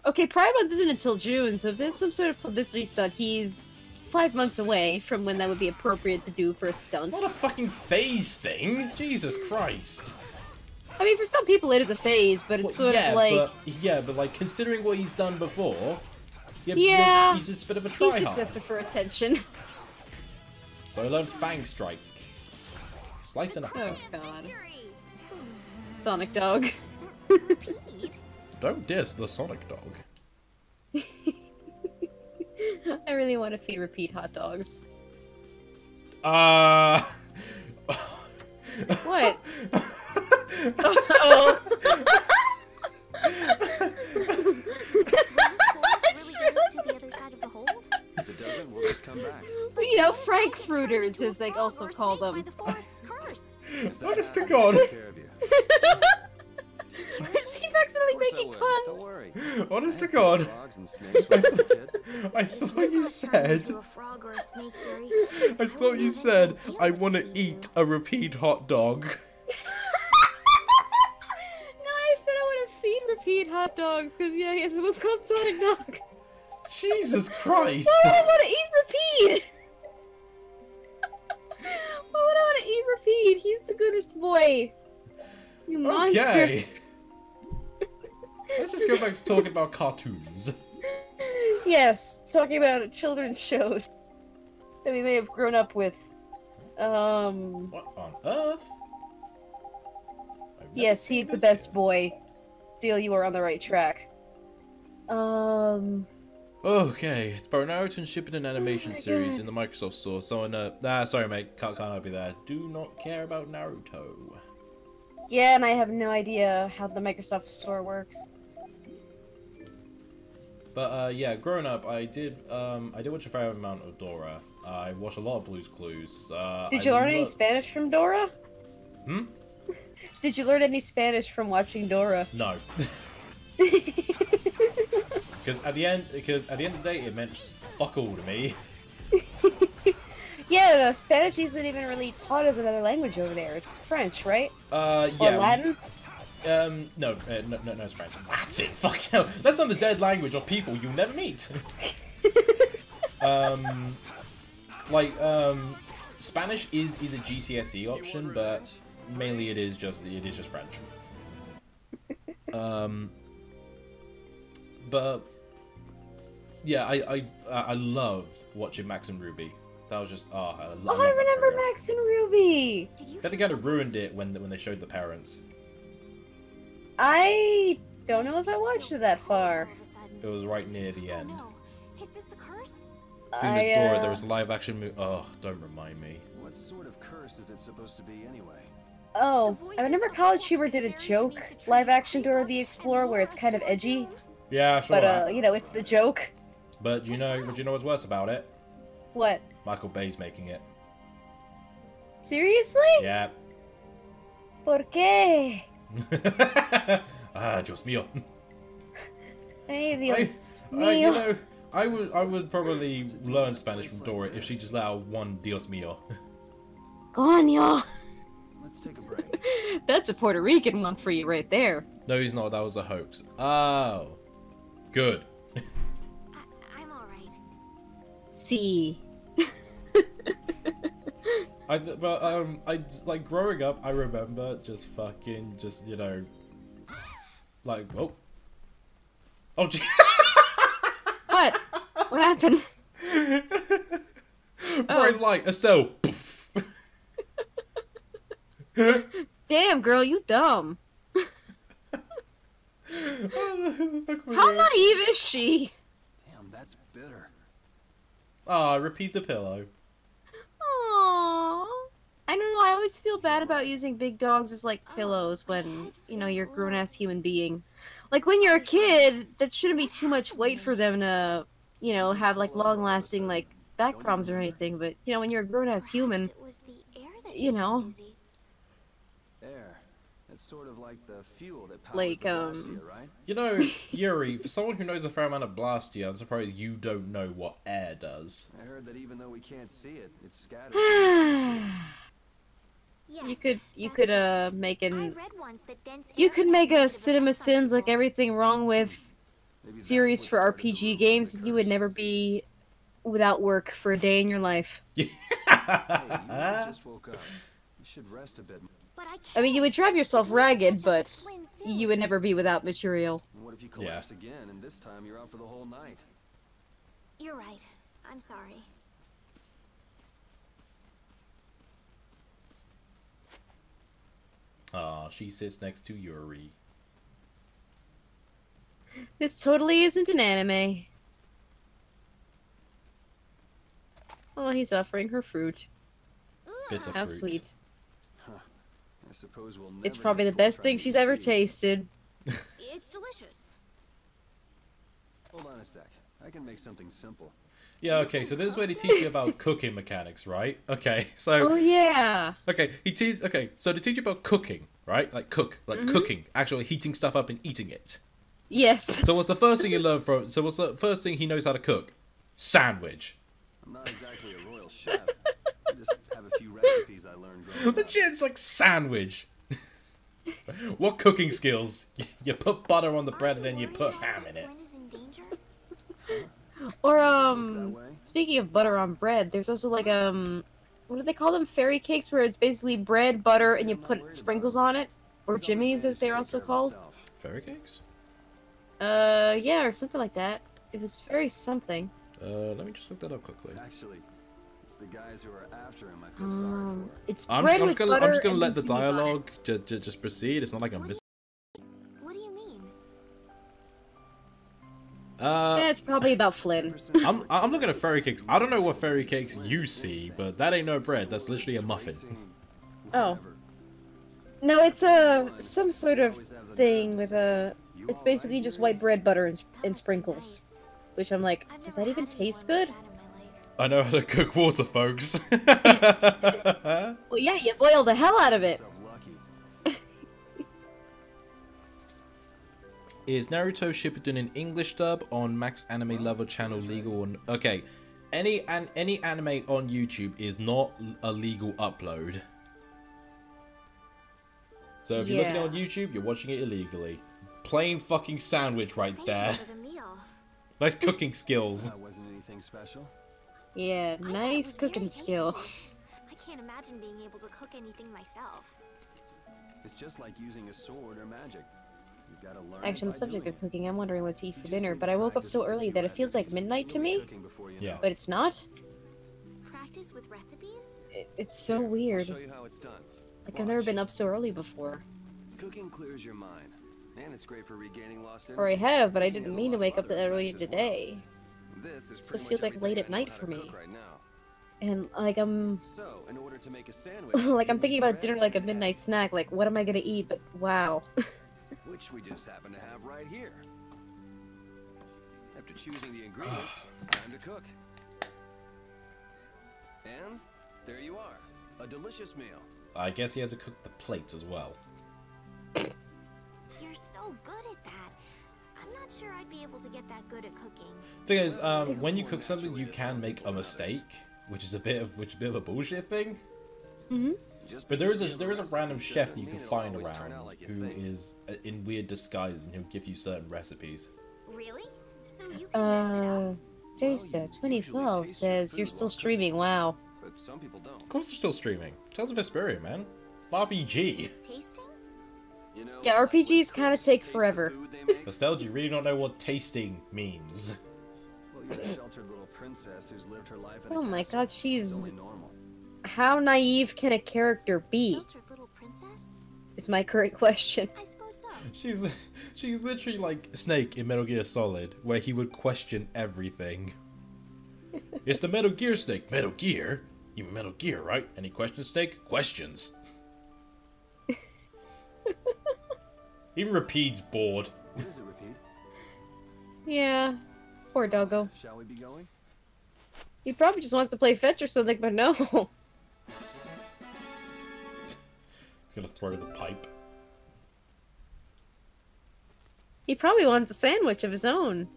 Okay, Pride Month isn't until June, so if there's some sort of publicity stunt, he's 5 months away from when that would be appropriate to do for a stunt. Not a fucking phase thing. Jesus Christ. I mean, for some people it is a phase, but it's sort of like... But like, considering what he's done before... Yeah, he's just a bit of a he's tryhard. just desperate for attention. So I learned Fang Strike. Slicing up. Oh God. Sonic Dog. Don't diss the Sonic Dog. I really want to feed repeat hot dogs. What? Oh. If it doesn't, we'll just come back. You know, Frankfurters, as they also call them. Honest to God. I just keep accidentally making puns. Don't worry. Honest to God. Frogs and snakes when I was a kid. I thought you said... I thought you said, I want to eat a repeat hot dog. No, I said I want to feed repeat hot dogs, because yeah, he has a move called Sonic Dog. Jesus Christ! Why would I want to eat repeat? Why would I want to eat repeat? He's the goodest boy. You monster. Okay. Let's just go back to talking about cartoons. Yes, talking about children's shows that we may have grown up with. What on earth? Yes, he's the best boy. Deal, you are on the right track. Okay, it's about Naruto and shipping an animation series in the Microsoft Store. Someone, sorry mate, can't help you there. Do not care about Naruto. Yeah, and I have no idea how the Microsoft Store works. But yeah, growing up, I did watch a fair amount of Dora. I watched a lot of Blue's Clues. Did you learn any Spanish from Dora? Hmm? Did you learn any Spanish from watching Dora? No. Because at the end of the day, it meant fuck all to me. Yeah, no, Spanish isn't even really taught as another language over there. It's French, right? Yeah. Or Latin? No, it's French. Latin. Fuck hell. That's not the dead language of people you'll never meet. Spanish is a GCSE option, but mainly it is just French. But yeah, I loved watching Max and Ruby. That was just I remember Max and Ruby. Then they kind of ruined it when they showed the parents. I don't know if I watched it that far. It was right near the end. Is this the curse? Dora, there was a live action movie. Oh, don't remind me. What sort of curse is it supposed to be anyway? Oh, I remember College Humor did a joke live action Dora the Explorer where it's kind of edgy. Yeah, sure. But you know, it's the joke. But you know what's worse about it? What? Michael Bay's making it. Seriously? Yeah. ¿Por qué? Dios mío. Ay, Dios mío. You know, I would probably learn Spanish from Dora if she just let out one Dios mío. Coño. Let's take a break. That's a Puerto Rican one for you right there. No, he's not. That was a hoax. Oh. Good. I'm alright. See. Like growing up, I remember just you know, like oh gee. What? What happened? Bright light, Estelle. Damn, girl, you dumb. How naive is she? Damn, that's bitter. Repeat a pillow. Aww. I don't know, I always feel bad about using big dogs as, like, pillows when, you know, you're a grown-ass human being. Like, when you're a kid, that shouldn't be too much weight for them to, you know, have, like, long-lasting, like, back problems or anything, but, you know, when you're a grown-ass human, you know. Air. It's sort of like the fuel that powers like, the Blastia, right? You know, Yuri, for someone who knows a fair amount of Blastia, I'm surprised you don't know what air does. I heard that even though we can't see it, it's scattered. You could make a Cinema Sins like everything wrong with series for RPG games, and you would never be without work for a day in your life. Hey, you just woke up. You should rest a bit. I mean, you would drive yourself ragged, but you would never be without material. And what if you collapse again, and this time you're out for the whole night? You're right. I'm sorry. She sits next to Yuri. This totally isn't an anime. Oh, he's offering her fruit. Bits of How fruit. sweet. Huh. I suppose we'll never It's probably get the full best thing credit she's for ever these. tasted. It's delicious. Hold on a sec. I can make something simple. Yeah, okay, so this is where they teach you about cooking mechanics, right? Okay, so... Oh, yeah. Okay, so they teach you about cooking, right? Like cooking, actually heating stuff up and eating it. Yes. So what's the first thing you learn from... So what's the first thing he knows how to cook? Sandwich. I'm not exactly a royal chef. I just have a few recipes I learned growing up. Legit, it's like sandwich. What cooking skills? You put butter on the bread and then you put ham in it. Or, speaking of butter on bread, there's also like, what do they call them? Fairy cakes, where it's basically bread, butter, and you put sprinkles on it? Or jimmies, as they're also called. Fairy cakes? Yeah, or something like that. It was very something. Let me just look that up quickly. Actually, it's the guys who are after him I feel sorry for. It's I'm bread just with gonna butter let and the jimmy on it. dialogue just proceed. It's not like I'm missing. What do you mean? Yeah, it's probably about Flynn. I'm looking at fairy cakes. I don't know what fairy cakes you see, but that ain't no bread. That's literally a muffin. Oh. No, it's some sort of thing with a. It's basically just white bread, butter, and sprinkles. Which I'm like, does that even taste good? I know how to cook water, folks. Well, yeah, you boil the hell out of it. Is Naruto Shippuden in English dub on Max Anime Lover channel legal? Okay, any anime on YouTube is not a legal upload. So if you're looking at it on YouTube, you're watching it illegally. Plain fucking sandwich right there. Nice cooking skills. That wasn't anything special. Yeah, nice cooking skills. I can't imagine being able to cook anything myself. It's just like using a sword or magic. You've got to learn. Actually, on the subject of cooking, I'm wondering what to eat for dinner, but I woke up so early that it feels like midnight to me. Yeah. But it's not. Practice with recipes? It's so weird. I'll show you how it's done. Like, I've never been up so early before. Cooking clears your mind, and it's great for regaining lost energy. Or I have, but I didn't mean to wake up that early today. This is So it feels like late at night for me. right now. And like I'm So, in order to make a sandwich, like I'm thinking about dinner like a midnight snack, like what am I gonna eat? But wow. which we just happen to have right here. After choosing the ingredients, it's time to cook. And there you are, a delicious meal. I guess he had to cook the plates as well. You're so good at that. I'm not sure I'd be able to get that good at cooking. Thing is, when you cook something, you can make a mistake, which is a bit of a bullshit thing. Mhm. But there is a random chef that you can find around who is in weird disguise and he'll give you certain recipes. Really? So you can mess it up? Jason, 2012 says you're still streaming. Wow. But some people don't. Of course, I'm still streaming. Tales of Vesperia, man. It's an RPG. Tasting? You know, Yeah, RPGs kind of take forever. Nostalgia, you really don't know what tasting means. Well, you're a sheltered little princess who's lived her life in a Oh my castle. god, It's she's... only normal. How naive can a character be? Sheltered little princess? Is my current question. I suppose so. She's literally like Snake in Metal Gear Solid, where he would question everything. It's the Metal Gear Snake. Metal Gear? You mean Metal Gear, right? Any questions, Snake? Questions. Even Repeat's bored. What is it, Repeat? Yeah. Poor doggo. Shall we be going? He probably just wants to play fetch or something, but no. He's gonna throw the pipe. He probably wants a sandwich of his own.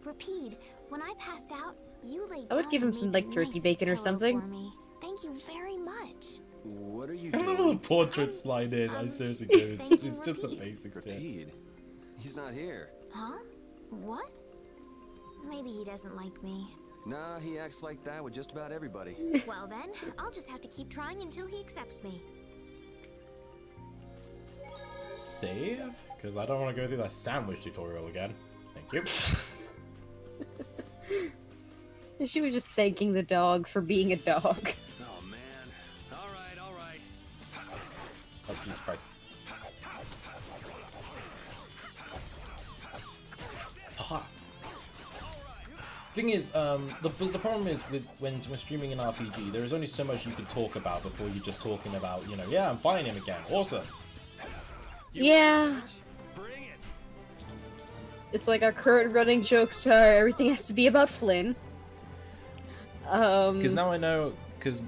Repeat, when I passed out, you laid I would down give him and some, made like, the turkey nicest bacon or pillow something. for me. Thank you very much. What are you I love doing? the portrait slide in. I seriously do. It's Thank you, just the Repeat. basic shit. Repeat. He's not here. Huh? What? Maybe he doesn't like me. Nah, he acts like that with just about everybody. Well then, I'll just have to keep trying until he accepts me. Save? Because I don't want to go through that sandwich tutorial again. Thank you. She was just thanking the dog for being a dog. Oh man. All right. Oh, Jesus Christ. Haha. Thing is, the problem is with when streaming an RPG, there is only so much you can talk about before you're just talking about, you know, yeah, I'm fighting him again. Awesome. Yeah. Bring it. It's like our current running jokes are everything has to be about Flynn. Because now I know, because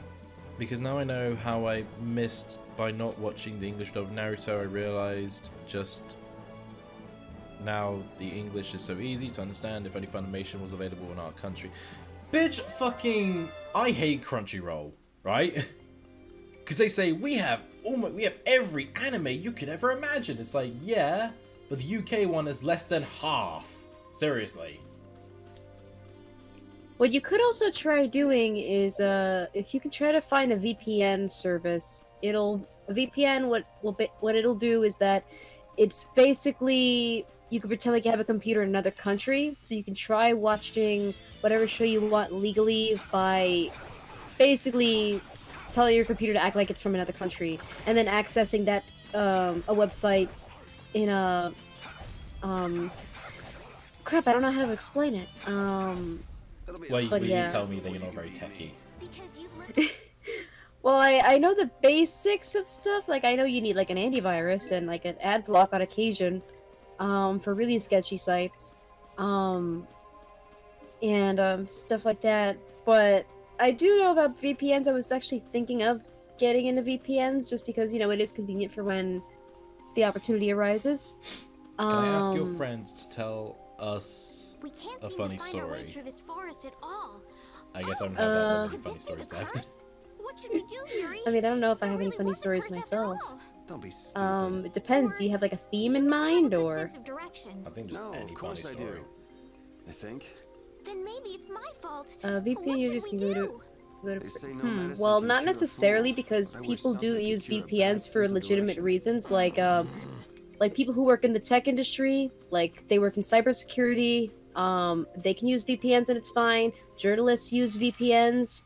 now I know how I missed by not watching the English dub of Naruto. I realized just now the English is so easy to understand. If only Funimation was available in our country. Bitch, fucking, I hate Crunchyroll, right? Because they say we have every anime you could ever imagine. It's like, yeah, but the UK one is less than half. Seriously. What you could also try doing is, if you can try to find a VPN service, what it'll do is that it's basically, you can pretend like you have a computer in another country, so you can try watching whatever show you want legally by basically telling your computer to act like it's from another country, and then accessing that, a website in a, crap, I don't know how to explain it, Well, you yeah. tell me that you're not very techy. Because you've lived Well, I know the basics of stuff. Like, I know you need, like, an antivirus and, like, an ad block on occasion, for really sketchy sites, and stuff like that. But I do know about VPNs. I was actually thinking of getting into VPNs just because, you know, it is convenient for when the opportunity arises. Can I ask your friends to tell us We can't a seem funny to find our way story? through this forest at all. I guess I don't have that many Could funny this be the stories left. curse? What should we do, Yuri? I mean, I don't know if I There have any really funny was a stories curse after myself. all. Don't be stupid. It depends. Do you have, like, a theme in mind, or...? Sense of direction. I think just No, any of course funny I story. do. I think. Then maybe it's my fault. VPN What should users we can go to... do? They say no medicine Well, can not cure a necessarily, fool, because but I wish people do something could use cure a bad VPNs for sense of legitimate direction. reasons, like people who work in the tech industry, like they work in cybersecurity, they can use VPNs and it's fine. Journalists use VPNs,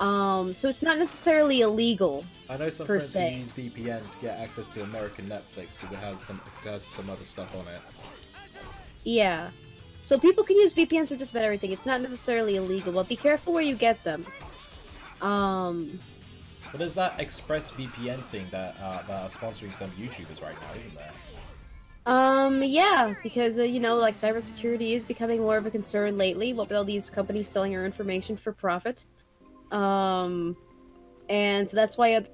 so it's not necessarily illegal. I know some per friends se. who use VPN to get access to American Netflix because it has some other stuff on it. Yeah. So people can use VPNs for just about everything. It's not necessarily illegal, but be careful where you get them. But there's that ExpressVPN thing that are sponsoring some YouTubers right now, isn't there? Yeah, because, you know, like, cybersecurity is becoming more of a concern lately, with all these companies selling our information for profit. And so that's why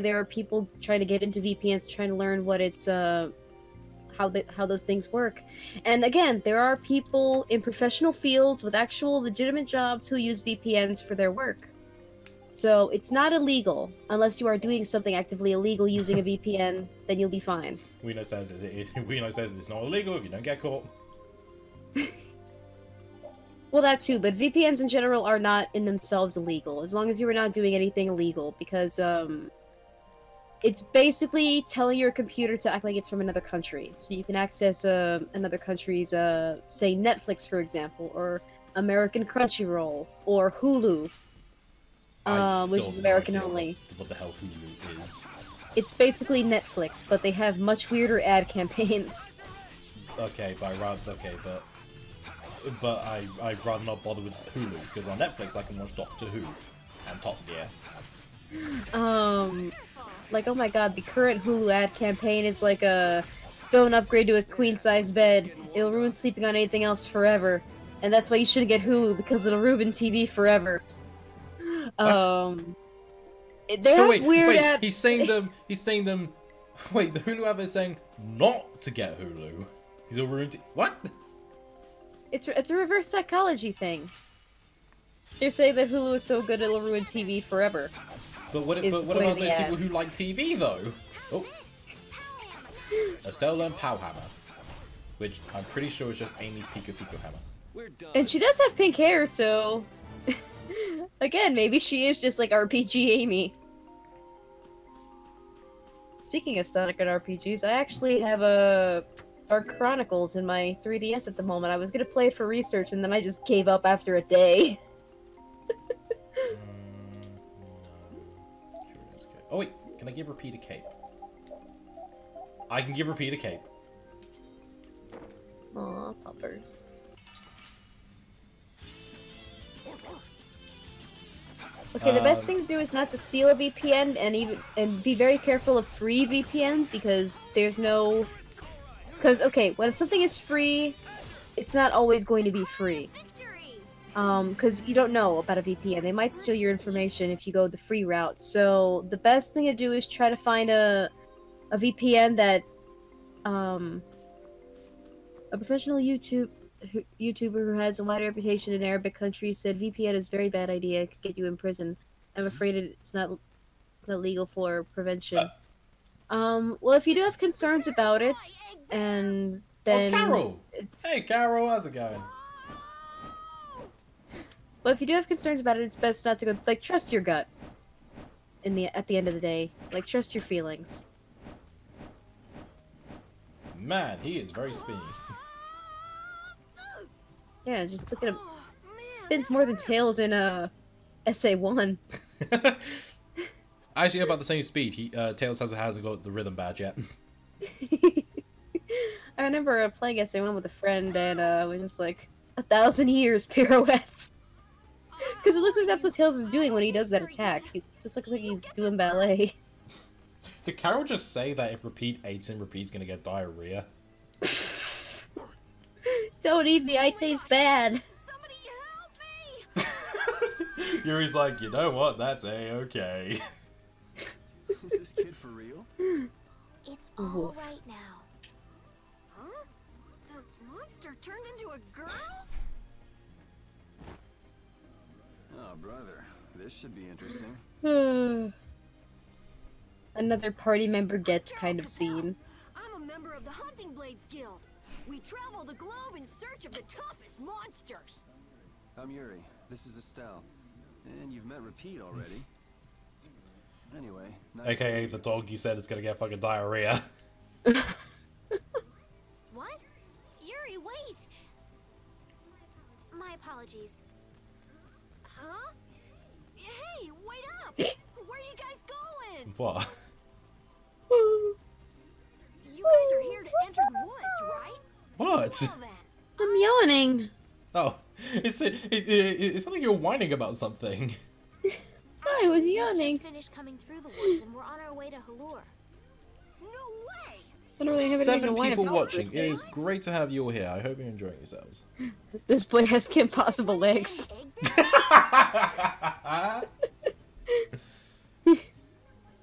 there are people trying to get into VPNs, trying to learn what it's, how those things work. And again, there are people in professional fields with actual legitimate jobs who use VPNs for their work. So it's not illegal, unless you are doing something actively illegal using a VPN, then you'll be fine. We know says it's not illegal if you don't get caught. Well, that too, but VPNs in general are not in themselves illegal, as long as you are not doing anything illegal, because, it's basically telling your computer to act like it's from another country. So you can access, another country's, say, Netflix, for example, or American Crunchyroll, or Hulu, which is American only. What the hell Hulu is? It's basically Netflix, but they have much weirder ad campaigns. Okay, but I'd rather not bother with Hulu, because on Netflix I can watch Doctor Who and Top Gear. Like, oh my god, the current Hulu ad campaign is like don't upgrade to a queen-size bed, it'll ruin sleeping on anything else forever. And that's why you shouldn't get Hulu, because it'll ruin TV forever. Wait, he's saying them, wait, the Hulu ad is saying not to get Hulu. He's a ruined what? It's a reverse psychology thing. They're saying that Hulu is so good it'll ruin TV forever. But what about those people who like TV though? Oh. Estelle learned Pow Hammer, which I'm pretty sure is just Amy's Pico Pico Hammer. We're done. And she does have pink hair, so again, maybe she is just like RPG Amy. Speaking of standard RPGs, I actually have Dark Chronicles in my 3DS at the moment. I was gonna play it for research, and then I just gave up after a day. Oh wait, can I give Repeat a cape? I can give Repeat a cape. Aw, puppers. Okay, the best thing to do is not to steal a VPN, and be very careful of free VPNs, because there's no... Because, okay, when something is free, it's not always going to be free. Because you don't know about a VPN. They might steal your information if you go the free route. So, the best thing to do is try to find a VPN that, a professional YouTuber who has a wide reputation in Arabic countries said VPN is a very bad idea. It could get you in prison. I'm afraid it's not legal for prevention. Well, if you do have concerns about it, and then... Oh, it's Carol! Hey, Carol, how's it going? Well, if you do have concerns about it, it's best not to go... Like, trust your gut. At the end of the day. Like, trust your feelings. Man, he is very spinny. Yeah, just look at him. Spins more than Tails in, SA1. Actually, about the same speed. Tails hasn't got the rhythm badge yet. I remember playing SA1 with a friend, and was just like, 1,000 years pirouettes. Because it looks like that's what Tails is doing when he does that attack. He just looks like he's doing ballet. Did Carol just say that if Repeat eats him, Repeat's gonna get diarrhea? Don't eat me, I taste bad. Somebody help me! Yuri's like, you know what? That's A-okay. Is this kid for real? It's all right now. Huh? The monster turned into a girl? Oh, brother. This should be interesting. Another party member gets kind of scene. I'm a member of the Hunting Blades Guild. We travel the globe in search of the toughest monsters. I'm Yuri. This is Estelle. And you've met Repeat already. Anyway, nice AKA the dog you said is gonna get fucking diarrhea. What? Yuri, wait! My apologies. Huh? Hey, wait up! Where are you guys going? What? You guys are here to enter the woods, right? What? Well, then. I'm yawning. Oh, it's like you're whining about something. I was We yawning. just finished coming through the woods and we're on our way to Halur. No way! I don't really have anything to 7 whine people about watching. this It is great to have you all here. I hope you're enjoying yourselves. This boy has Kim Possible legs.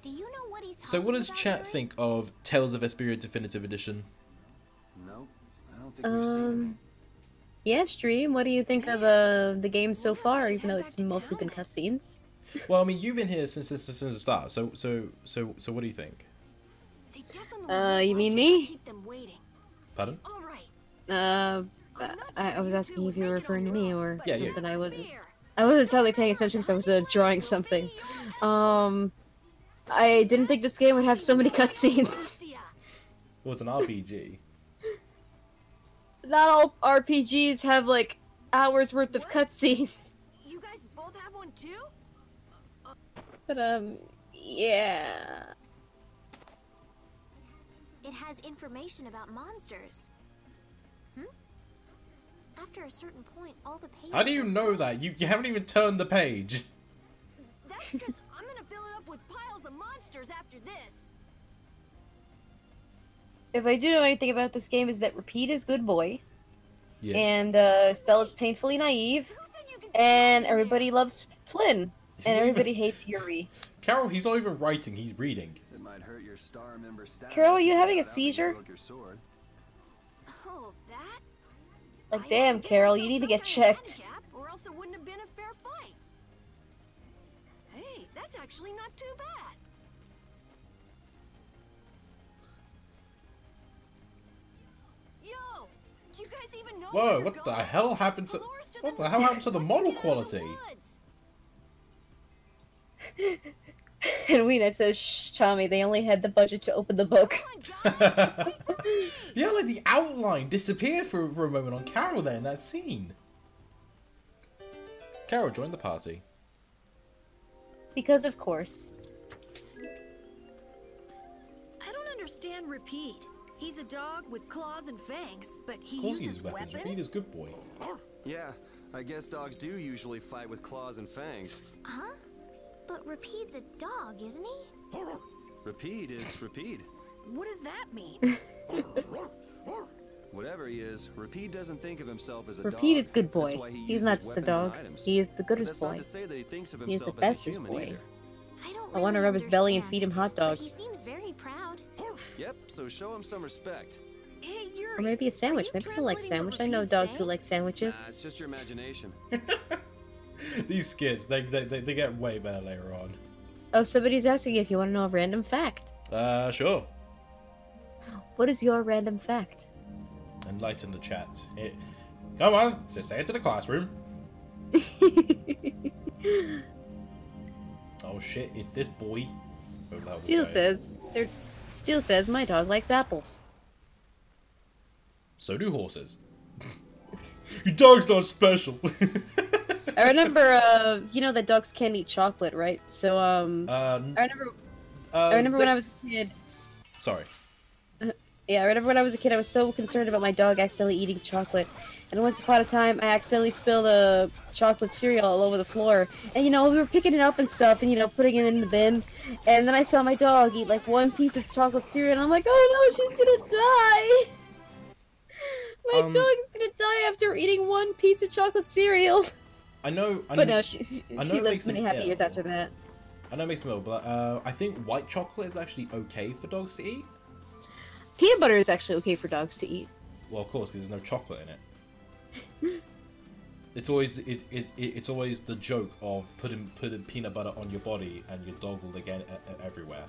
Do you know what he's talking So what does about, chat Yuri? think of Tales of Vesperia Definitive Edition? Nope. I don't think we've seen it. Yeah, Stream, what do you think of the game so far, even though it's mostly been cutscenes? Well, I mean, you've been here since the start. So what do you think? They definitely You mean won't me? keep them waiting. Pardon? All right. I was asking if you were referring to me or Yeah, you. something. I wasn't totally paying attention because I was drawing something. I didn't think this game would have so many cutscenes. Well, it's an RPG. Not all RPGs have like hours worth of cutscenes. You guys both have one too? But yeah. It has information about monsters. After a certain point, all the pages... How do you know that? You haven't even turned the page. That's because I'm gonna fill it up with piles of monsters after this. If I do know anything about this game is that Repeat is good boy. Yeah. And Stella's painfully naive. And everybody loves Flynn. And everybody hates Yuri. Carol, he's not even writing, he's reading. It might hurt your star member status. Carol, are you if having a got out and seizure? broke your sword. Oh, that? Like, damn, Carol, you need to get checked. Or else it wouldn't have been a fair fight. Hey, that's actually not too bad. Yo, do you guys even know where Whoa, you're what the going? hell happened to... Halur's to What the the hell happened to the once model you get out of the quality? woods. And Weenet says, shh, Tommy, they only had the budget to open the book. Yeah, like the outline disappeared for a moment on Carol there in that scene. Carol joined the party. Because of course. I don't understand Repeat. He's a dog with claws and fangs, but he Of course he uses uses weapons. weapons. Repeat is good boy. Yeah, I guess dogs do usually fight with claws and fangs. Huh? But Repeat's a dog, isn't he? Repeat is Repeat. What does that mean? Whatever he is, Repeat doesn't think of himself as a Repeat dog. is good boy. That's why he He's uses not just a weapons and dog. items. He is the But goodest that's boy. not to say that he thinks of He is the himself as a bestest human boy. either. I don't I want to really rub his belly and understand, feed him hot but he dogs. seems very proud. Yep, so show him some respect. Hey, Yuri, Or maybe a sandwich. are you Maybe people like translating what sandwich. I know Repeat's dogs who saying? like sandwiches. Nah, it's just your imagination. These skits, they get way better later on. Oh, somebody's asking if you want to know a random fact. Sure. What is your random fact? Enlighten the chat. Come on, say it to the classroom. Oh shit, it's this boy. Oh, no, this Steel guy is. says, Steel says, my dog likes apples. So do horses. Your dog's not special. I remember, you know that dogs can't eat chocolate, right? So, I remember when I was a kid, Sorry. Yeah, I remember when I was a kid, I was so concerned about my dog accidentally eating chocolate. And once upon a time, I accidentally spilled a chocolate cereal all over the floor. And, you know, we were picking it up and stuff and, you know, putting it in the bin. And then I saw my dog eat, like, one piece of chocolate cereal, and I'm like, oh no, she's gonna die! My dog's gonna die after eating one piece of chocolate cereal. But no, she lived many happy years after that. I know it makes me ill, but I think white chocolate is actually okay for dogs to eat. Peanut butter is actually okay for dogs to eat. Well, of course, because there's no chocolate in it. It's always it's always the joke of putting peanut butter on your body and your dog will get it everywhere.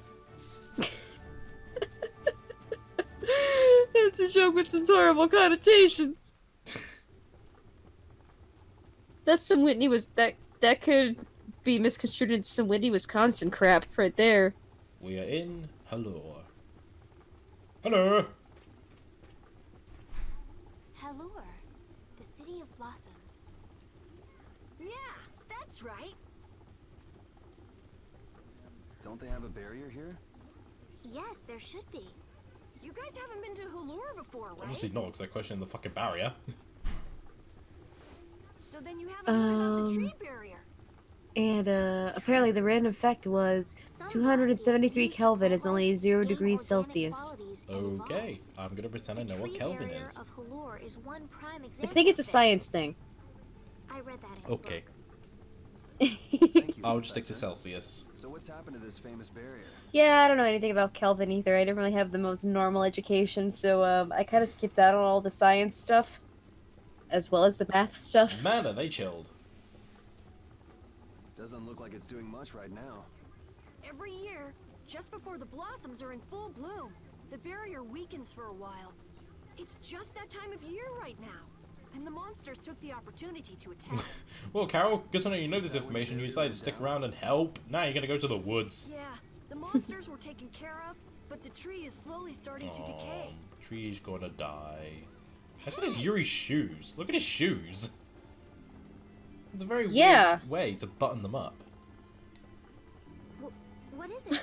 It's a joke with some horrible connotations. That's some Whitney that could be misconstrued into some Whitney, Wisconsin crap right there. We are in Halor. Hello. Halor, the city of blossoms. Yeah, that's right. Don't they have a barrier here? Yes, there should be. You guys haven't been to Halor before, right? Obviously not, because I questioned the fucking barrier. So then you haven't heard about the tree barrier. And apparently the random fact was 273 Kelvin is only 0 degrees Celsius. Okay, I'm gonna pretend I know what Kelvin is. I think it's a science thing. I read that in Okay. I'll just stick to Celsius. So what's happened to this famous barrier? Yeah, I don't know anything about Kelvin either. I didn't really have the most normal education, so I kind of skipped out on all the science stuff, as well as the math stuff. Man, are they chilled. Doesn't look like it's doing much right now. Every year, just before the blossoms are in full bloom, the barrier weakens for a while. It's just that time of year right now, and the monsters took the opportunity to attack. Well, Carol, good to know you know this information. You decided to stick around and help. Now you're gonna go to the woods. Yeah, the monsters were taken care of, but the tree is slowly starting to decay. Tree's gonna die. Look at his Yuri's shoes. Look at his shoes. It's a very weird way to button them up. What is it?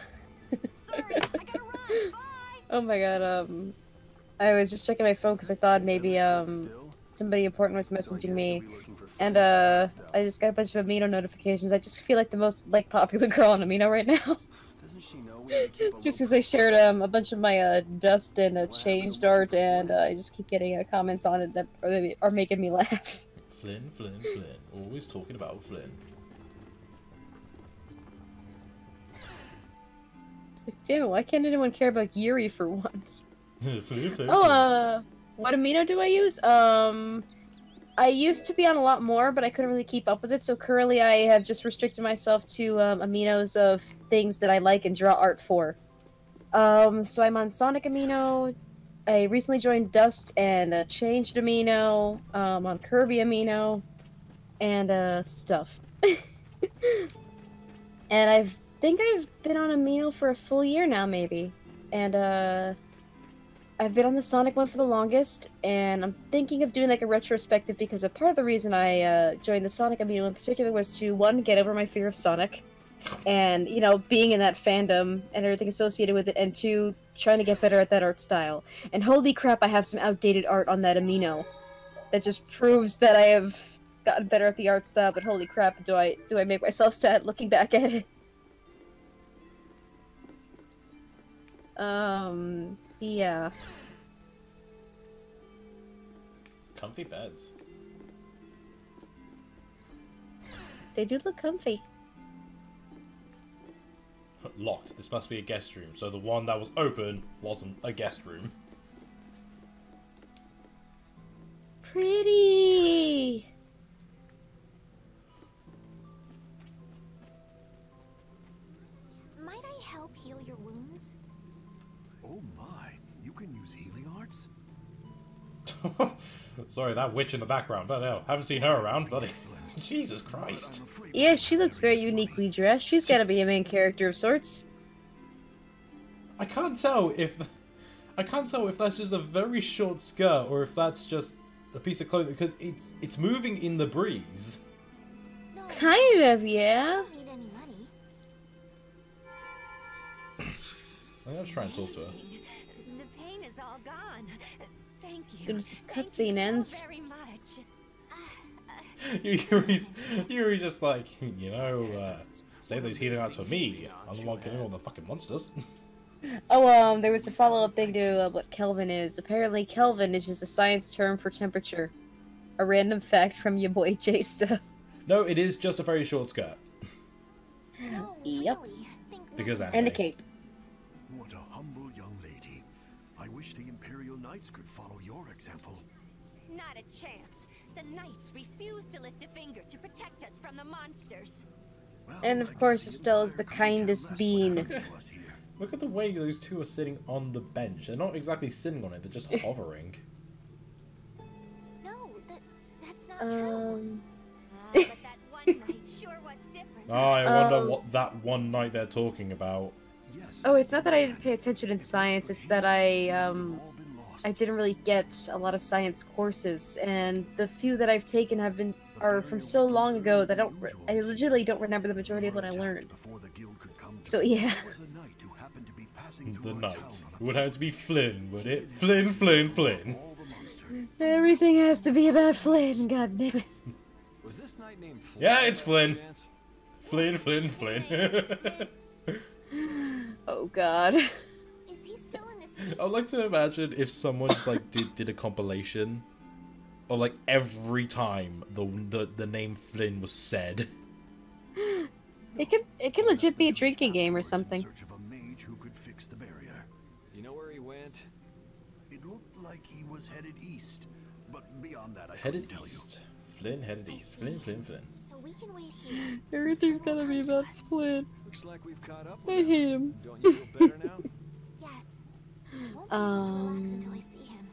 Sorry, I gotta run. Bye. Oh my god, I was just checking my phone because I thought maybe, somebody important was messaging me. And, I just got a bunch of Amino notifications. I just feel like the most, like, popular girl on Amino right now. Just because I shared, a bunch of my, dust and, changed art, and, I just keep getting, comments on it that are making me laugh. Flynn. Always talking about Flynn. Damn it, why can't anyone care about Yuri for once? Flynn. What amino do I use? I used to be on a lot more, but I couldn't really keep up with it, so currently I have just restricted myself to, aminos of things that I like and draw art for. So I'm on Sonic Amino, I recently joined Dust and changed Amino, on Kirby Amino, and stuff. And I think I've been on Amino for a full year now, maybe. And I've been on the Sonic one for the longest, and I'm thinking of doing like a retrospective because a part of the reason I joined the Sonic Amino in particular was to, one, get over my fear of Sonic, and, you know, being in that fandom and everything associated with it, and two, trying to get better at that art style. And holy crap, I have some outdated art on that Amino that just proves that I have gotten better at the art style, but holy crap, do I make myself sad looking back at it. Yeah. Comfy beds. They do look comfy. Locked. This must be a guest room. So the one that was open wasn't a guest room. Pretty! Might I help heal your wounds? Oh my, you can use healing arts? Sorry, that witch in the background. But hell, haven't seen her around. Bloody Jesus Christ. Yeah, she looks very uniquely dressed. She's gotta be a main character of sorts. I can't tell if that's just a very short skirt or if that's just a piece of clothing because it's moving in the breeze. No, Kind of, yeah. I don't need any money. I'm gonna try and talk to her. The pain is all gone. Thank you. As soon as this Thank you cutscene ends. so very much. Yuri's just like, you know, save those healing arts for me. I'm the one killing all the fucking monsters. Oh, there was a follow-up thing to what Kelvin is. Apparently, Kelvin is just a science term for temperature. A random fact from your boy Jasta. No, it is just a very short skirt. No, Yep. really. Because And a cape. What a humble young lady. I wish the Imperial Knights could follow your example. Not a chance. The Knights refuse to lift a finger to protect us from the monsters. Well, And of course, Estelle is the kindest being. Look at the way those two are sitting on the bench. They're not exactly sitting on it, they're just hovering. No, that's not true. But that one night sure was different. Oh, I wonder what that one night they're talking about. Oh, it's not that I didn't pay attention in science, it's that I didn't really get a lot of science courses, and the few that I've taken are from so long ago that I legitimately don't remember the majority of what I learned. So yeah. The night. It would have to be Flynn, would it? Flynn, Flynn, Flynn. Everything has to be about Flynn, god damn it. Was this knight named Flynn? Yeah, it's Flynn. Flynn, Flynn, Flynn. Oh god. Is he still in the city? I'd like to imagine if someone just like did a compilation of like every time the name Flynn was said. It could legit be a drinking game or something. You know where he went? It looked like he was headed east, but beyond that, I Headed couldn't tell east. Flynn headed east. Flynn, Flynn, Flynn. So we can wait here. Everything's gonna be about Flynn. Looks like we've caught up. I hate him. Don't you feel better now? Yes. Won't be able to relax until I see him.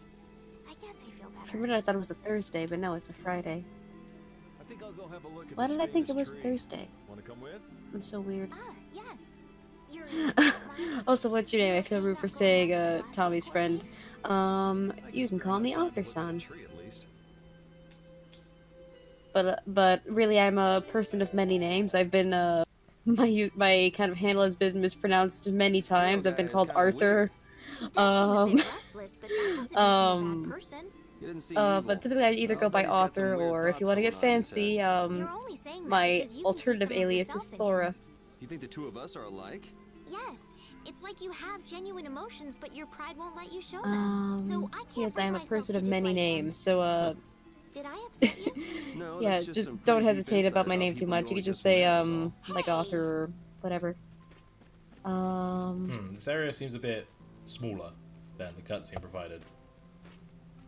I guess I feel better. For a minute I thought it was a Thursday, but no, it's a Friday. I think I'll go have a look at Why this did I think it famous was tree. Thursday? Wanna come with? I'm so weird. Ah, yes. You're Also, what's your name? I feel rude for saying Tommy's friend. You can call me Arthur-san. Tree at least. But really, I'm a person of many names. I've been my kind of handle has been mispronounced many times. I've been called Arthur. But typically I either go by author, or if you want to get fancy, my alternative alias is Thora. You think the two of us are alike? Yes. It's like you have genuine emotions, but your pride won't let you show them. So I can't Yes, I am a bring person myself of to many dislike names, him. so Did I upset you? No, yeah, that's just just some don't pretty deep hesitate insight about my name too people much. who You are could just just say nerds, like author or whatever. This area seems a bit smaller than the cutscene provided.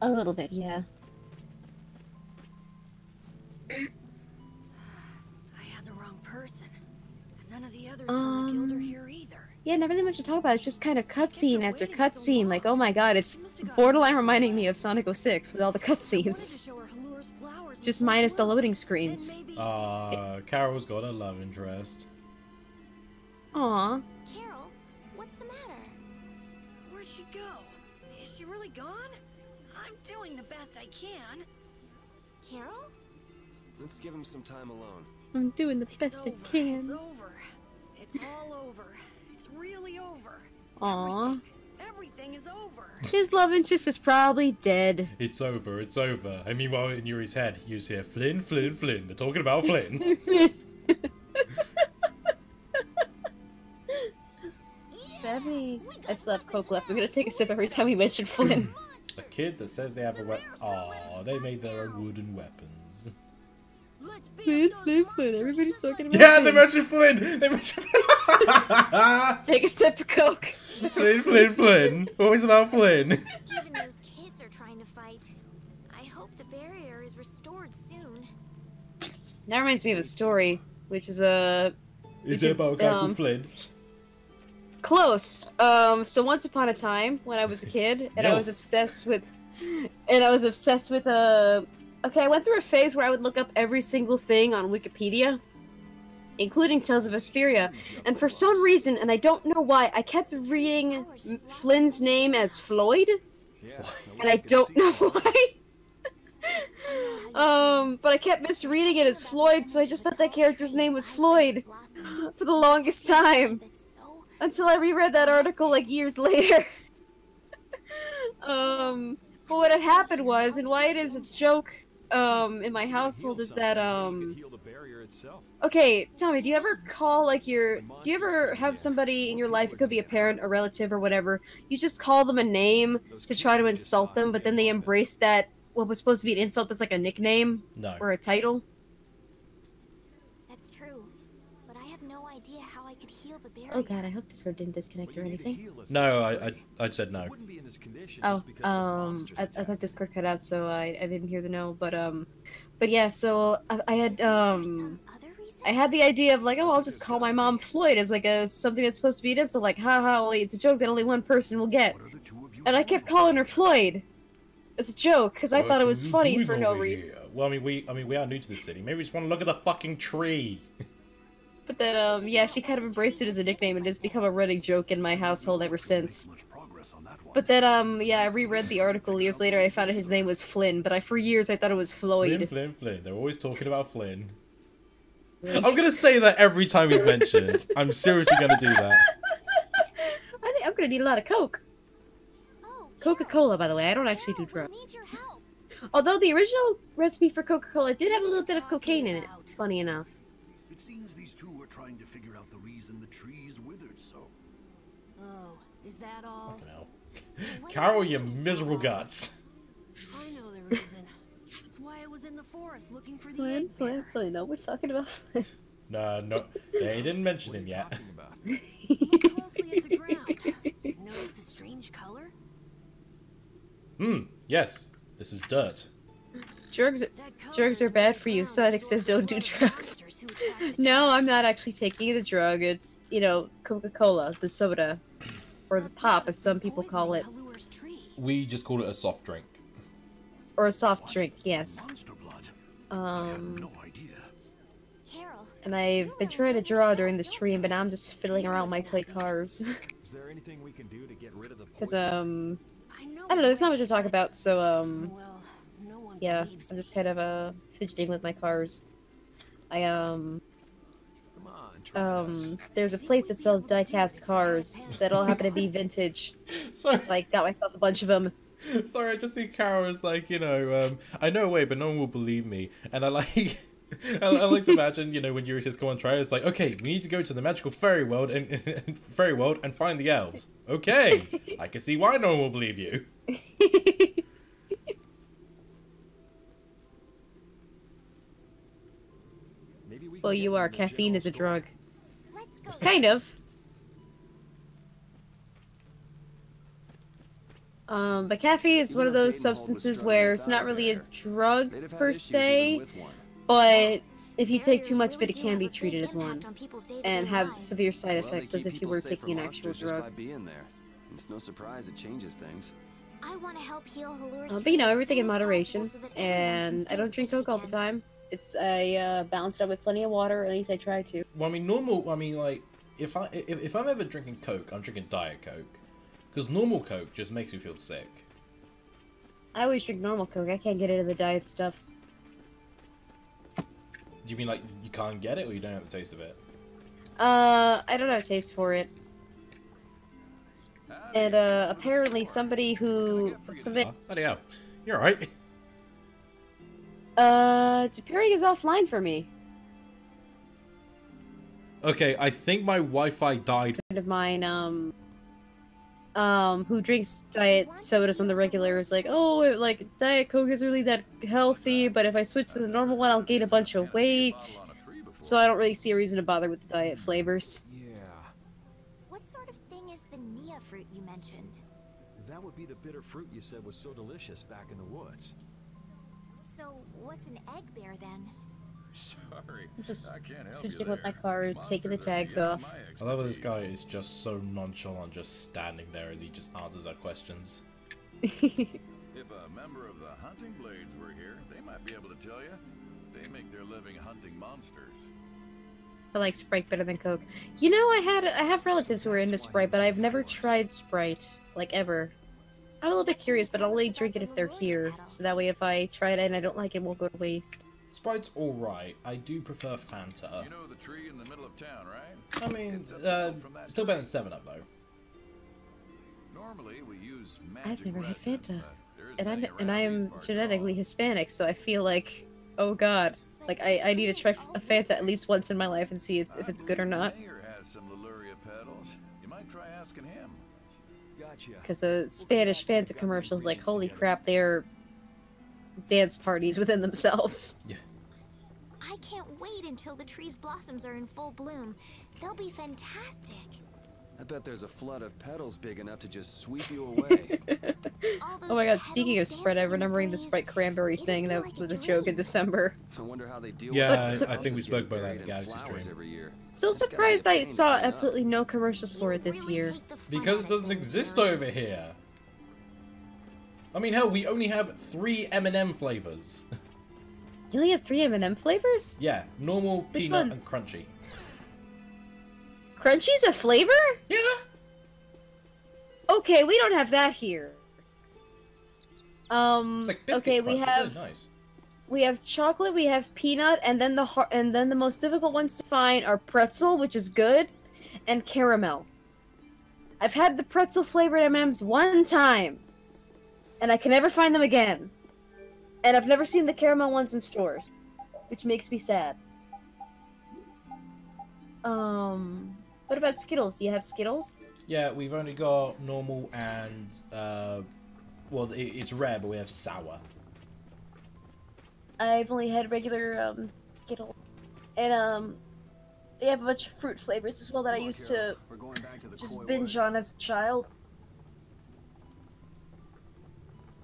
A little bit, yeah. I had the wrong person. And none of the others from the guild are here either. Yeah, not really much to talk about. It's just kind of cutscene after cutscene. Like, oh my god, it's borderline reminding me of Sonic 06 with all the cutscenes. Just minus the loading screens. Carol's got a love interest. Aww. Carol, what's the matter? Where'd she go? Is she really gone? I'm doing the best I can. Carol? Let's give him some time alone. I'm doing the best I It's can. over. It's all over. It's really over. Aww. Everything is over. His love interest is probably dead. It's over, it's over. And meanwhile, in Yuri's head, you just hear Flynn, Flynn, Flynn. They're talking about Flynn. I still have Coke left. We're gonna take a sip every time we mention Flynn. A kid that says they have a weapon. Aw, they made their own wooden weapons. Flynn, Flynn, Flynn. Everybody's talking about Yeah, Flynn. they mentioned Flynn! They mentioned Take a sip of Coke. Flynn, Flynn, Flynn. Always about Flynn. Even those kids are trying to fight. I hope the barrier is restored soon. That reminds me of a story, which is a... Is it about a guy called Flynn? Close. So once upon a time, when I was a kid, and I was obsessed with... Okay, I went through a phase where I would look up every single thing on Wikipedia, including Tales of Vesperia, and for some reason, and I don't know why, I kept reading Flynn's name as Floyd, and I don't know why. But I kept misreading it as Floyd, so I just thought that character's name was Floyd for the longest time, until I reread that article like years later. But what had happened was, and why it is a joke, in my household is that, okay, tell me, do you ever call, like, do you ever have somebody in your life, it could be a parent, a relative, or whatever, you just call them a name to try to insult them, but then they embrace that, what was supposed to be an insult, as like a nickname? No. Or a title? That's true. But I have no idea how I could heal the barrier. Oh god, I hope Discord didn't disconnect or anything. No, I said no. Oh, I thought Discord cut out, so I didn't hear the no, but yeah, so I had the idea of like, oh, I'll just call my mom Floyd as like something that's supposed to be an insult, like, haha, only it's a joke that only one person will get. And I kept calling her Floyd as a joke, because I thought it was funny for no reason. Well, I mean, we are new to this city. Maybe we just want to look at the fucking tree. But then, yeah, she kind of embraced it as a nickname and it's become a running joke in my household ever since. But then, yeah, I reread the article years later, I found out his name was Flynn, but for years I thought it was Floyd. Flynn. They're always talking about Flynn. I'm gonna say that every time he's mentioned. I'm seriously gonna do that. I think I'm gonna need a lot of Coke. Coca-Cola, by the way, I don't actually do drugs. Although the original recipe for Coca-Cola did have a little bit of cocaine in it, funny enough. It seems these two were trying to figure out the reason the trees withered so. Oh, is that all? Carol, you miserable guts. I know the reason. That's why I was in the forest looking for the egg bear. Flynn, no, we're talking about Flynn. No, they didn't mention him yet. Look closely at the ground. Notice the strange color? Yes. This is dirt. Drugs are bad for you. Sonic says don't do drugs. No, I'm not actually taking a drug. It's, you know, Coca-Cola, the soda. Or the pop, as some people call it. We just call it a soft drink. Or a soft drink, yes. And I've been trying to draw during the stream, but now I'm just fiddling around with my toy cars. Is there anything we can do to get rid of the Because, I don't know, there's not much to talk about, so, yeah, I'm just kind of, fidgeting with my cars. There's a place that sells die-cast cars that all happen to be vintage. Sorry. So I got myself a bunch of them. Sorry, I just see Carol as like, you know, I know a way, but no one will believe me. And I like... I like to imagine, you know, when Yuri says come on try, it's like, okay, we need to go to the magical fairy world and find the elves. Okay, I can see why no one will believe you. Well, you are. Caffeine is a drug. Kind of. But caffeine is one of those substances where it's not really a drug per se, but if you take too much of it, it can be treated as one, and have severe side effects as if you were taking an actual drug. It's no surprise it changes things. I want to help heal Halur's But you know, everything in moderation, and I don't drink Coke all the time. I balance it out with plenty of water, or at least I try to. Well, I mean, like, if I'm ever drinking Coke, I'm drinking Diet Coke. Because normal Coke just makes me feel sick. I always drink normal Coke, I can't get into the diet stuff. Do you mean, like, you can't get it, or you don't have the taste of it? I don't have a taste for it. And, apparently somebody who... Bloody hell. You're alright. Pairing is offline for me. Okay, I think my Wi-Fi died. A friend of mine, who drinks diet sodas on the regular is like, oh, like, Diet Coke isn't really that healthy, but if I switch to the normal one, I'll gain a bunch of weight. So I don't really see a reason to bother with the diet flavors. Yeah. What sort of thing is the Nia fruit you mentioned? That would be the bitter fruit you said was so delicious back in the woods. So, what's an egg bear then? Sorry, Just I can't help fidgeting with my cars, taking the tags off. I love that this guy is just so nonchalant, just standing there as he just answers our questions. If a member of the hunting blades were here, they might be able to tell you. They make their living hunting monsters. I like Sprite better than Coke. You know, I have relatives who are into Sprite, but I've never tried Sprite, like, ever. I'm a little bit curious, but I'll only drink it if they're here, so that way if I try it and I don't like it, it won't go to waste. Sprite's alright. I do prefer Fanta. You know the tree in the middle of town, right? I mean, still better than 7-Up, though. Normally we use I've magic never had resin, Fanta, but there isn't and any I around these am parts at genetically all. Hispanic, so I feel like, oh god, like I need to try a Fanta at least once in my life and see if it's good or not. The mayor has some Leluria petals. You might try asking him. Gotcha. Because the Spanish Fanta commercials, like, holy crap, they're dance parties within themselves. Yeah. I can't wait until the tree's blossoms are in full bloom. They'll be fantastic. I bet there's a flood of petals big enough to just sweep you away. Oh my god, speaking of Sprite, I'm remembering the Sprite cranberry thing that was a joke in December. I wonder how they deal Yeah, with I think we spoke about that in the Galaxy stream. every year. Still surprised I saw absolutely no commercials for it this year. Because it doesn't exist over here. I mean, hell, we only have 3 M&M flavors. You only have 3 M&M flavors? Yeah, normal, Which peanut, ones? and crunchy. Crunchy's a flavor? Yeah. Okay, we don't have that here. Like biscuit okay, crunch, we it's have really nice. we have chocolate, we have peanut, and then the most difficult ones to find are pretzel, which is good, and caramel. I've had the pretzel flavored M&Ms one time, and I can never find them again. And I've never seen the caramel ones in stores, which makes me sad. What about Skittles? Do you have Skittles? Yeah, we've only got normal and, well, it's rare, but we have sour. I've only had regular, Skittles. And, they have a bunch of fruit flavors as well that I used to just binge on as a child.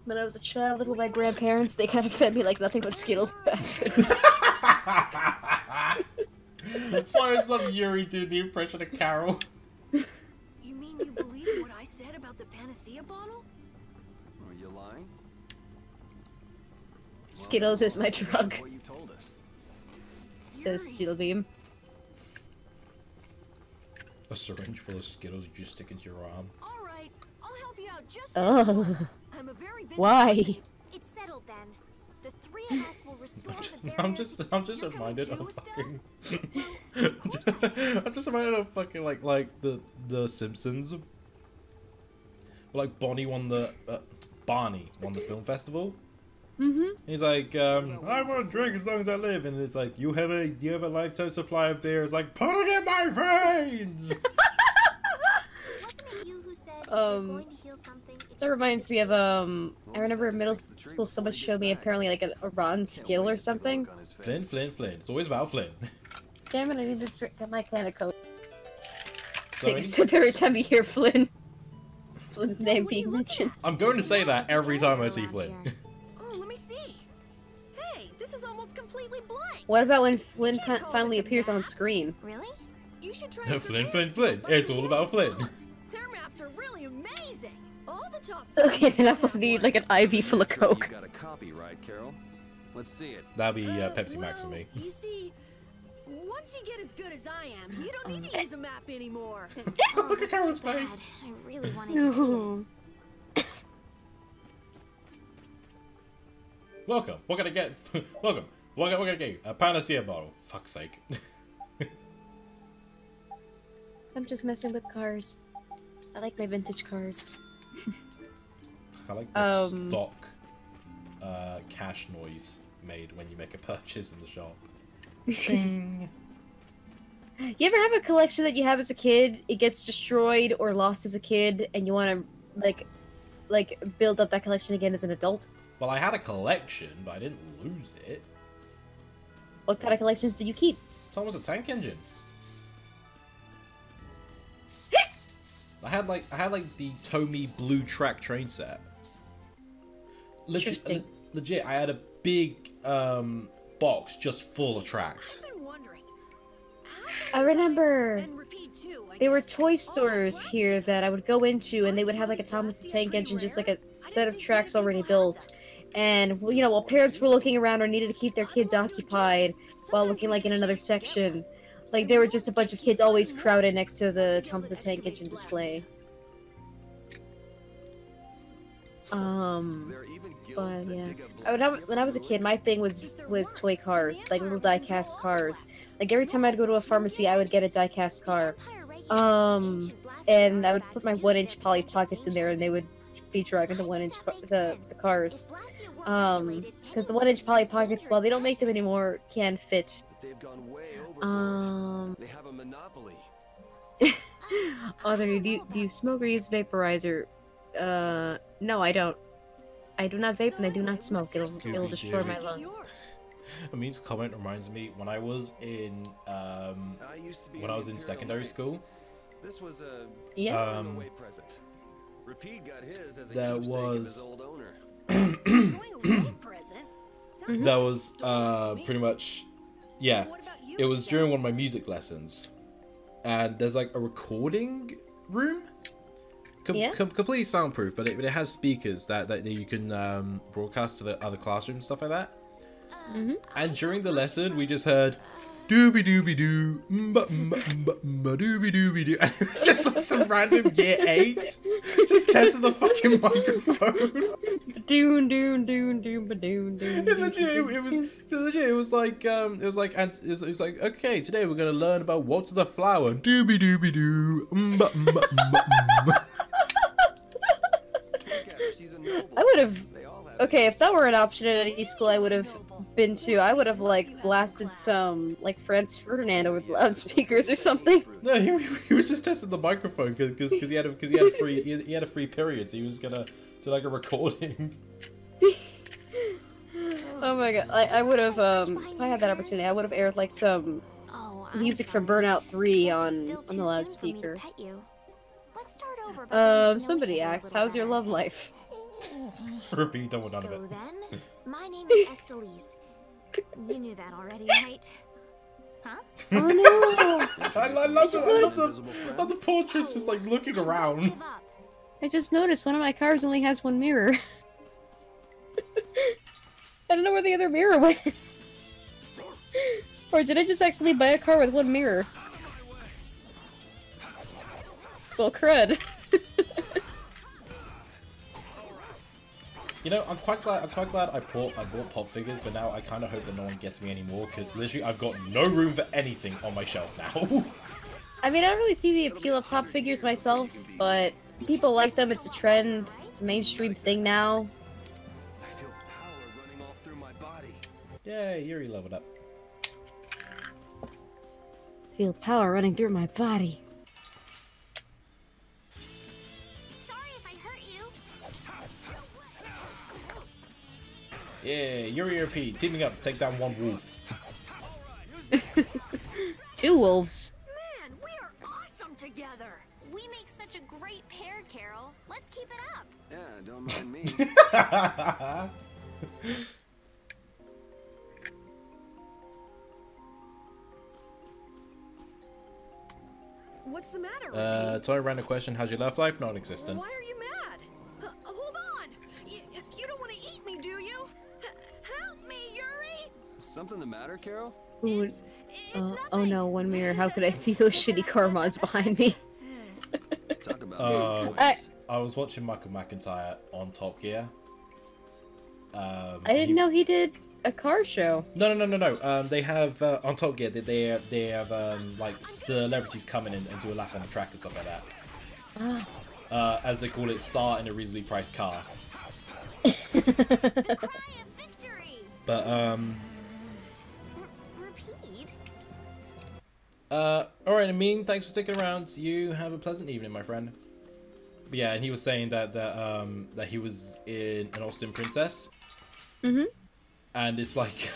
When I was a child living with my grandparents, they kind of fed me like nothing but Skittles fast food. Sorry, I just love Yuri doing the impression of Carol. You mean you believe what I said about the panacea bottle? Are you lying? Skittles is my drug, What you told us. says Steel Beam. A syringe full of Skittles you just stick into your arm. All right, I'll help you out just Oh. this once. I'm a very busy Why? person. It's settled then. The 3 of us will restore the barrier. I'm just reminded of fucking. I'm just reminded of fucking like the Simpsons. Like Barney won the film festival. Mm-hmm. He's like, I want to drink as long as I live, and it's like, you have a lifetime supply of beer. It's like, put it in my veins. Wasn't it you who said if you're going to heal something, it That reminds me of, I remember in middle school someone showed me apparently like a Ron skill or something. Flynn. It's always about Flynn. Damn it, I need to get my can of Coke. Sorry? Take a sip every time you hear Flynn. Flynn's name being mentioned. I'm going to say that every time I see Flynn. Oh, let me see. Hey, this is almost completely blank. What about when Flynn finally appears on screen? Really? You should try Flynn. It's all about Flynn. Their maps are really amazing. All the top. Okay, then I will need like an IV full of Coke. You got a copy, right, Carol? Let's see it. That'd be Pepsi Max for me. You see, once you get as good as I am, you don't need to use a map anymore. Look at Carol's face. I really wanted to see it. Welcome. What can I get? Welcome. What can I get you? A panacea bottle. Fuck's sake. I'm just messing with cars. I like my vintage cars. I like the stock cash noise made when you make a purchase in the shop. Ching. You ever have a collection that you have as a kid, it gets destroyed or lost as a kid, and you want to, like, build up that collection again as an adult? Well, I had a collection, but I didn't lose it. What kind of collections do you keep? Thomas a Tank Engine. I had like the Tomy Blue Track train set. Interesting. Legit, I had a big box just full of tracks. I remember there were toy stores here that I would go into, and they would have like a Thomas the Tank Engine, just like a set of tracks already built. And you know, while parents were looking around or needed to keep their kids occupied while looking like in another section, like there were just a bunch of kids always crowded next to the Thomas the Tank Engine display. But yeah, when I was a kid, my thing was toy cars, like little die-cast cars. Like every time I'd go to a pharmacy, I would get a die-cast car. And I would put my 1-inch Polly Pockets in there, and they would be driving the 1-inch the cars. Because the 1-inch Polly Pockets, while they don't make them anymore, can fit. But they've gone way overboard. They have a monopoly. Other, do you smoke or use vaporizer? No, I don't. I do not vape and I do not smoke. It'll destroy my lungs. Amin's comment reminds me when I was in secondary school. This was a away present. Repeat got his as a there keepsake of his was old owner. that was pretty much, yeah. It was during one of my music lessons, and there's like a recording room, completely soundproof, but it has speakers that you can broadcast to the other classrooms and stuff like that. And during the lesson, we just heard doobie doobie doo, doobie doobie doo, and it was just like some random year 8 just testing the fucking microphone. Doon doon doon doon ba doon doon. It was like okay, today we're gonna learn about what's the flower. Doobie doobie doo. I would have. Okay, if that were an option at any school, I would have been to. I would have like blasted some like Franz Ferdinand over the loudspeakers or something. No, he was just testing the microphone because he had a free period, so he was gonna do like a recording. Oh my god, I would have if I had that opportunity, I would have aired like some music from Burnout 3 on the loudspeaker. Somebody asks, how's your love life? Repeat, don't want none of it. So then, my name is Estelise. You knew that already, right? Huh? Oh no! I love the portraits just like looking around. I just noticed one of my cars only has one mirror. I don't know where the other mirror went. Or did I just accidentally buy a car with one mirror? Well, crud. You know, I'm quite glad I bought pop figures, but now I kind of hope that no one gets me anymore, because literally I've got no room for anything on my shelf now. I mean, I don't really see the appeal of pop figures myself, but people like them. It's a trend. It's a mainstream thing now. I feel power running all through my body. Yay, Yuri leveled up. Feel power running through my body. Yeah, Yuri RP teaming up to take down one wolf. 2 wolves. Man, we are awesome together. We make such a great pair, Carol. Let's keep it up. Yeah, don't mind me. What's the matter? Toy random question, how's your love life? Non-existent. Why are you mad? Hold on! You don't want to eat me, do you? Help me, Yuri! Something the matter, Carol? Ooh, oh no, one mirror. How could I see those shitty car mods behind me? Talk about I was watching Michael McIntyre on Top Gear. I didn't know he did a car show. No. They have on Top Gear. They have like celebrities come in and do a lap on the track and stuff like that. As they call it, star in a reasonably priced car. The cry of victory. But Repeat. all right, Amin, thanks for sticking around. You have a pleasant evening, my friend. But yeah, and he was saying that he was in an Austin Princess. And it's like,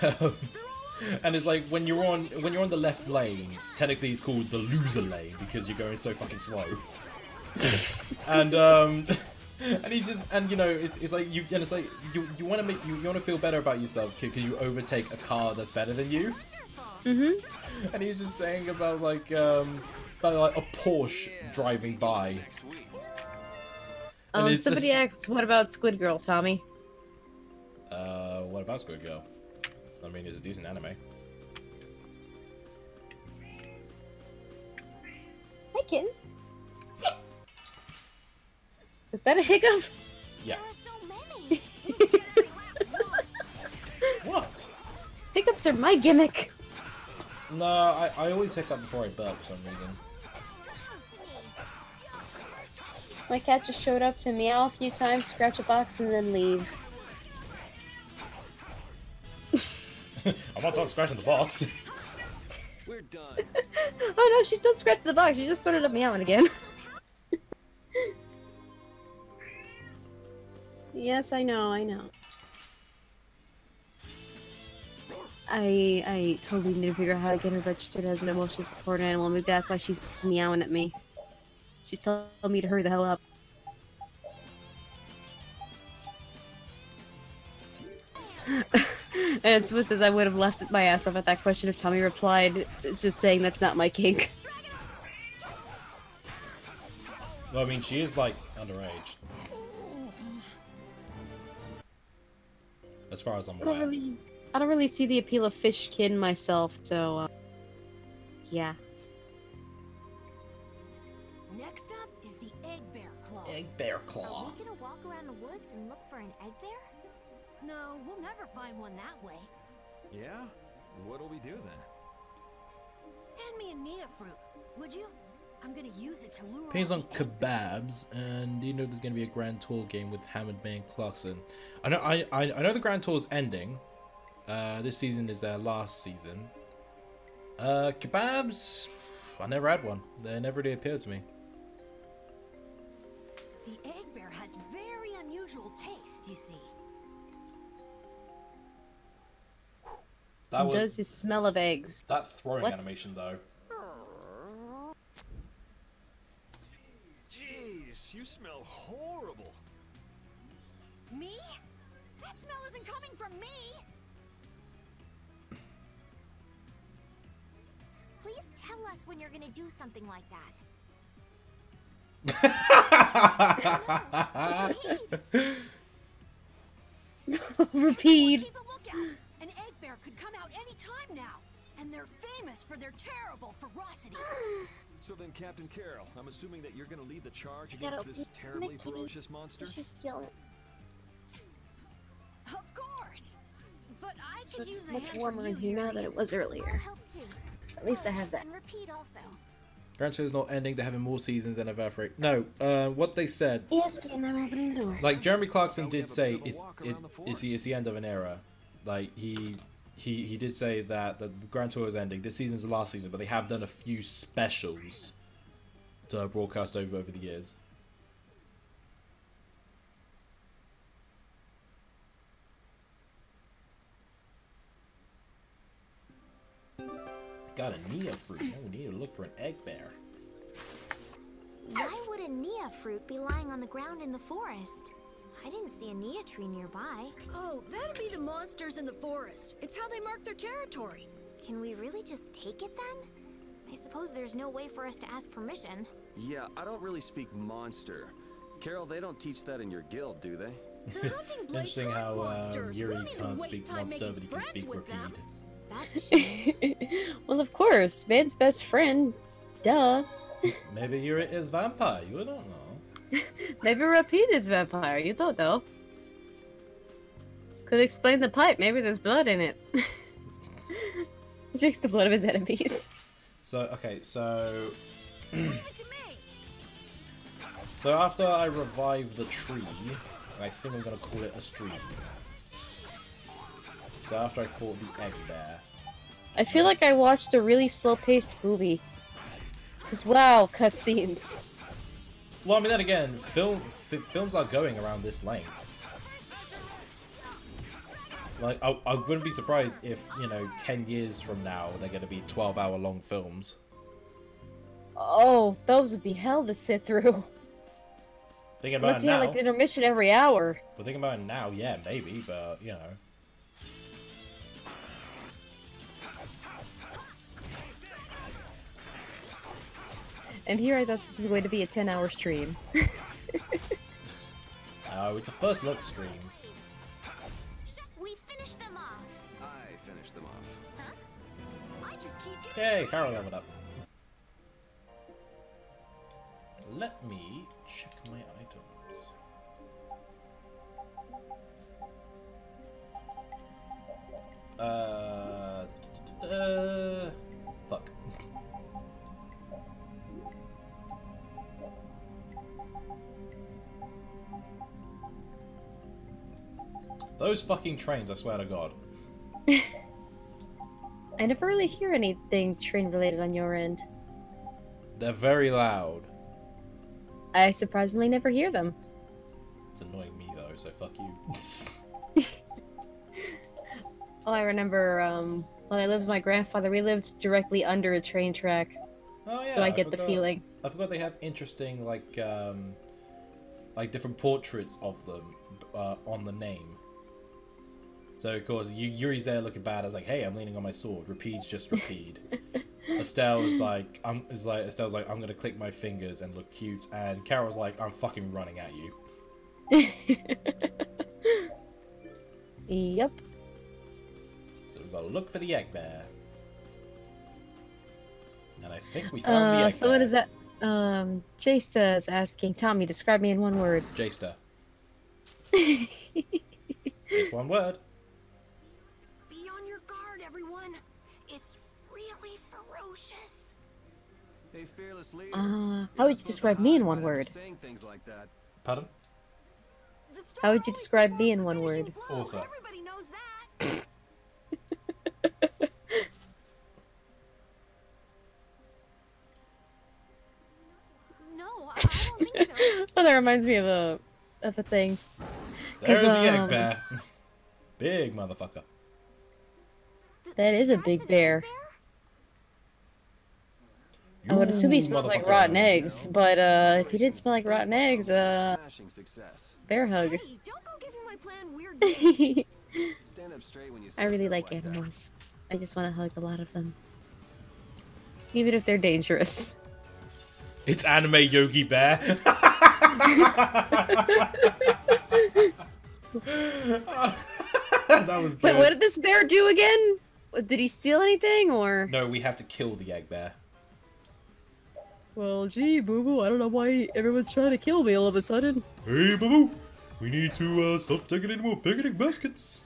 when you're on the left lane, technically it's called the loser lane because you're going so fucking slow. And you know, it's like you want to feel better about yourself because you overtake a car that's better than you. And he's just saying about like a Porsche driving by. Somebody asked, what about Squid Girl, Tommy? What about Squid Girl? I mean, it's a decent anime. Hi, kitten. Is that a hiccup? Yeah. There are so many. What? Hiccups are my gimmick. No, I always hiccup before I burp for some reason. My cat just showed up to meow a few times, scratch a box, and then leave. I'm not done scratching the box. We're done. Oh no, she's done scratching the box. She just started up meowing again. Yes, I know, I know. I totally need to figure out how to get her registered as an emotional support animal. Maybe that's why she's meowing at me. She's telling me to hurry the hell up. And Swiss says I would have left my ass off at that question if Tommy replied, just saying that's not my kink. Well, I mean, she is, like, underage. As far as I'm aware. I don't really see the appeal of fishkin myself, so, yeah. Next up is the egg bear claw. Egg bear Are claw. we gonna walk around the woods and look for an egg bear? No, we'll never find one that way. Yeah? What'll we do then? Hand me a Nia fruit, would you? I'm gonna use it to lure. Depends on all the egg kebabs, and you know there's going to be a Grand Tour game with Hammond Bay and Clarkson. I know the Grand Tour's ending. This season is their last season. Kebabs, I never had one. They never really appealed to me. The egg bear has very unusual tastes, you see. That Does his smell of eggs. That throwing What? animation though. Jeez, you smell horrible. Me? That smell isn't coming from me! Please tell us when you're gonna do something like that. Repeat. Keep a lookout. An egg bear could come out any time now, and they're famous for their terrible ferocity. So then, Captain Carroll, I'm assuming that you're gonna lead the charge gotta against this terribly ferocious monster? She's yelling. Of course, but I So could use it's a much hand warmer from in you here now than it was I'll earlier. help too. At least I have that. And repeat also. Grand Tour's not ending. They're having more seasons than Evaporate. No, what they said. Yes, Ken, I'm opening the door. Like Jeremy Clarkson we did have a say, bit of a walk around the it's the end of an era. Like he did say that the Grand Tour is ending. This season's the last season, but they have done a few specials to broadcast over the years. Got a Nia fruit. Oh, we need to look for an egg bear. Why would a Nia fruit be lying on the ground in the forest? I didn't see a Nia tree nearby. Oh, that'd be the monsters in the forest. It's how they mark their territory. Can we really just take it then? I suppose there's no way for us to ask permission. Yeah, I don't really speak monster. Carol, they don't teach that in your guild, do they? They're hunting Blake's Interesting how monsters. Yuri We'll need to can't waste speak time monster, making but he can friends speak with them. repeat. That's a shame. Well, of course, man's best friend. Duh. Maybe Yuri is vampire. You don't know. Maybe Rapide is vampire. You don't know. Could explain the pipe. Maybe there's blood in it. He drinks the blood of his enemies. So okay, so Leave it to me. so after I revive the tree, I think I'm gonna call it a stream. So after I fought the egg bear. I feel like I watched a really slow-paced movie. Cause wow, cutscenes. Well, I mean, then again, films are going around this length. Like, I wouldn't be surprised if, 10 years from now, they're going to be 12-hour-long films. Oh, those would be hell to sit through. Thinking about Unless it you now. had like an intermission every hour. But thinking about it now, yeah, maybe, but, And here I thought this was going to be a 10-hour stream. Oh, it's a first look stream. We finished them off. I finished them off. Huh? I just keep getting Hey, Carol leveled up. Let me check my items. Fuck. Those fucking trains, I swear to God. I never really hear anything train related on your end. They're very loud. I surprisingly never hear them. It's annoying me though, so fuck you. Oh, I remember when I lived with my grandfather, we lived directly under a train track. Oh yeah, so I get the feeling. I forgot they have interesting like different portraits of them on the name. So of course Yuri's there looking bad. I was like, hey, I'm leaning on my sword. Repeat's just repeat. Estelle was like, Estelle's like, I'm gonna click my fingers and look cute, and Carol's like, I'm fucking running at you. Yep. So we've got to look for the egg bear. And I think we found the egg so bear. what is that? Jasta is asking, Tommy, describe me in one word. Jasta. It's one word. Be on your guard, everyone. It's really ferocious. Hey, fearless leader. How would you describe me in one word? Saying things like that. Pardon? How would you describe me in one word? Author. Everybody knows that. No, I don't think so. Oh, that reminds me of a thing. There's the egg bear. Big motherfucker. That is a big bear. I would assume he smells like rotten eggs, but if he did smell like rotten eggs, Smashing success. bear hug. Hey, don't go giving my plan weird names. Stand up straight when you I really like animals. I just want to hug a lot of them. Even if they're dangerous. It's anime Yogi Bear. That was good. Wait, what did this bear do again? Did he steal anything, or? No, we have to kill the egg bear. Well, gee, Boo Boo, I don't know why everyone's trying to kill me all of a sudden. Hey, Boo, we need to stop taking any more picnic baskets.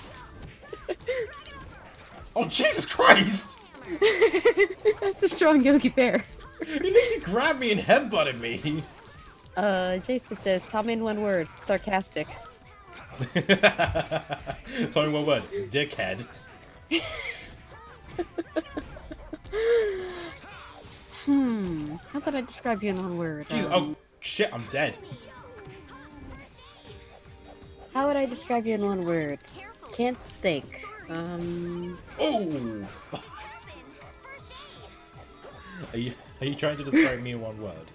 Oh, Jesus Christ! That's a strong Yogi Bear. He literally grabbed me and headbutted me. Jasta says, Tommy in one word, sarcastic. Tell me one word, dickhead. How about I describe you in one word? Jeez, oh, shit, I'm dead. How would I describe you in one word? Can't think. Oh, fuck. Are you trying to describe me in one word?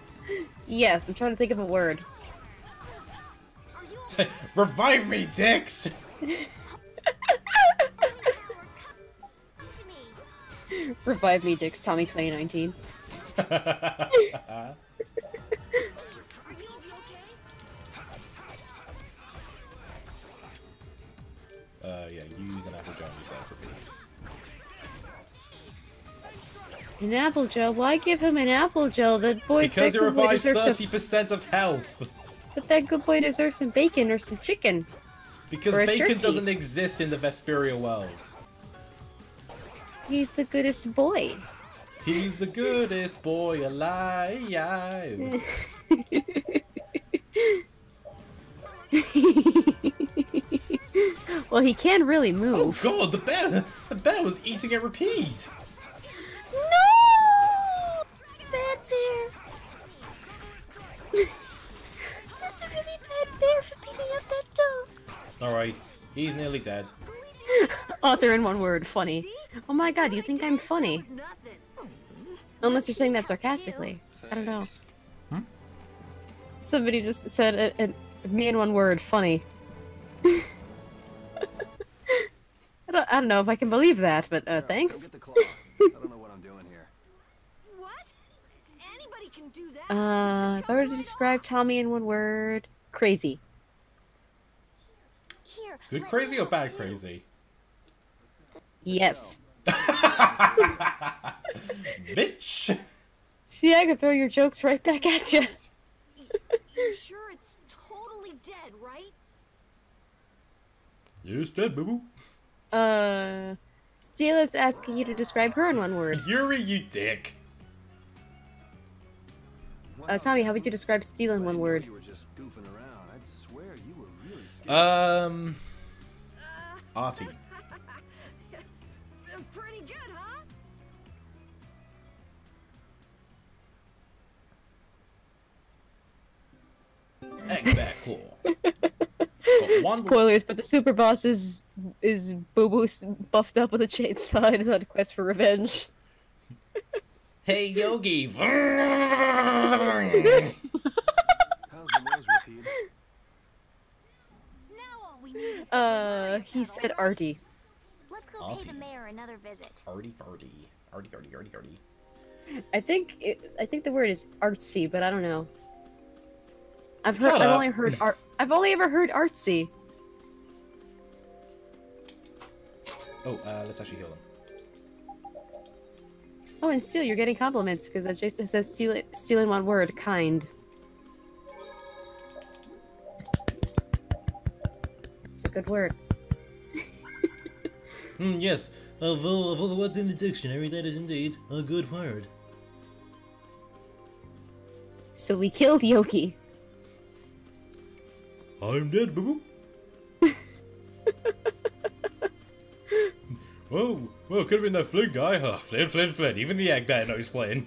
Yes, I'm trying to think of a word. Revive me, dicks! Revive me, Dix, Tommy 2019. Yeah, use an apple gel yourself. An apple gel? Why give him an apple gel? That boy. Because it that good boy revives deserves 30% of health. But that good boy deserves some bacon or some chicken. Because or a bacon turkey. doesn't exist in the Vesperia world. He's the goodest boy. He's the goodest boy alive. Well, he can really move. Oh god, the bear was eating at repeat. No! Bad bear. That's a really bad bear for beating up that dog. Alright, he's nearly dead. Author in one word, funny. Oh my god, you think I'm funny? Unless you're saying that sarcastically. I don't know. Somebody just said me in one word, funny. I don't know if I can believe that, but thanks. Get the claw. I don't know what I'm doing here. What? Anybody can do that. If I were to describe Tommy in one word, crazy. Here, Good crazy or bad crazy? Yes. Bitch! See, I can throw your jokes right back at you. You sure it's totally dead, right? You's dead, boo-boo. Zila's asking you to describe her in one word. Yuri, you dick. Tommy, how would you describe Steel in one word? You were just goofing around. I'd swear you were really scared. Artie. Pretty good, huh? Egg-Bear Claw. Got one. Spoilers, but the super boss is Boo-Boo buffed up with a chainsaw and is on a quest for revenge. Hey, Yogi. How's the noise repeat? Now all we need is He said Artie. Let's go Artie. pay the mayor another visit. Artie. I think the word is artsy, but I don't know. I've Shut up. I've only ever heard artsy. Oh, let's actually heal him. Oh, and Steel, you're getting compliments because Jason says steal in one word, kind. It's a good word. Yes, of all the words in the dictionary, that is indeed a good word. So we killed Yoki. I'm dead, boo boo. Whoa, well, could have been that Flynn guy. Oh, Flynn. Even the egg bear knows Flynn.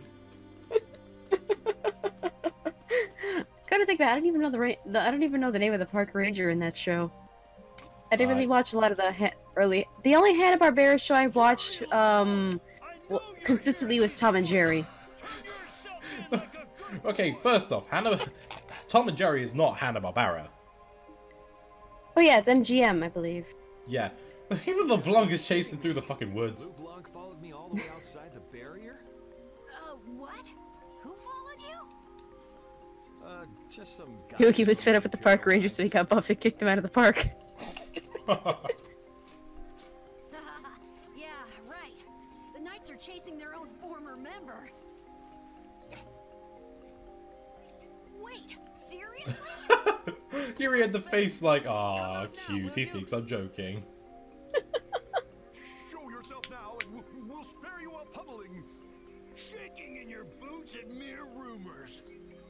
Gotta think about it. I don't even know the name of the park ranger in that show. I didn't really watch a lot of the early. The only Hanna-Barbera show I watched consistently was Tom and Jerry. Okay, first off, Tom and Jerry is not Hanna-Barbera. Oh yeah, it's MGM, I believe. Yeah, even LeBlanc is chasing through the fucking woods. LeBlanc followed me all the way outside the barrier? What? Who followed you? Just some guy. Yoki was fed up with the park ranger, so he got buffed and kicked him out of the park. Yeah, right. The Knights are chasing their own former member. Wait, seriously? Yuri had the face like, ah, cute. He thinks I'm joking. Show yourself now, and we'll spare you a pummeling. Shaking in your boots at mere rumors.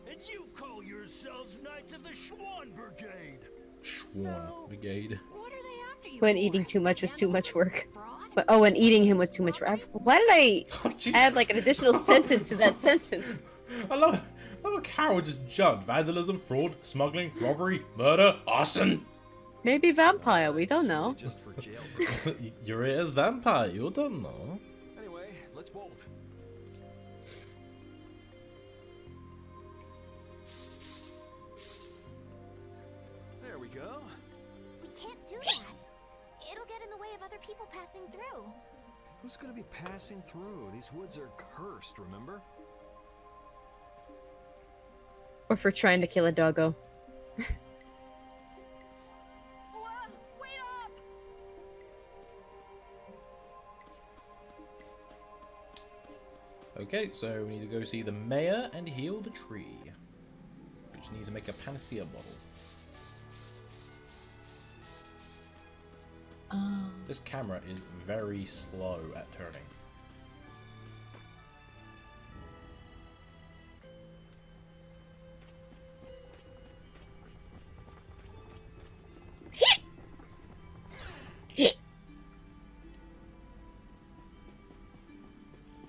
And you call yourselves Knights of the Schwan Brigade. Schwan Brigade. What are they after you When for? eating too much was too much work. But, oh, when eating him was too much work. Why did I add like an additional sentence to that sentence? I love how Carol just jumped. Vandalism, fraud, smuggling, robbery, murder, arson. Maybe vampire, we don't know. Just for jail. Yuri is vampire, you don't know. Anyway, let's bolt. There we go. We can't do that. It'll get in the way of other people passing through. Who's gonna be passing through? These woods are cursed, remember? Or for trying to kill a doggo. Wait up! Okay, so we need to go see the mayor and heal the tree. Which needs to make a panacea bottle. This camera is very slow at turning.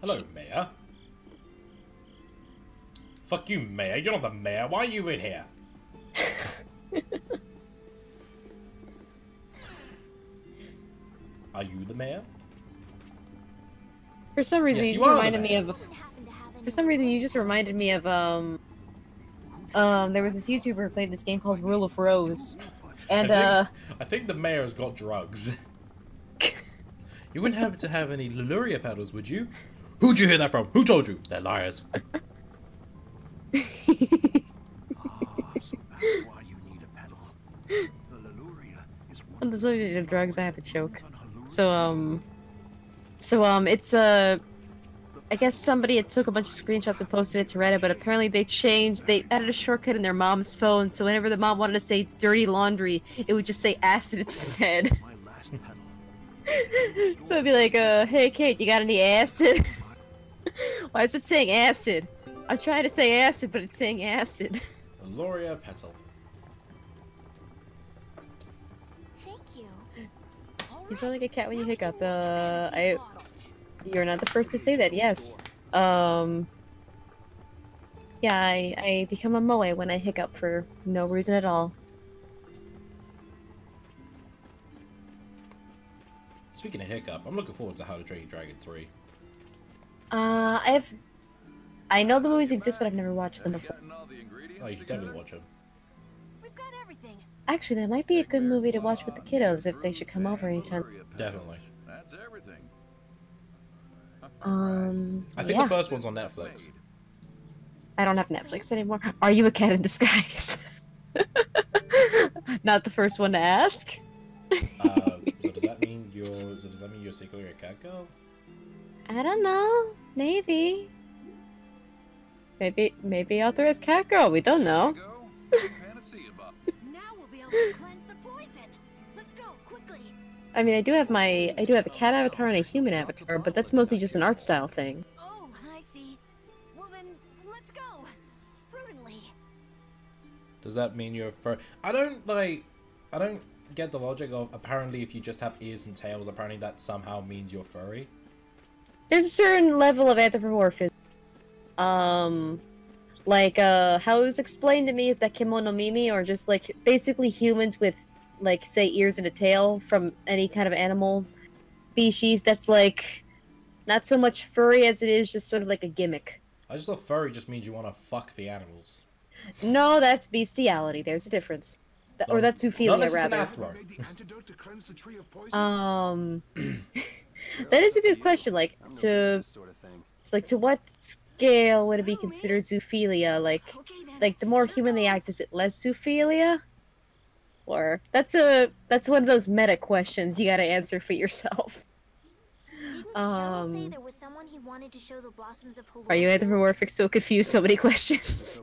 Hello, Mayor. Fuck you, Mayor. You're not the mayor. Why are you in here? Are you the mayor? For some reason, Yes, you you just are the reminded me mayor. of. For some reason, you just reminded me of there was this YouTuber who played this game called Rule of Rose, and I think the mayor's got drugs. You wouldn't happen to have any Leluria paddles, would you? Who'd you hear that from? Who told you? They're liars. So that's why you need a pedal. The Leluria is one on the subject of drugs, I have a joke. So it's I guess somebody had took a bunch of screenshots and posted it to Reddit, but apparently they added a shortcut in their mom's phone, so whenever the mom wanted to say dirty laundry, it would just say acid instead. my last pedal. So it'd be like, hey Kate, you got any acid? Why is it saying acid? I'm trying to say acid, but it's saying acid. Leluria petal. Thank you. You sound like a cat when you hiccup. You're not the first to say that. Yes. Yeah, I become a moe when I hiccup for no reason at all. Speaking of hiccup, I'm looking forward to How to Train Your Dragon 3. I know the movies exist, but I've never watched them before. Oh, you should definitely watch them. We've got everything. Actually, that might be a good movie to watch with the kiddos if they should come over anytime. Definitely. That's everything. I think yeah. the first one's on Netflix. I don't have Netflix anymore. Are you a cat in disguise? Not the first one to ask. So does that mean you're secretly a cat girl? I don't know. Maybe. Maybe Arthur is cat girl. We don't know. Now we'll be able to cleanse the poison. Let's go quickly. I mean, I do have a cat avatar and a human avatar, but that's mostly just an art style thing. Oh, I see. Well then, let's go. Prudently. Does that mean you're a fur? I don't get the logic of apparently if you just have ears and tails, apparently that somehow means you're furry. There's a certain level of anthropomorphism. Like, how it was explained to me is that kimono mimi are just, like, basically humans with, like, say, ears and a tail from any kind of animal species that's, like, not so much furry as it is just sort of like a gimmick. I just thought furry just means you want to fuck the animals. No, that's bestiality. There's a difference. Or that's zoophilia, rather. That is a good question. Like, to what scale would it be considered zoophilia? Like the more human they act, is it less zoophilia? Or that's one of those meta questions you gotta answer for yourself. Didn't Carol say there was someone he wanted to show the blossoms of Are you anthropomorphic? So confused. So many questions.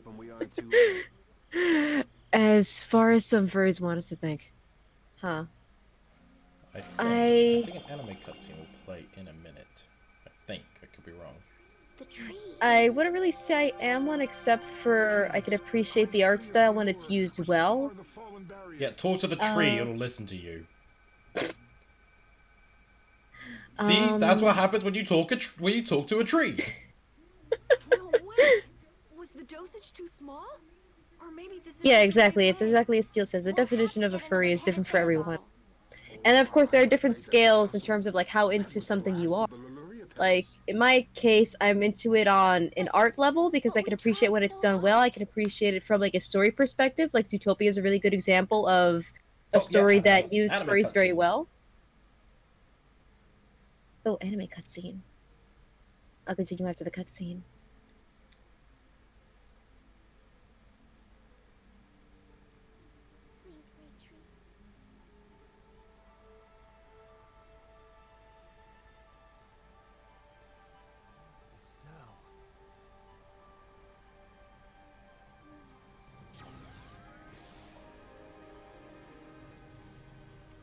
As far as some furries want us to think, huh? I think an anime cutscene will play in a minute. I think. I could be wrong. I wouldn't really say I am one, except for I can appreciate the art style when it's used well. Yeah, talk to the tree, it'll listen to you. See, that's what happens when you talk to a tree. No way. Was the dosage too small? Or maybe this is Yeah, exactly. It's exactly as Steele says. The definition of a furry is different for everyone. And of course, there are different scales in terms of like how into something you are. Like, in my case, I'm into it on an art level because I can appreciate when it's done well. I can appreciate it from like a story perspective. Like, Zootopia is a really good example of a story that used furries very well. Oh, anime cutscene. I'll continue after the cutscene.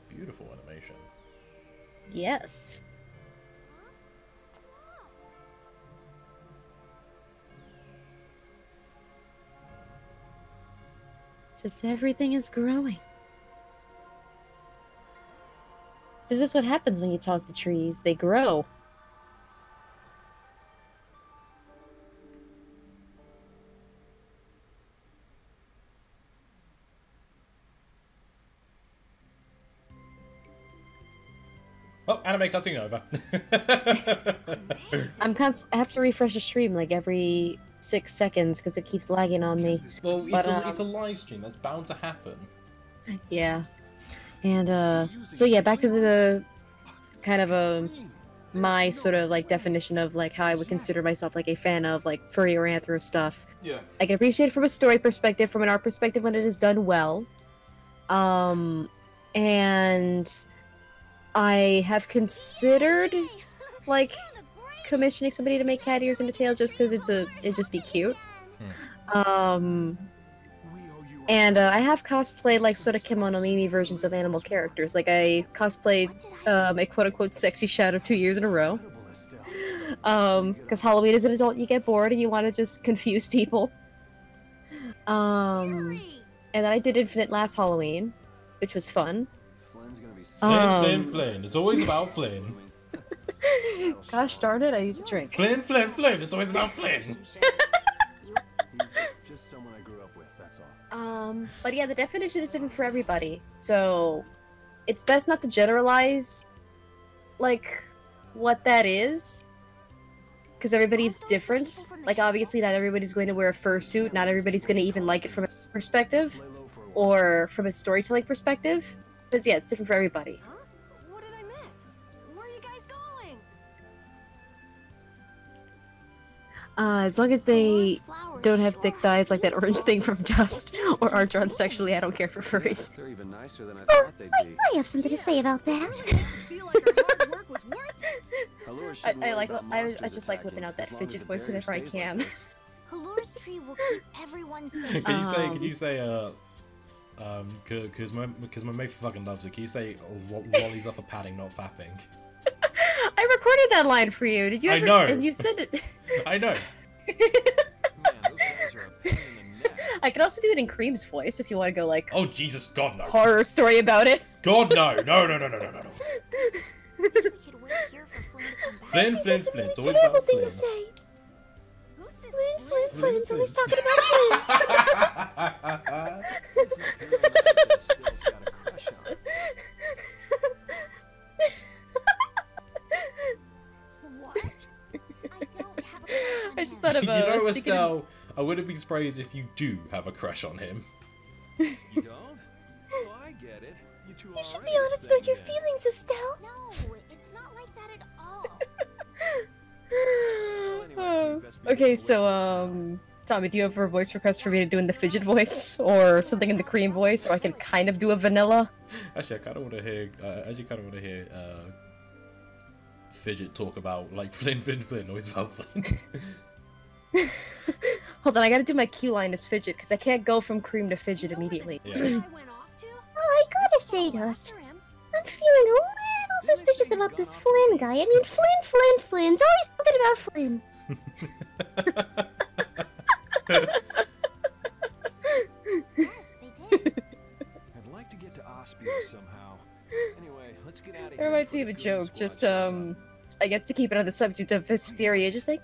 Beautiful animation. Yes. Just everything is growing. This is what happens when you talk to trees. They grow. Oh, anime cutscene over. I have to refresh the stream like every 6 seconds because it keeps lagging on me. Well, it's a live stream. That's bound to happen. Yeah. And, so yeah, back to the kind of my sort of like definition of like how I would consider myself like a fan of like furry or anthro stuff. Yeah. I can appreciate it from a story perspective, from an art perspective when it is done well. And I have considered like commissioning somebody to make cat ears and a tail just because it'd just be cute. And I have cosplayed like sort of kimono mimi versions of animal characters. Like I cosplayed a quote-unquote sexy shadow 2 years in a row. Because Halloween as an adult you get bored and you want to just confuse people. And then I did Infinite last Halloween, which was fun. Flynn. It's always about Flynn. Gosh darn it, I need to drink. Flynn. It's always about Flynn. He's just someone I grew up with, that's all. But yeah, the definition is different for everybody. So, it's best not to generalize, like, what that is. Because everybody's different. Like, obviously, not everybody's going to wear a fursuit. Not everybody's going to even like it from a perspective. Or from a storytelling perspective. Because, yeah, it's different for everybody. Huh? What did I miss? Where are you guys going? As long as they don't have thick thighs like that orange thing from Dust, or are drawn sexually, I don't care for furries. They're even nicer than I thought they'd be. I have something to say about that. I just like whipping out that fidget voice whenever I can. Halur's tree will keep everyone safe. Can you say, because my mate fucking loves it. Can you say lollies off a padding, not fapping? I recorded that line for you. Did you? I know. And you said it. I know. I could also do it in Cream's voice if you want to go like. Oh Jesus, God no. Horror story about it. God no. No. Flynn. It's always about Flynn. To say. Who's this? Flynn's always talking about Flynn. Still's got a crush on. What? I don't have a crush on I just thought of You know, Estelle, I wouldn't be surprised if you do have a crush on him. You don't? Oh, I get it. You two You should already be honest about your then. feelings, Estelle. No, it's not like that at all. Okay, so Tommy, do you have a voice request for me to do in the fidget voice, or something in the Cream voice, or I can kind of do a vanilla? Actually, I kind of want to hear. Fidget talk about like Flynn. Always about Flynn. Hold on, I gotta do my cue line as fidget because I can't go from Cream to fidget immediately. Yeah. Well, I gotta say, Dust, I'm feeling a little suspicious about this Flynn guy. I mean, Flynn's always talking about Flynn. Yes, they did. I'd like to get to Ospio somehow. Anyway, let's get out of It here. reminds me of a joke, just I guess to keep it on the subject of Vesperia, just like,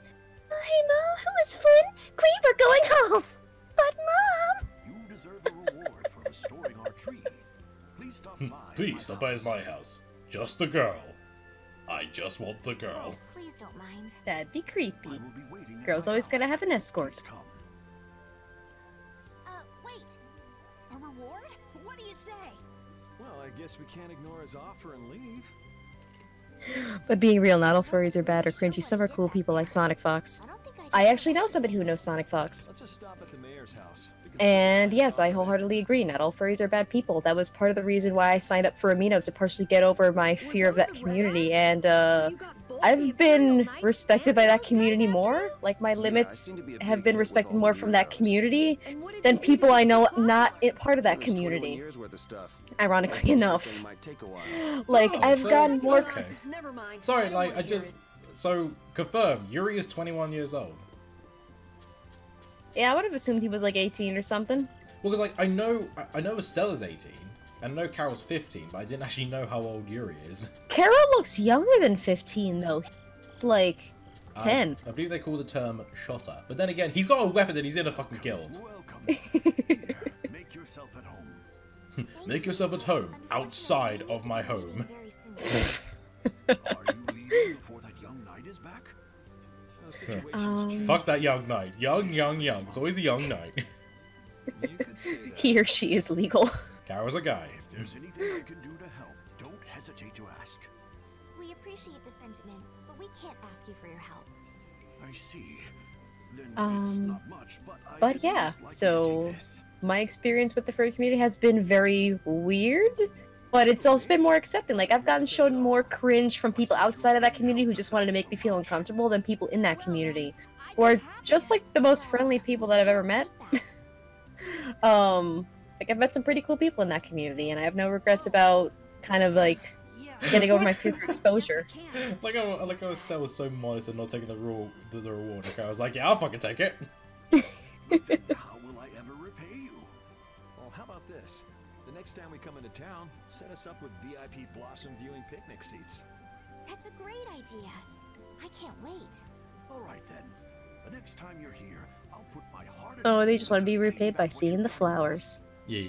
Oh, hey, Mom, who is Flynn? Creep, we're going home. But, Mom... You deserve a reward for restoring our tree. Please stop by. Please stop by my house. Just the girl. I just want the girl. Please don't mind. that'd be creepy. I will be waiting at Girl's my always house. gotta have an escort. Please come. Wait. A reward? What do you say? Well, I guess we can't ignore his offer and leave. But being real, not all furries are bad or cringy. Some are cool people like Sonic Fox. I actually know somebody who knows Sonic Fox. Let's just stop at the mayor's house. And yes, I wholeheartedly agree. Not all furries are bad people. That was part of the reason why I signed up for Amino, to partially get over my fear of that community. And I've been respected by that community more. Like, my limits have been respected more from that community than people I know not part of that community. Ironically enough. Like, I've gotten more... Okay. Sorry, like, So, confirm, Yuri is 21 years old. Yeah, I would have assumed he was like 18 or something. Well, because like I know Estella's 18, and I know Carol's 15, but I didn't actually know how old Yuri is. Carol looks younger than 15 though. He's like 10. I believe they call the term shotter. But then again, he's got a weapon and he's in a fucking guild. Welcome. Here, make yourself at home. Make yourself at home, outside of my home. Are you leaving before that young knight is back? Fuck that young knight. Young. It's always a young knight. He or she is legal. Carol's a guy. If there's anything I can do to help, don't hesitate to ask. We appreciate the sentiment, but we can't ask you for your help. I see. Then it's not much, But I'd yeah, just like you to so take this. my experience with the furry community has been very weird, but it's also been more accepting. Like, I've gotten shown more cringe from people outside of that community who just wanted to make me feel uncomfortable than people in that community, who are just like the most friendly people that I've ever met. Like, I've met some pretty cool people in that community, and I have no regrets about kind of like getting over my fear for exposure. Like how Estelle was so modest and not taking the reward. Okay, I was like, yeah, I'll fucking take it. How will I ever repay you? Well, how about this? The next time we come into town, set us up with VIP blossom viewing picnic seats. That's a great idea. I can't wait. All right then. The next time you're here, I'll put my heart and Oh, they soul just want to be into repaid by paying back what seeing you've the done for us. flowers. Yeah.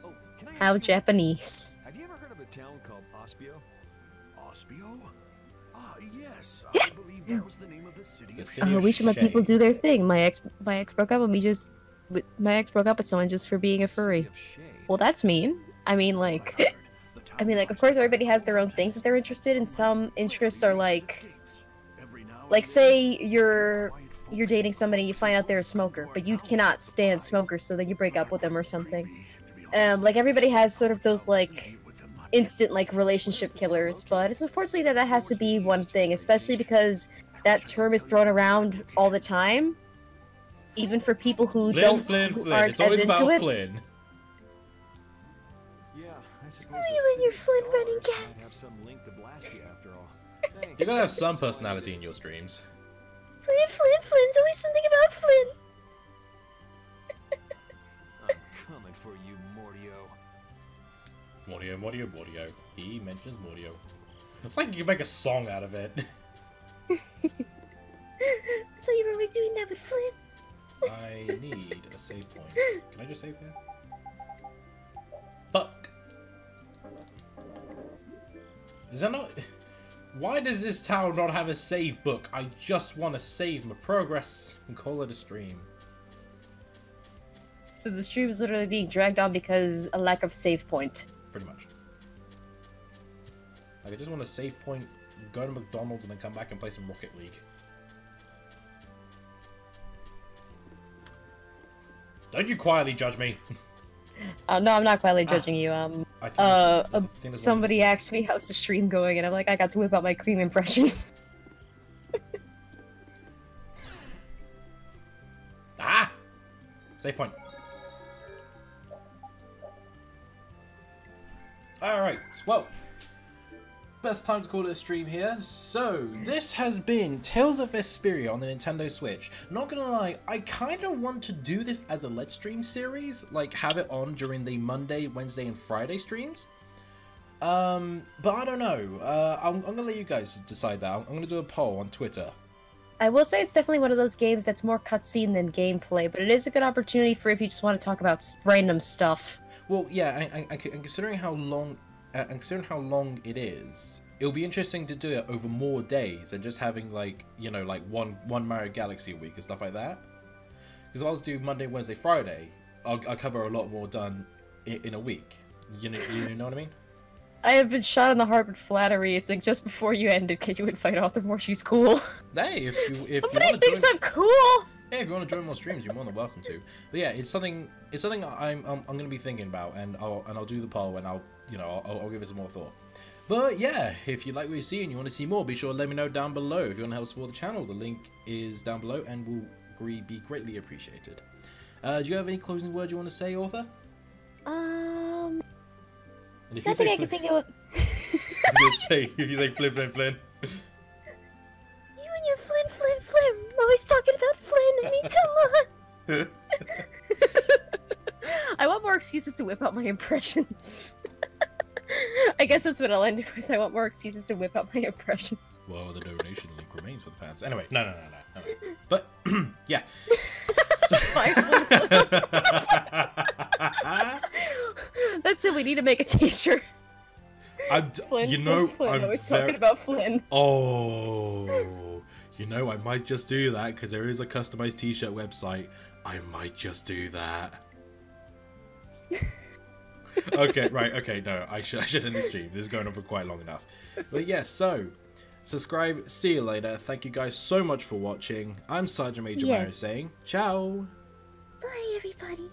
Oh, can I How ask you, Japanese. have you ever heard of a town called Ospio? Ospio? Ah, yes. I believe that was the name of the city. The of city Oh, of we should let people shade. do their thing. My ex broke up with someone just for being a furry. City of Shade. Well, that's mean. I mean, like, of course, everybody has their own things that they're interested in. Some interests are like, say you're dating somebody, you find out they're a smoker, but you cannot stand smokers, so then you break up with them or something. Like, everybody has sort of those, like, instant, like, relationship killers, but it's unfortunately that has to be one thing, especially because that term is thrown around all the time, even for people who Flynn. aren't It's always as into about it. Flynn. Yeah, I suppose you those and your city Flynn running scholars cat. might have some link to Blastia after all. Thanks. You gotta have some That's why I personality did in your streams. Flynn's always something about Flynn. it. I'm coming for you, Mordio. Mordio. He mentions Mordio. It's like you can make a song out of it. I thought you were always doing that with Flynn. I need a save point. Can I just save here? Fuck. Is that not... Why does this town not have a save book? I just want to save my progress and call it a stream. So the stream is literally being dragged on because a lack of save point. Pretty much. Like, I just want to save point, go to McDonald's, and then come back and play some Rocket League. Don't you quietly judge me. No, I'm not quietly judging you. I think I think there's Somebody asked me how's the stream going, and I'm like, I got to whip out my cream impression. Ah! Save point. Alright, well, best time to call it a stream here. So, this has been Tales of Vesperia on the Nintendo Switch. Not gonna lie, I kind of want to do this as a Let's Stream series, like have it on during the Monday, Wednesday, and Friday streams. But I don't know. I'm gonna let you guys decide that. I'm gonna do a poll on Twitter. I will say it's definitely one of those games that's more cutscene than gameplay, but it is a good opportunity for if you just want to talk about random stuff. Well, yeah, and considering how long, it is, it'll be interesting to do it over more days and just having like, you know, like one Mario Galaxy a week and stuff like that. Because if I was to do Monday, Wednesday, Friday, I'll cover a lot more done in a week. You know what I mean? I have been shot in the heart with flattery. It's like just before you ended, can you invite Arthur more? She's cool. Hey, if you Somebody want to thinks join, I'm cool. yeah, if you want to join more streams, you're more than welcome to. But yeah, it's something I'm gonna be thinking about, and I'll do the poll, and I'll give it some more thought. But yeah, if you like what you see and you want to see more, be sure to let me know down below. If you want to help support the channel, the link is down below, and will be greatly appreciated. Do you have any closing words you want to say, Arthur? And if Nothing I can think of. if you say Flynn. You and your Flynn. Always talking about Flynn. I mean, come on. I want more excuses to whip out my impressions. I guess that's what I'll end it with. I want more excuses to whip out my impression. Well, the donation link remains for the fans. Anyway, no. But yeah. That's it. We need to make a t-shirt. Flynn, I'm always talking about Flynn. Oh, I might just do that because there is a customized t-shirt website. I might just do that. Okay, right. Okay, no, I should end the stream. This is going on for quite long enough. But yes, so subscribe. See you later. Thank you guys so much for watching. I'm Sergeantmajormario saying ciao. Bye, everybody.